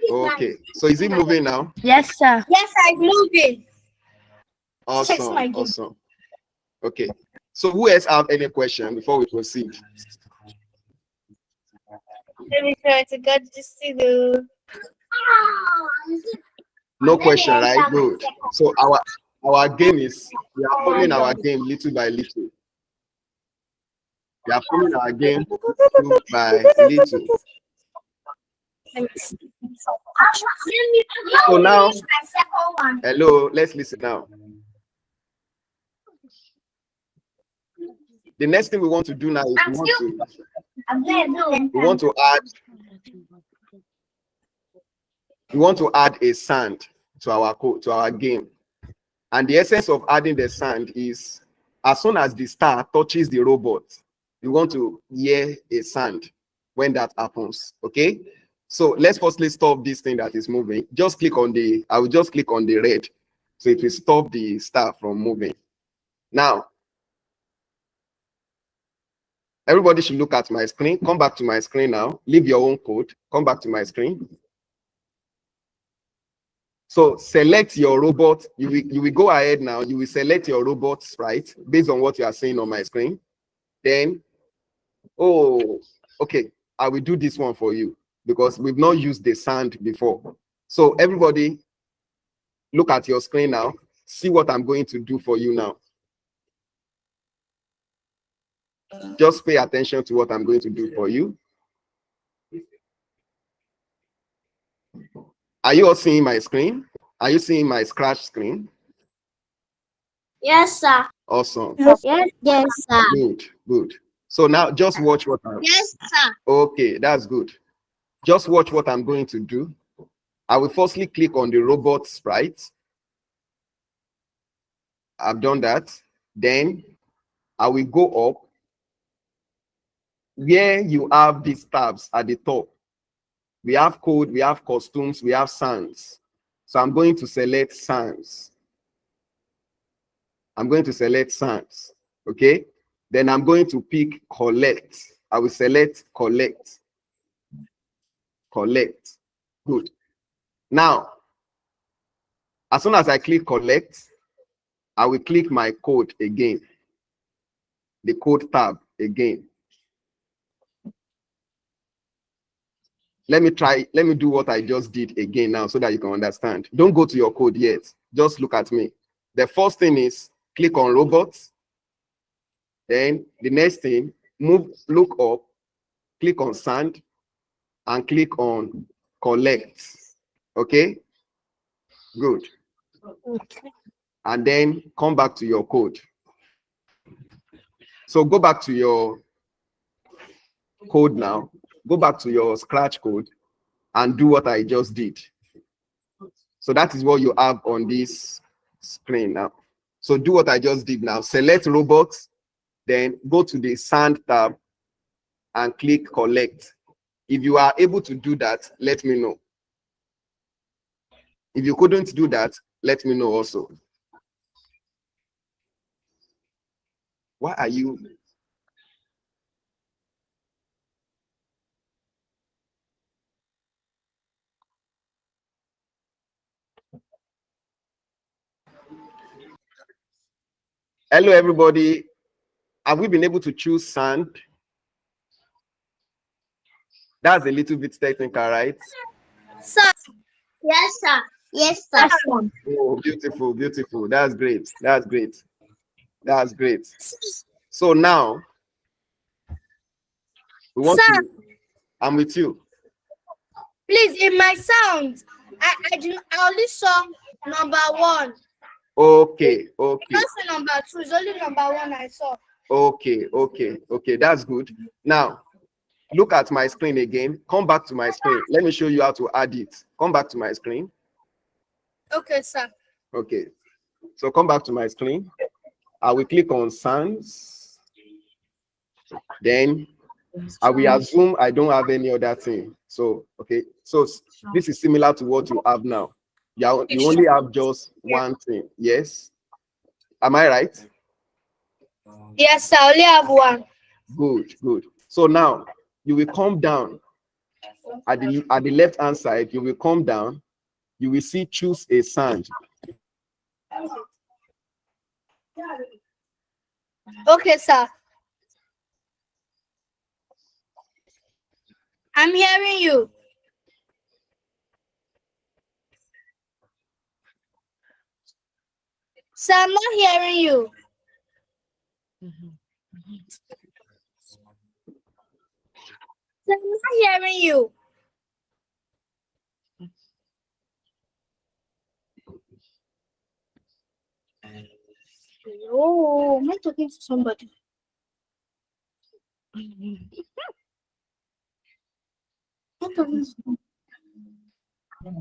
Okay. So is it moving now? Yes, sir. Yes, sir, it's moving. Awesome. my game. Awesome. Okay. So who else have any question before we proceed? Let me try to get this to do. No question, right? Good. So our game is, we are following our game little by little. We are following our game little by little. So now, hello, let's listen now. The next thing we want to do now is we want to add a sand to our code, to our game. And the essence of adding the sand is, as soon as the star touches the robot, we want to hear a sound when that happens. Okay. So let's firstly stop this thing that is moving. Just click on I will just click on the red. So it will stop the star from moving. Now, everybody should look at my screen. Come back to my screen now. Leave your own code. Come back to my screen. So select your robot. You will go ahead now. You will select your robot sprite based on what you are seeing on my screen. Then, oh, okay. I will do this one for you because we've not used the sand before. So everybody, look at your screen now. See what I'm going to do for you now. Just pay attention to what I'm going to do for you. Are you all seeing my screen? Are you seeing my scratch screen? Yes, sir. Awesome. Yes, sir. Good, good. So now just watch what I'm... Yes, sir. Okay, that's good. Just watch what I'm going to do. I will firstly click on the robot sprite. I've done that. Then I will go up where you have these tabs at the top. We have code, we have costumes, we have sounds. So I'm going to select sounds. I'm going to select sounds. Okay. Then I'm going to pick collect. I will select collect. Collect. Good. Now, as soon as I click collect, I will click my code again. The code tab again. Let me do what I just did again now so that you can understand. Don't go to your code yet. Just look at me. The first thing is click on robots. Then the next thing, look up, click on sand, and click on collect. Okay? Good. Okay. And then come back to your code. So go back to your code now. Go back to your scratch code and do what I just did. So that is what you have on this screen now. So do what I just did now. Select robots, then go to the sand tab and click collect. If you are able to do that, let me know. If you couldn't do that, let me know also. Why are you? Hello, everybody. Have we been able to choose sand? That's a little bit technical, right? Sir. Yes, sir. Yes, sir. Oh, beautiful, beautiful. That's great. That's great. That's great. So now, we want Sir. to, I'm with you. Please, in my sound, I only saw number 1. Okay, okay. Not say number 2. It's only number 1 I saw. Okay, okay, okay. That's good. Now, look at my screen again. Come back to my screen. Let me show you how to add it. Come back to my screen. Okay, sir. Okay. So come back to my screen. I will click on sands. Then I will assume I don't have any other thing. So, okay. So this is similar to what you have now. You only have just one thing. Yes. Am I right? Yes, sir. I only have 1. Good, good. So now you will come down at the left hand side. You will come down. You will see choose a sand. Okay, sir. I'm hearing you. Sir, I'm not hearing you. Sir, I'm not hearing you. Oh, am I talking to somebody?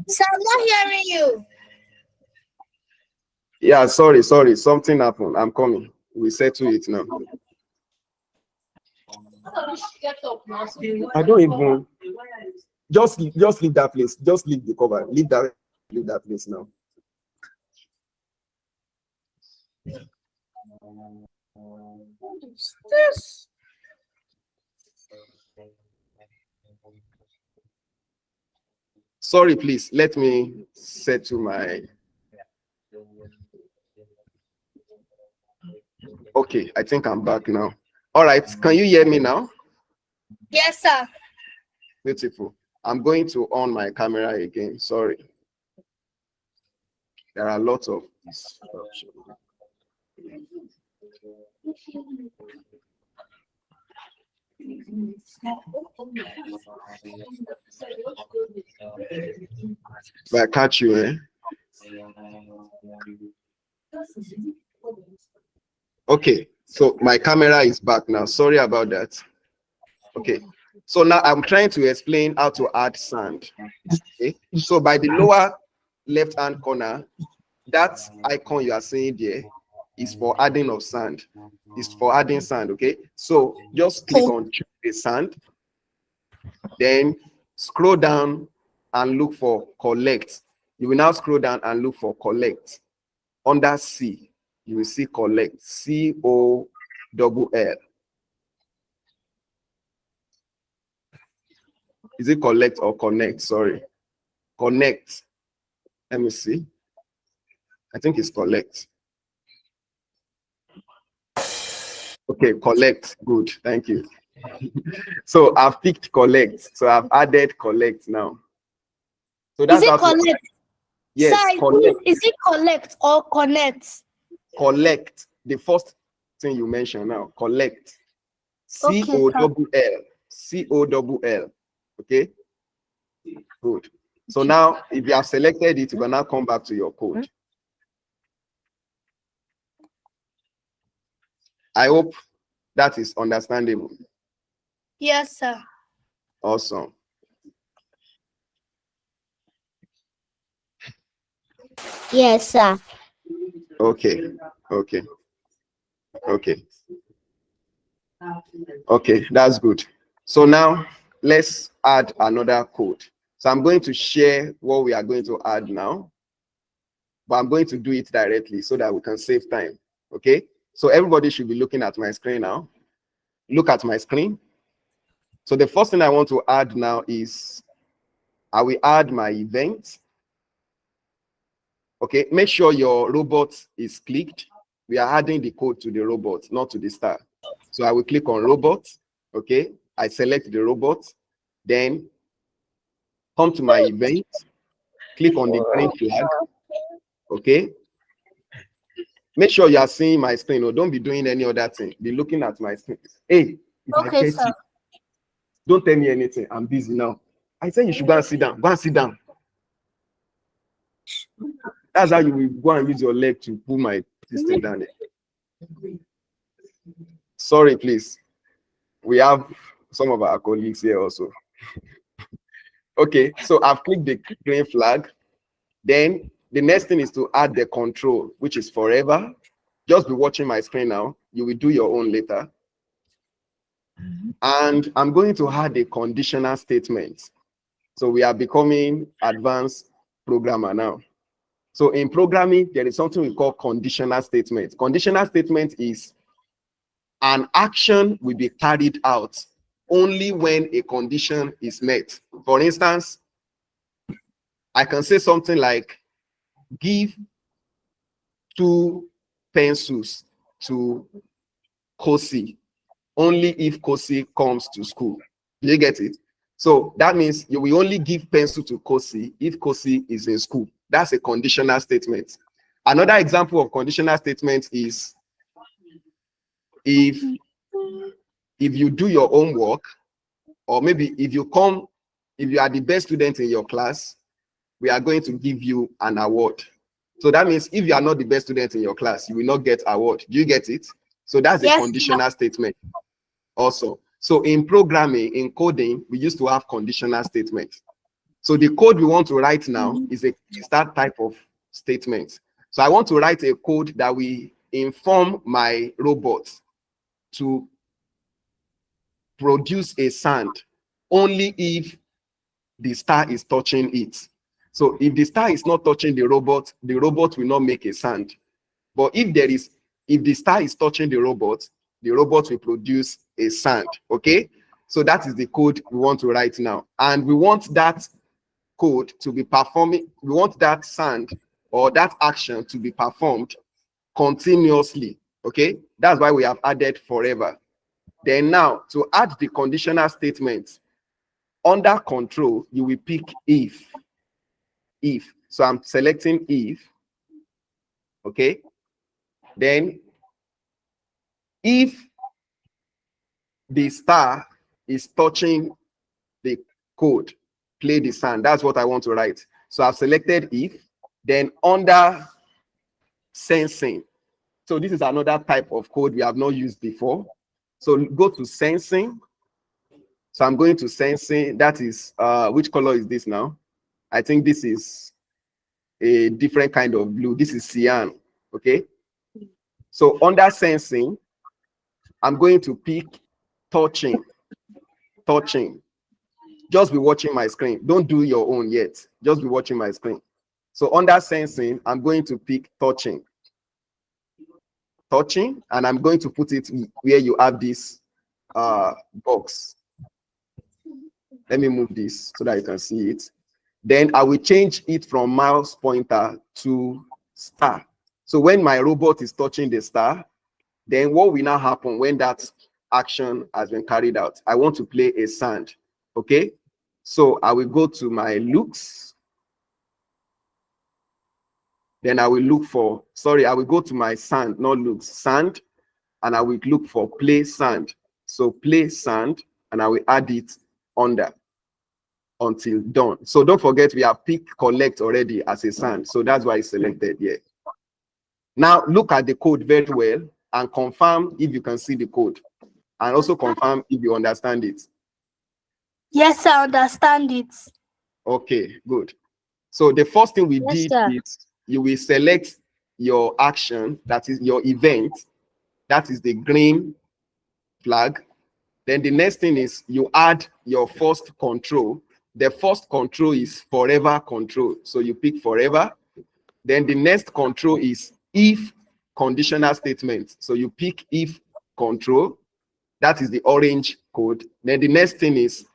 Sir, I'm not hearing you. Yeah, sorry. Something happened. I'm coming. We settle it now. I don't even. Just leave that place. Just leave the cover. Leave that place now. Yes. Sorry, please. Let me settle my. Okay, I think I'm back now. All right. Can you hear me now? Yes, sir. Beautiful. I'm going to on my camera again. Sorry. There are lots of disruptions. If I catch you, eh? Okay, so my camera is back now. Sorry about that. Okay, so now I'm trying to explain how to add sand. Okay, so by the lower left hand corner, that icon you are seeing there is for adding of sand. It's for adding sand. Okay, so just click on choose the sand, then scroll down and look for collect. You will now scroll down and look for collect. Under C, you will see collect, COLL. Is it collect or connect? Sorry. Connect. Let me see. I think it's collect. Okay, collect. Good. Thank you. So I've picked collect. So I've added collect now. So that's Is it how to, collect? yes, Sir, collect. is it collect or connect? Collect. The first thing you mentioned now. Collect. Okay, COLL. COLL. Okay. Good. So now, if you have selected it, you can now come back to your code. I hope that is understandable. Yes, sir. Awesome. Yes, sir. Okay. Okay. Okay. Okay, that's good. So now let's add another code. So I'm going to share what we are going to add now, but I'm going to do it directly so that we can save time. Okay. So everybody should be looking at my screen now. Look at my screen. So the first thing I want to add now is I will add my event. Okay, make sure your robot is clicked. We are adding the code to the robot, not to the star. So I will click on robot. Okay, I select the robot, then come to my event, click on the green flag. Okay, make sure you are seeing my screen, or don't be doing any other thing. Be looking at my screen. Hey, if I Okay, get sir. you, don't tell me anything. I'm busy now. I say you should go and sit down. Go and sit down. That's how you will go and use your leg to pull my system down there. Sorry, please. We have some of our colleagues here also. Okay, so I've clicked the green flag. Then the next thing is to add the control, which is forever. Just be watching my screen now. You will do your own later. And I'm going to add a conditional statement. So we are becoming advanced programmer now. So in programming, there is something we call conditional statement. Conditional statement is an action will be carried out only when a condition is met. For instance, I can say something like, give 2 pencils to Kosi only if Kosi comes to school. Do you get it? So that means you will only give pencil to Kosi if Kosi is in school. That's a conditional statement. Another example of conditional statement is if you do your homework, or maybe if you are the best student in your class, we are going to give you an award. So that means if you are not the best student in your class, you will not get award. Do you get it? So that's a conditional statement also. So in programming, in coding, we used to have conditional statements. So the code we want to write now is that type of statement. So I want to write a code that will inform my robot to produce a sound only if the star is touching it. So if the star is not touching the robot will not make a sound. But if the star is touching the robot will produce a sound. Okay, so that is the code we want to write now, and we want that code to be performing. We want that sound or that action to be performed continuously. Okay, that's why we have added forever. Then now to add the conditional statement under control, you will pick if. So I'm selecting if. Okay, then if the star is touching the code, play the sound. That's what I want to write. So I've selected if. Then under sensing, so this is another type of code we have not used before. So go to sensing. So I'm going to sensing. That is which color is this now? I think this is a different kind of blue. This is cyan. Okay, so under sensing, I'm going to pick touching. Just be watching my screen. Don't do your own yet. Just be watching my screen. So under sensing, I'm going to pick touching, and I'm going to put it where you have this box. Let me move this so that you can see it. Then I will change it from mouse pointer to star. So when my robot is touching the star, then what will now happen when that action has been carried out? I want to play a sound. Okay, so I will go to my looks. Then I will look for, I will go to my sound, not looks, sound, and I will look for play sound. So play sound, and I will add it under until done. So don't forget we have pick collect already as a sound. So that's why it's selected here. Now look at the code very well and confirm if you can see the code, and also confirm if you understand it. Yes, I understand it. Okay, good. So the first thing we did sir. is you will select your action, that is your event, that is the green flag. Then the next thing is you add your first control. The first control is forever control. So you pick forever. Then the next control is if conditional statement. So you pick if control, that is the orange code. Then the next thing is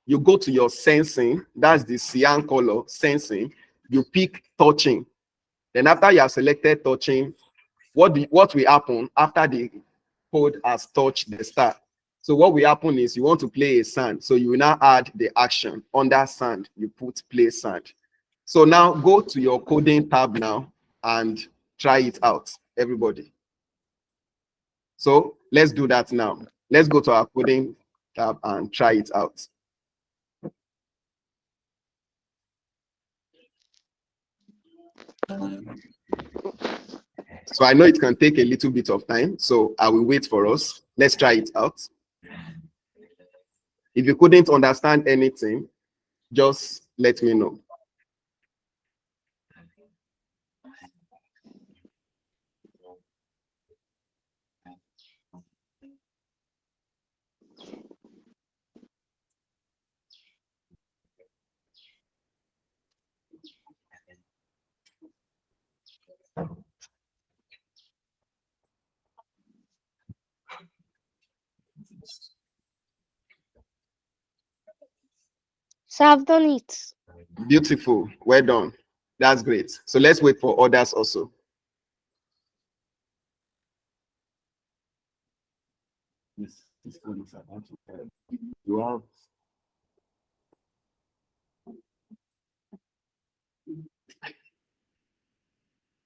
you go to your sensing, that's the cyan color, sensing. You pick touching. Then after you have selected touching, what will happen after the code has touched the star? So what will happen is you want to play a sound. So you will now add the action. Under sound, you put play sound. So now go to your coding tab now and try it out, everybody. So let's do that now. Let's go to our coding tab and try it out. So I know it can take a little bit of time, so I will wait for us. Let's try it out. If you couldn't understand anything, just let me know. So I've done it. Beautiful. Well done. That's great. So let's wait for others also. Yes, this one is about to you have.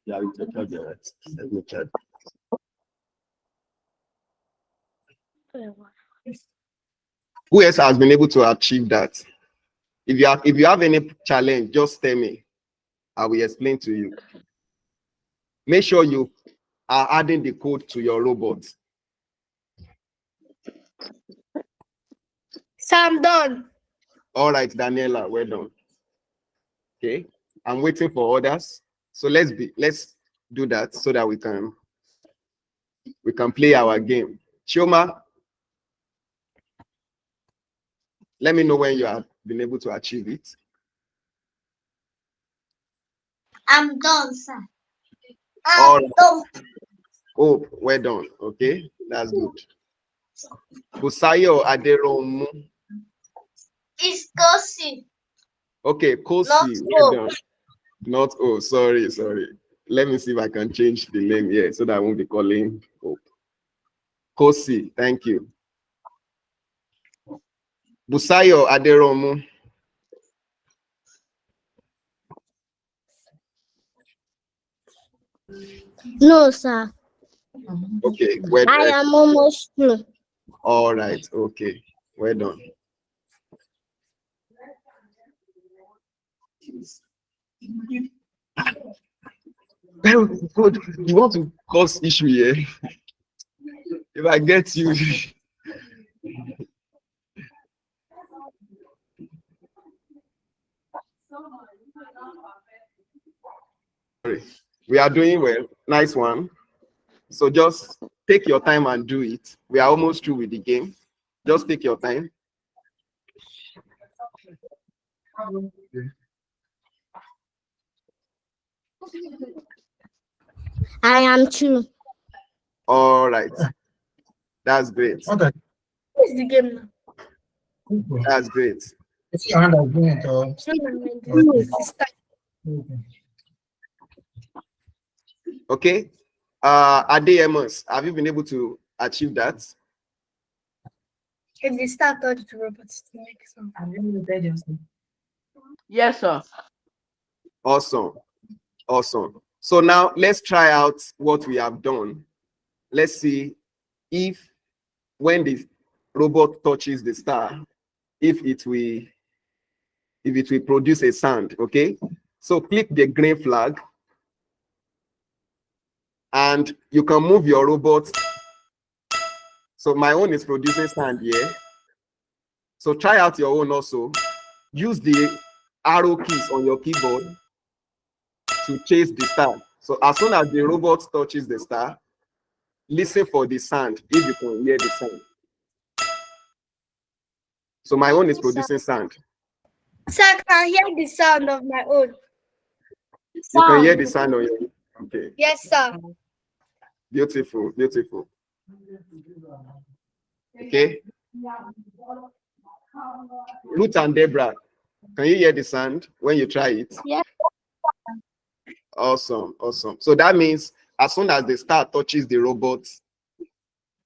Yeah, we can charge it. Let me charge. Who else has been able to achieve that? If you have any challenge, just tell me. I will explain to you. Make sure you are adding the code to your robot. So I'm done. All right, Daniela, well done. Okay, I'm waiting for others. So let's do that so that we can play our game. Chioma, let me know when you have been able to achieve it. I'm done, sir. All right. Oh, well done. Okay, that's good. Busayo Aderomu. It's Kosi. Okay, Kosi. Not Well O. done. Not O. Sorry. Let me see if I can change the name here so that I won't be calling Hope. Kosi, thank you. Busayo Aderomu. No, sir. Okay, well I done. am almost through. All right, okay. Well done. Very good. You want to cause issue here? If I get you. We are doing well. Nice one. So just take your time and do it. We are almost through with the game. Just take your time. I am true. All right. That's great. Okay. What's the game now? That's great. It's your hand that's doing it, or So my sister. Okay. Ade Amos, have you been able to achieve that? If they start touch the robots to make something. Yes, sir. Awesome. Awesome. So now let's try out what we have done. Let's see if when the robot touches the star, if it will produce a sound. Okay. So click the green flag and you can move your robot. So my own is producing sound here. So try out your own also. Use the arrow keys on your keyboard to chase the star. So as soon as the robot touches the star, listen for the sound if you can hear the sound. So my own is producing sound. So I can hear the sound of my own. You can hear the sound on your. Okay. Yes, sir. Beautiful, beautiful. Okay. Ruth and Deborah, can you hear the sound when you try it? Yes. Awesome, awesome. So that means as soon as the star touches the robot,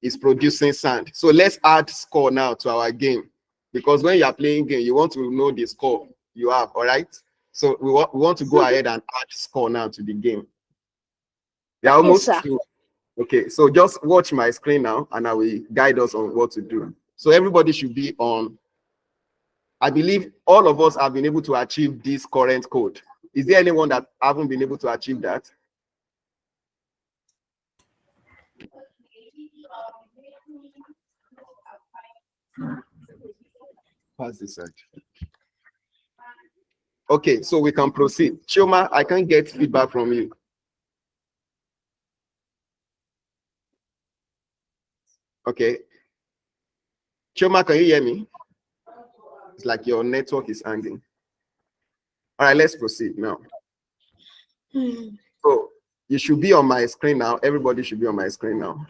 it's producing sound. So let's add score now to our game, because when you are playing game, you want to know the score you have. All right. So we want to go ahead and add score now to the game. We are almost sir. through. Okay, so just watch my screen now, and I will guide us on what to do. So everybody should be on. I believe all of us have been able to achieve this current code. Is there anyone that haven't been able to achieve that? Pass this side. Okay, so we can proceed. Chioma, I can't get feedback from you. Okay. Chioma, can you hear me? It's like your network is hanging. All right, let's proceed now. So you should be on my screen now. Everybody should be on my screen now.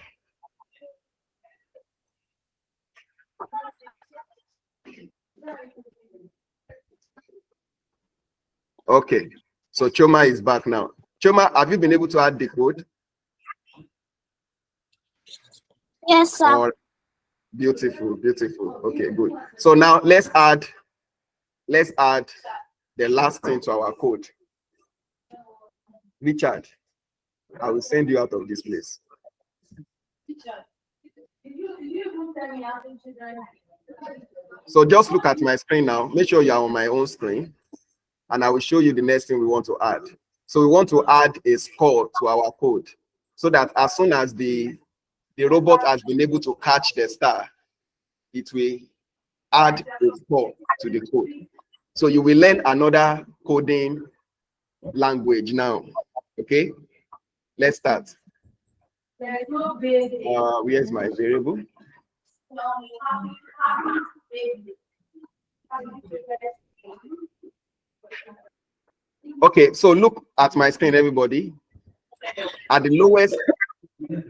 Okay, so Chioma is back now. Chioma, have you been able to add the code? Yes, sir. Or beautiful, beautiful. Okay, good. So now let's add the last thing to our code. Richard, I will send you out of this place. So just look at my screen now. Make sure you are on my own screen, and I will show you the next thing we want to add. So we want to add a score to our code, so that as soon as the robot has been able to catch the star, it will add a score to the code. So you will learn another coding language now. Okay, let's start. Where's my variable? Okay, so look at my screen, everybody. At the lowest,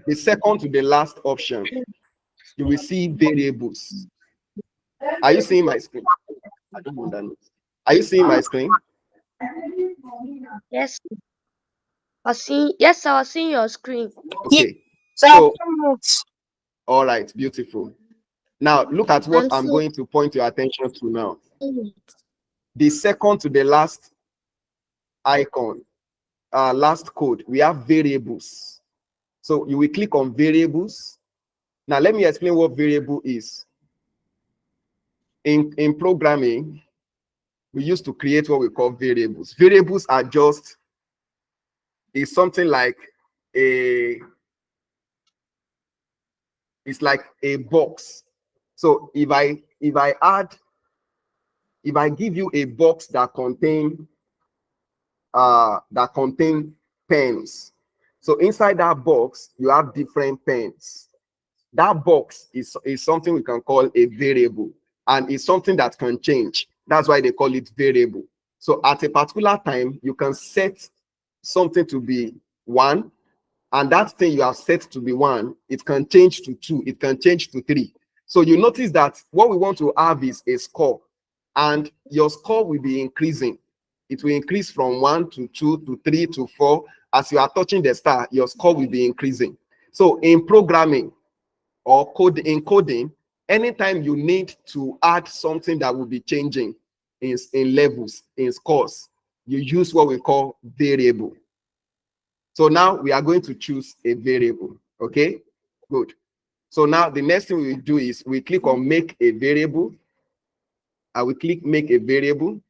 the second to the last option, you will see variables. Are you seeing my screen? I don't know that. Are you seeing my screen? Yes. Yes, I was seeing your screen. Okay. So, So, all right, beautiful. Now look at what I'm seeing. going to point your attention to now. The second to the last icon, last code, we have variables. So you will click on variables. Now let me explain what variable is. In programming, we used to create what we call variables. Variables are just, it's something like it's like a box. So if I give you a box that contain pens, so inside that box you have different pens. That box is something we can call a variable, and it's something that can change. That's why they call it variable. So at a particular time, you can set something to be 1, and that thing you have set to be 1, it can change to 2, it can change to 3. So you notice that what we want to have is a score, and your score will be increasing. It will increase from 1 to 2 to 3 to 4. As you are touching the star, your score will be increasing. So in programming or coding, anytime you need to add something that will be changing in levels, in scores, you use what we call variable. So now we are going to choose a variable. Okay, good. So now the next thing we do is we click on make a variable. I will click make a variable.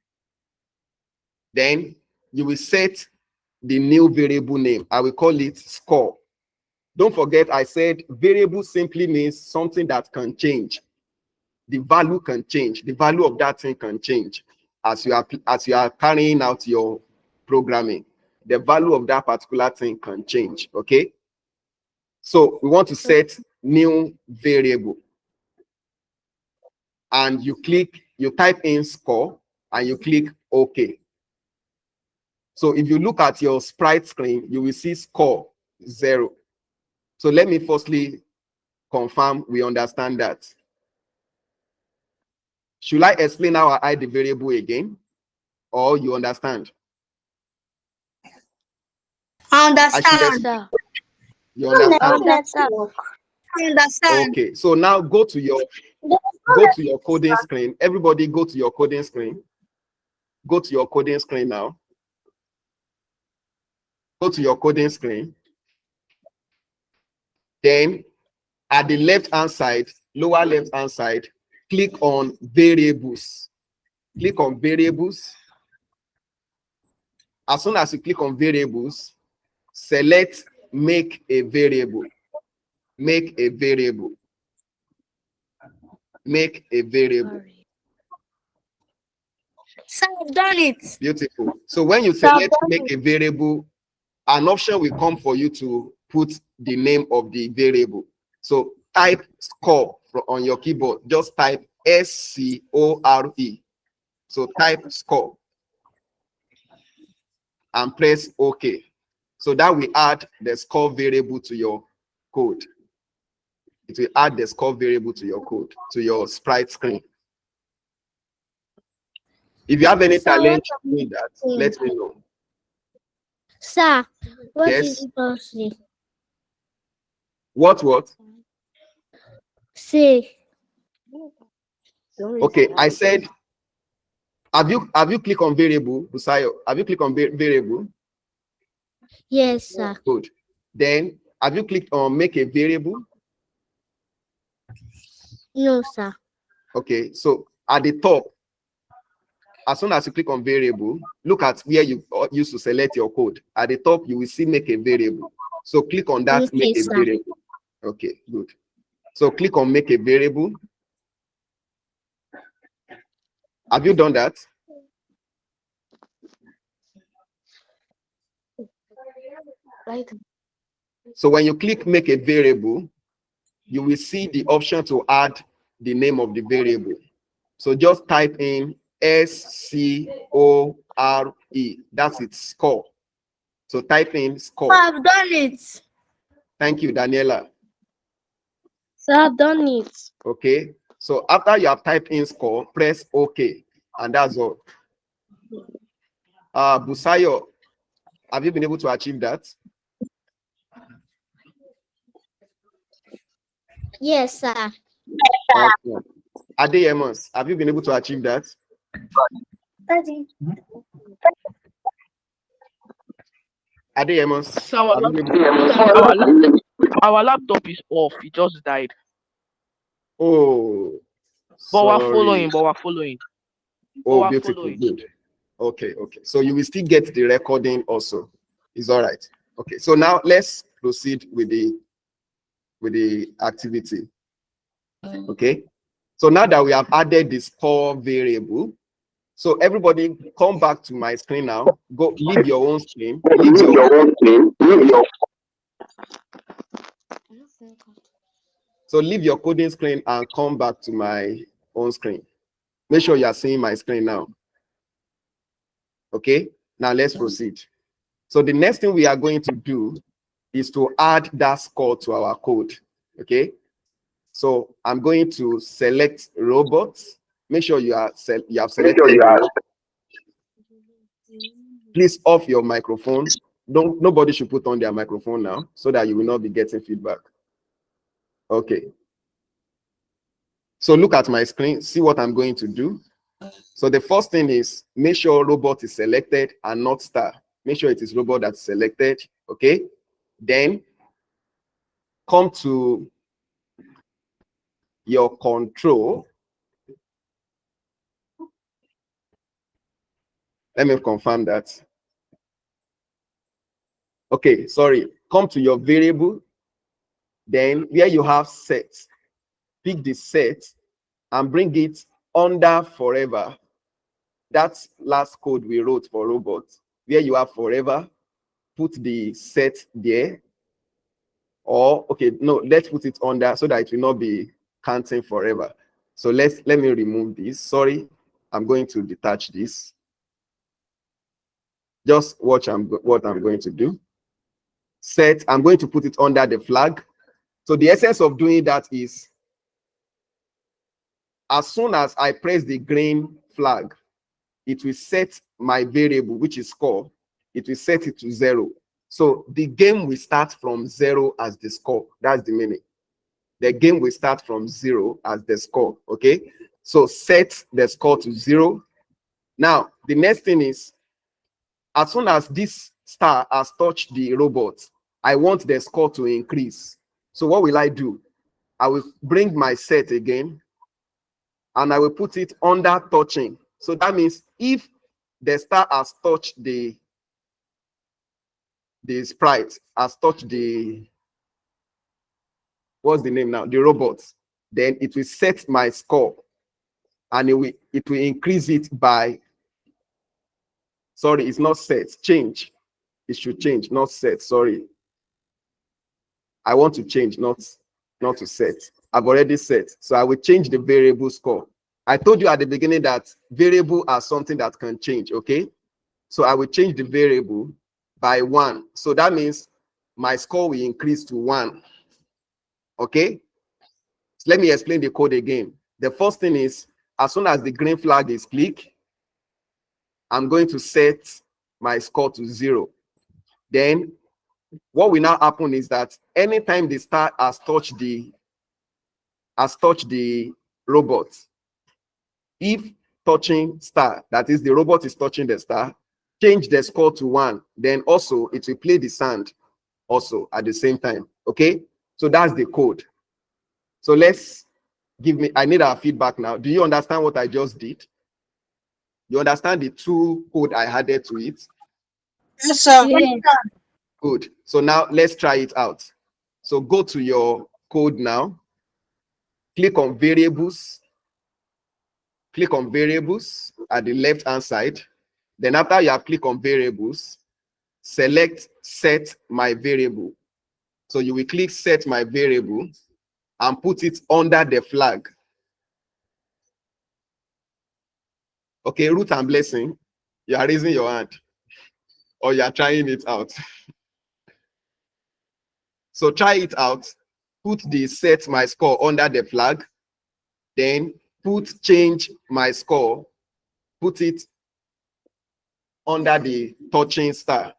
Then you will set the new variable name. I will call it score. Don't forget, I said variable simply means something that can change. The value can change. The value of that thing can change as you are carrying out your programming. The value of that particular thing can change. Okay. So we want to set new variable, and you type in score, and you click OK. So if you look at your sprite screen, you will see score 0. So let me firstly confirm we understand that. Should I explain how I hide the variable again? Or you understand? I I should understand. you understand? I understand. Okay, so now go to your coding screen. Everybody go to your coding screen. Go to your coding screen now. Go to your coding screen. Then at the left-hand side, lower left-hand side, click on variables. Click on variables. As soon as you click on variables, select make a variable. Make a variable. Make a variable. So I've done it. Beautiful. So when you select make a variable, an option will come for you to put the name of the variable. So type score on your keyboard. Just type SCORE. So type score and press OK. So that will add the score variable to your code. It will add the score variable to your code, to your sprite screen. If you have any challenge with that, let me know. Sir, what Yes. is it mostly? What? Say. Okay, I said, have you clicked on variable, Busayo? Have you clicked on variable? Yes, sir. Good. Then have you clicked on make a variable? No, sir. Okay, so at the top, as soon as you click on variable, look at where you used to select your code. At the top, you will see make a variable. So click on that, Okay, make a sir. variable. Okay, good. So click on make a variable. Have you done that? Right. So when you click make a variable, you will see the option to add the name of the variable. So just type in SCORE. That's its score. So type in score. I've done it. Thank you, Daniela. So I've done it. Okay. So after you have typed in score, press OK. And that's all. Busayo, have you been able to achieve that? Yes, sir. Awesome. Adeyemos, have you been able to achieve that? Adeyemos, So our, have you been able our laptop is off. It just died. Oh, But we're sorry. following. Oh, beautiful. Good. Okay. So you will still get the recording also. It's all right. Okay. So now let's proceed with the activity. Okay. So now that we have added the score variable, so everybody come back to my screen now. Go leave your own screen. So leave your coding screen and come back to my own screen. Make sure you are seeing my screen now. Okay. Now let's proceed. So the next thing we are going to do is to add that score to our code. Okay. So I'm going to select robots. Make sure you have selected. Please off your microphone. Nobody should put on their microphone now so that you will not be getting feedback. Okay. So look at my screen, see what I'm going to do. So the first thing is make sure robot is selected and not star. Make sure it is robot that's selected. Okay. Then come to your control. Let me confirm that. Okay, sorry. Come to your variable. Then where you have set, pick the set and bring it under forever. That's last code we wrote for robots. Where you have forever, put the set there. Or okay, no, let's put it under so that it will not be counting forever. So let me remove this. Sorry, I'm going to detach this. Just watch what I'm going to do. set, I'm going to put it under the flag. So the essence of doing that is, as soon as I press the green flag, it will set my variable, which is score. It will set it to 0. So the game will start from 0 as the score. That's the meaning. The game will start from 0 as the score. Okay. So set the score to 0. Now, the next thing is, as soon as this star has touched the robot, I want the score to increase. So what will I do? I will bring my set again, and I will put it under touching. So that means if the star has touched the sprite, has touched the, what's the name now? The robot, then it will set my score, and it will increase it by, sorry, it's not set, change. It should change, not set, sorry. I want to change, not to set. I've already set. So I will change the variable score. I told you at the beginning that variable are something that can change, okay? So I will change the variable by 1. So that means my score will increase to 1, okay? So let me explain the code again. The first thing is, as soon as the green flag is clicked, I'm going to set my score to 0. Then what will now happen is that anytime the star has touched the robot, if touching star, that is the robot is touching the star, change the score to 1, then also it will play the sound also at the same time. Okay, so that's the code. So I need our feedback now. Do you understand what I just did? You understand the 2 code I added to it? Yes, sir. Yes. Good. So now let's try it out. So go to your code now. Click on variables. Click on variables at the left-hand side. Then after you have clicked on variables, select set my variable. So you will click set my variable and put it under the flag. Okay, Ruth and Blessing, you are raising your hand, or you are trying it out. So try it out. Put the set my score under the flag. Then put change my score. Put it under the touching star.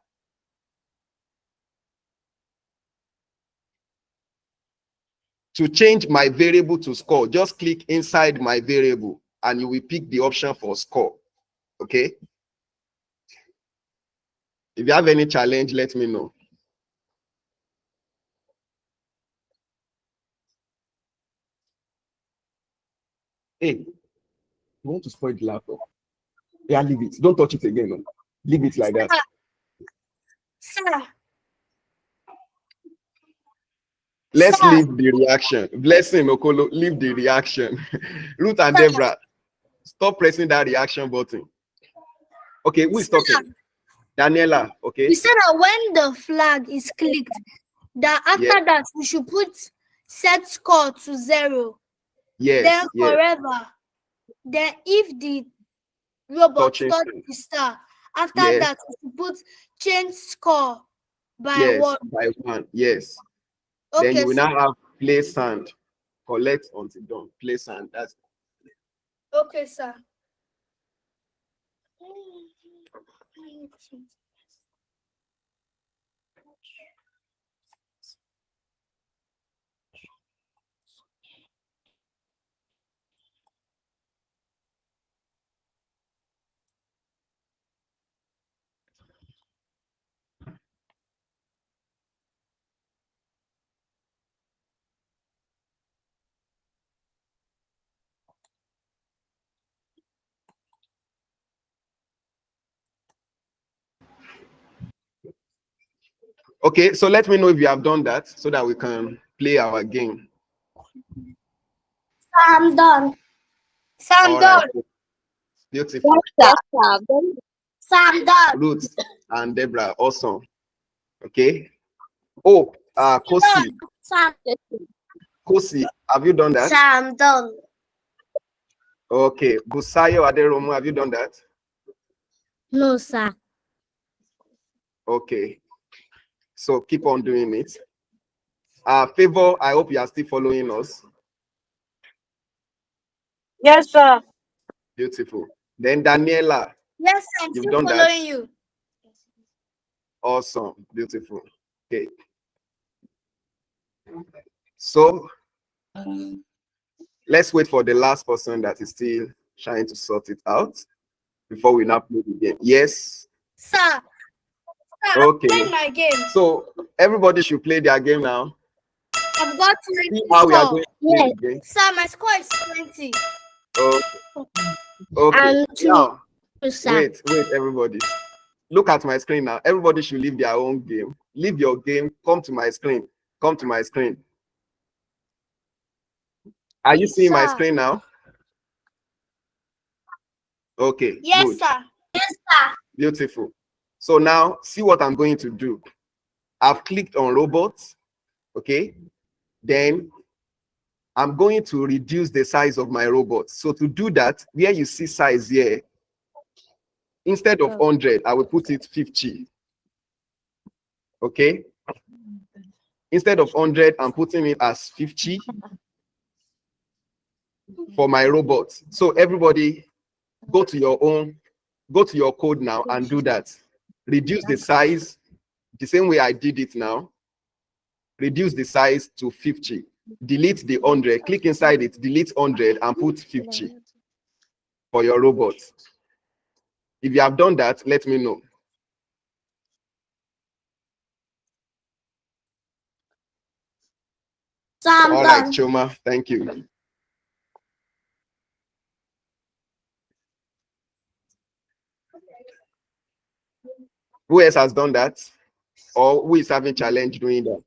To change my variable to score, just click inside my variable and you will pick the option for score. Okay. If you have any challenge, let me know. Hey, you want to spoil the laptop? Yeah, leave it. Don't touch it again. No. Leave it like that. Sir. Let's Sir. leave the reaction. Blessing Okolo, leave the reaction. Ruth and Deborah, stop pressing that reaction button. Okay, who is talking? Daniela, okay. You said that when the flag is clicked, that after that we should put set score to 0. Yes. Then forever. Then if the robot touches the star, after that we should put change score by 1. By 1. Yes. Okay, then you will now have play sound. Collect until done. Play sound. That's okay, sir. okay. So let me know if you have done that so that we can play our game. I'm done. So I'm done. Right. Beautiful. So I'm done. Ruth and Deborah, awesome. Okay. Oh, Kosi. Kosi, have you done that? So I'm done. Okay. Busayo Aderomu, have you done that? No, sir. Okay. So keep on doing it. Favor, I hope you are still following us. Yes, sir. Beautiful. Then Daniela, Yes, I'm you've still done that. following you. Awesome. Beautiful. Okay. So let's wait for the last person that is still trying to sort it out before we now play the game. Yes. Sir, Okay. play my game. So everybody should play their game now. I've got See 20 how we are score. going to play the game. Sir, my score is 20. Okay. And Now, sir. wait, everybody. Look at my screen now. Everybody should leave their own game. Leave your game. Come to my screen. Come to my screen. Are you seeing my Sir. screen now? Okay. Yes, good. sir. Yes, sir. Beautiful. So now see what I'm going to do. I've clicked on robots. Okay. Then I'm going to reduce the size of my robot. So to do that, where you see size here, instead of 100, I will put it 50. Okay. Instead of 100, I'm putting it as 50 for my robot. So everybody go to your code now and do that. Reduce the size the same way I did it now. Reduce the size to 50. Delete the 100. Click inside it, delete 100 and put 50 for your robot. If you have done that, let me know. So I'm All done. right, Choma, thank you. Who else has done that? Or who is having challenge doing that?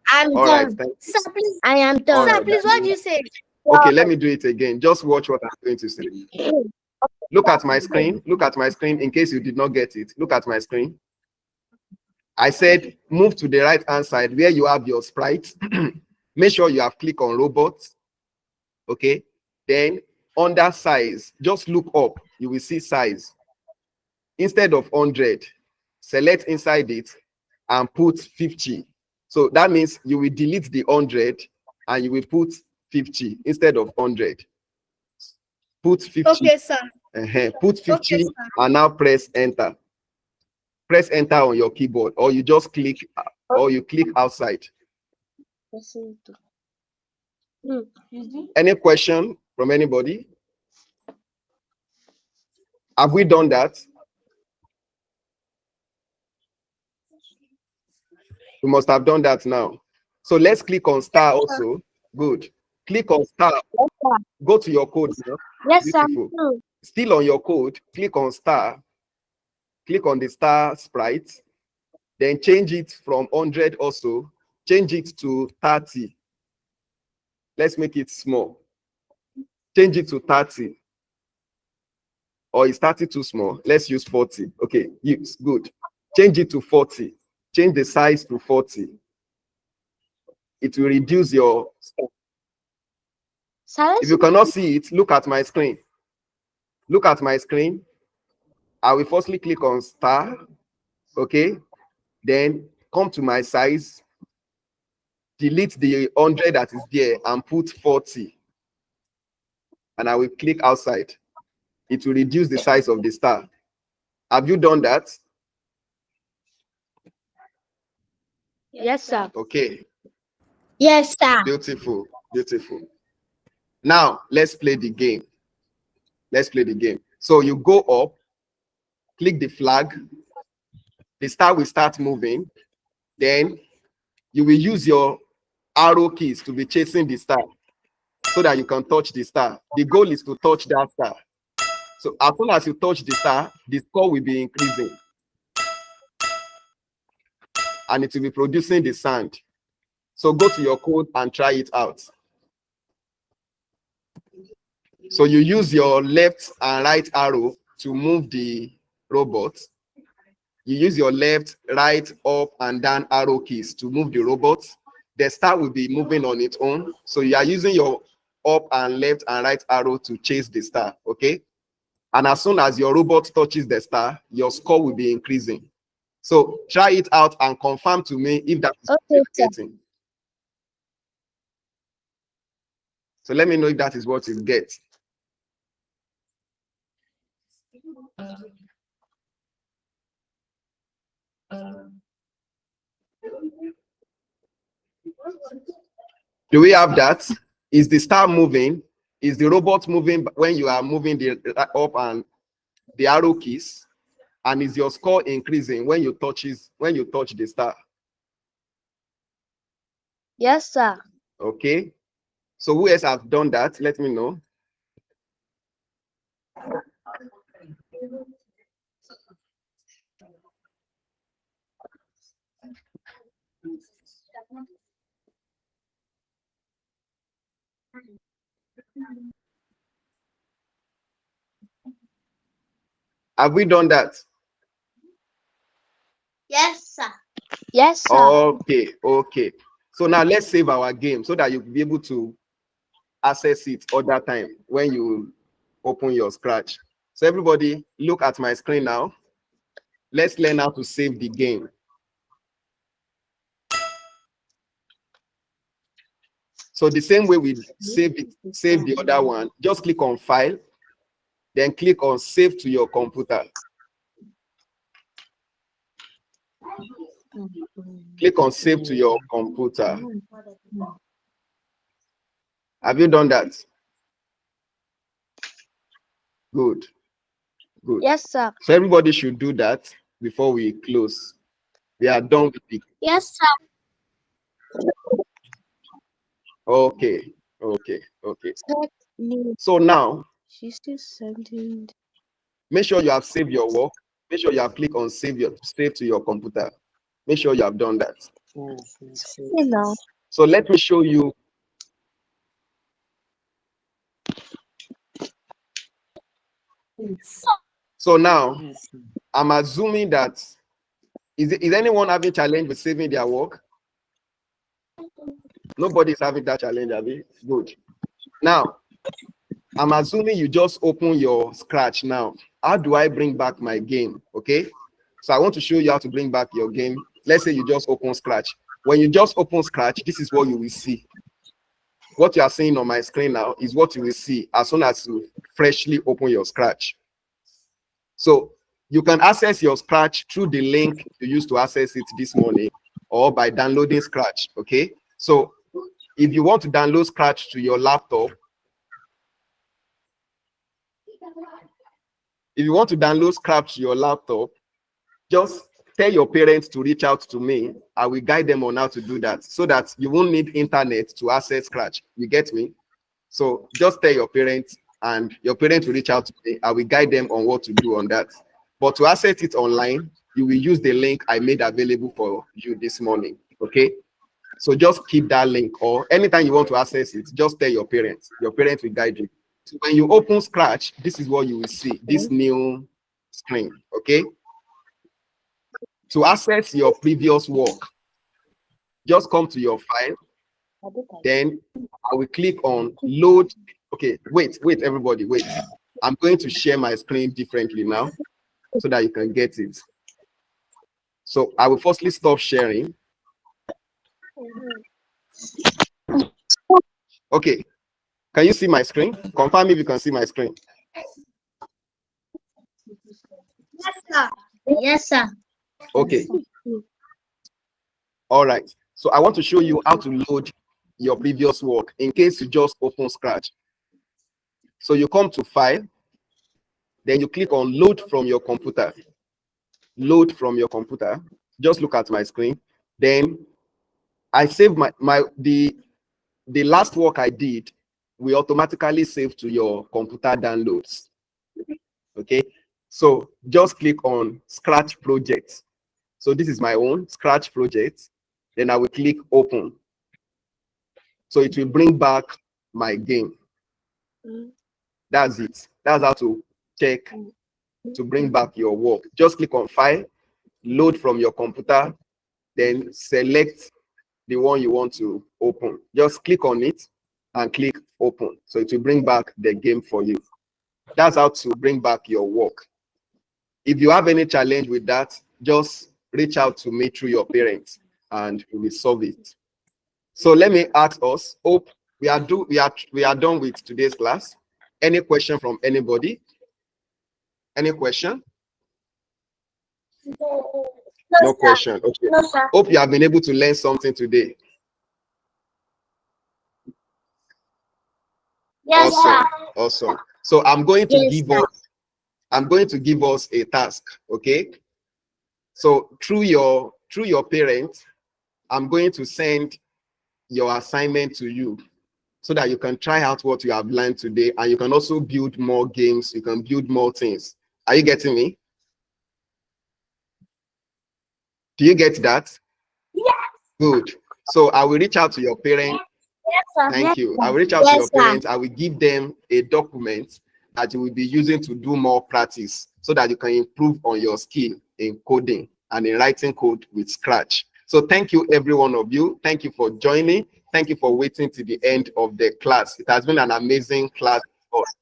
I'm All right, done. thank you. Sir, please. I am done. All Sir, right, please, what do you say? okay, let me do it again. Just watch what I'm going to say. Look at my screen. Look at my screen in case you did not get it. Look at my screen. I said move to the right hand side where you have your sprite. Make sure you have clicked on robots. Okay. Then under size, just look up. You will see size. Instead of 100, select inside it and put 50. So that means you will delete the 100 and you will put 50 instead of 100. Put 50. Okay, sir. Put 50 Okay, sir. and now press enter. Press enter on your keyboard, or you just click, or you click outside. Any question from anybody? Have we done that? We must have done that now. So let's click on star also. Good. Click on star. Go to your code now. Yes, sir. Beautiful. Still on your code, click on star. Click on the star sprite. Then change it from 100 also. Change it to 30. Let's make it small. Change it to 30. Or is 30 too small? Let's use 40. Okay, use good. Change it to 40. Change the size to 40. It will reduce your stuff. If you cannot see it, look at my screen. Look at my screen. I will firstly click on star. Okay. Then come to my size. Delete the 100 that is there and put 40. And I will click outside. It will reduce the size of the star. Have you done that? Yes, sir. Okay. Yes, sir. Beautiful. Beautiful. Now, let's play the game. Let's play the game. So you go up, click the flag. The star will start moving. Then you will use your arrow keys to be chasing the star so that you can touch the star. The goal is to touch that star. So as soon as you touch the star, the score will be increasing. And it will be producing the sound. So go to your code and try it out. So you use your left and right arrow to move the robot. You use your left, right, up, and down arrow keys to move the robot. The star will be moving on its own. So you are using your up and left and right arrow to chase the star, okay? And as soon as your robot touches the star, your score will be increasing. So try it out and confirm to me if that is what Okay, you're sir. getting. So let me know if that is what you get. Do we have that? Is the star moving? Is the robot moving when you are moving the up and the arrow keys? And is your score increasing when you touch the star? Yes, sir. Okay. So who else have done that? Let me know. Have we done that? Yes, sir. Yes, sir. Okay, okay. So now let's save our game so that you'll be able to access it other time when you open your Scratch. So everybody look at my screen now. Let's learn how to save the game. So the same way we save the other one, just click on File, then click on Save to your computer. Click on Save to your computer. Have you done that? Good. Good. Yes, sir. So everybody should do that before we close. We are done with it. Yes, sir. Okay. Okay. Okay. So now, She's still sending. make sure you have saved your work. Make sure you have clicked on save to your computer. Make sure you have done that. You know. So let me show you. So now, I'm assuming that is anyone having challenge with saving their work? Nobody is having that challenge, Abby. Good. Now, I'm assuming you just open your Scratch now. How do I bring back my game? Okay. So I want to show you how to bring back your game. Let's say you just open Scratch. When you just open Scratch, this is what you will see. What you are seeing on my screen now is what you will see as soon as you freshly open your Scratch. So you can access your Scratch through the link you used to access it this morning or by downloading Scratch. Okay. So if you want to download Scratch to your laptop, just tell your parents to reach out to me. I will guide them on how to do that so that you won't need internet to access Scratch. You get me? So just tell your parents and your parents will reach out to me. I will guide them on what to do on that. But to access it online, you will use the link I made available for you this morning. Okay? So just keep that link, or anytime you want to access it, just tell your parents. Your parents will guide you. So when you open Scratch, this is what you will see, this new screen. Okay? To access your previous work, just come to your file. Then I will click on load. Okay, wait, everybody, wait. I'm going to share my screen differently now so that you can get it. So I will firstly stop sharing. Okay, can you see my screen? Confirm if you can see my screen. Yes, sir. Yes, sir. Okay. All right. So I want to show you how to load your previous work in case you just open Scratch. So you come to File, then you click on Load from your computer. Load from your computer. Just look at my screen. Then I save the last work I did. We automatically save to your computer downloads. Okay. So just click on Scratch Project. So this is my own Scratch project. Then I will click Open. So it will bring back my game. That's it. That's how to check to bring back your work. Just click on File, load from your computer, then select the one you want to open. Just click on it and click Open. So it will bring back the game for you. That's how to bring back your work. If you have any challenge with that, just reach out to me through your parents and we will solve it. So let me ask us, hope we are done with today's class. Any question from anybody? Any question? No question. Okay. No, sir. Hope you have been able to learn something today. Yes, Awesome. sir. Awesome. So I'm going to Yes, give us a task. Okay. So through your parents, I'm going to send your assignment to you so that you can try out what you have learned today, and you can also build more games. You can build more things. Are you getting me? Do you get that? Yes. Good. So I will reach out to your parents. Yes, sir. Thank you. I will reach out to Yes, your sir. parents. I will give them a document that you will be using to do more practice so that you can improve on your skill in coding and in writing code with Scratch. So thank you, every one of you. Thank you for joining. Thank you for waiting to the end of the class. It has been an amazing class for us.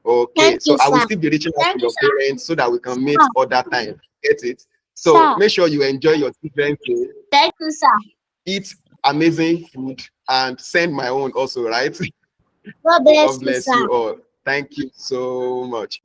Okay, Thank so you, I will sir. still be reaching out Thank to you, your sir. parents so that we can meet Sir. other time. Get it? So Sir. make sure you enjoy your children's day, Thank you, sir. eat amazing food, and send my own also, right? God bless God you, bless sir. you all. Thank you so much.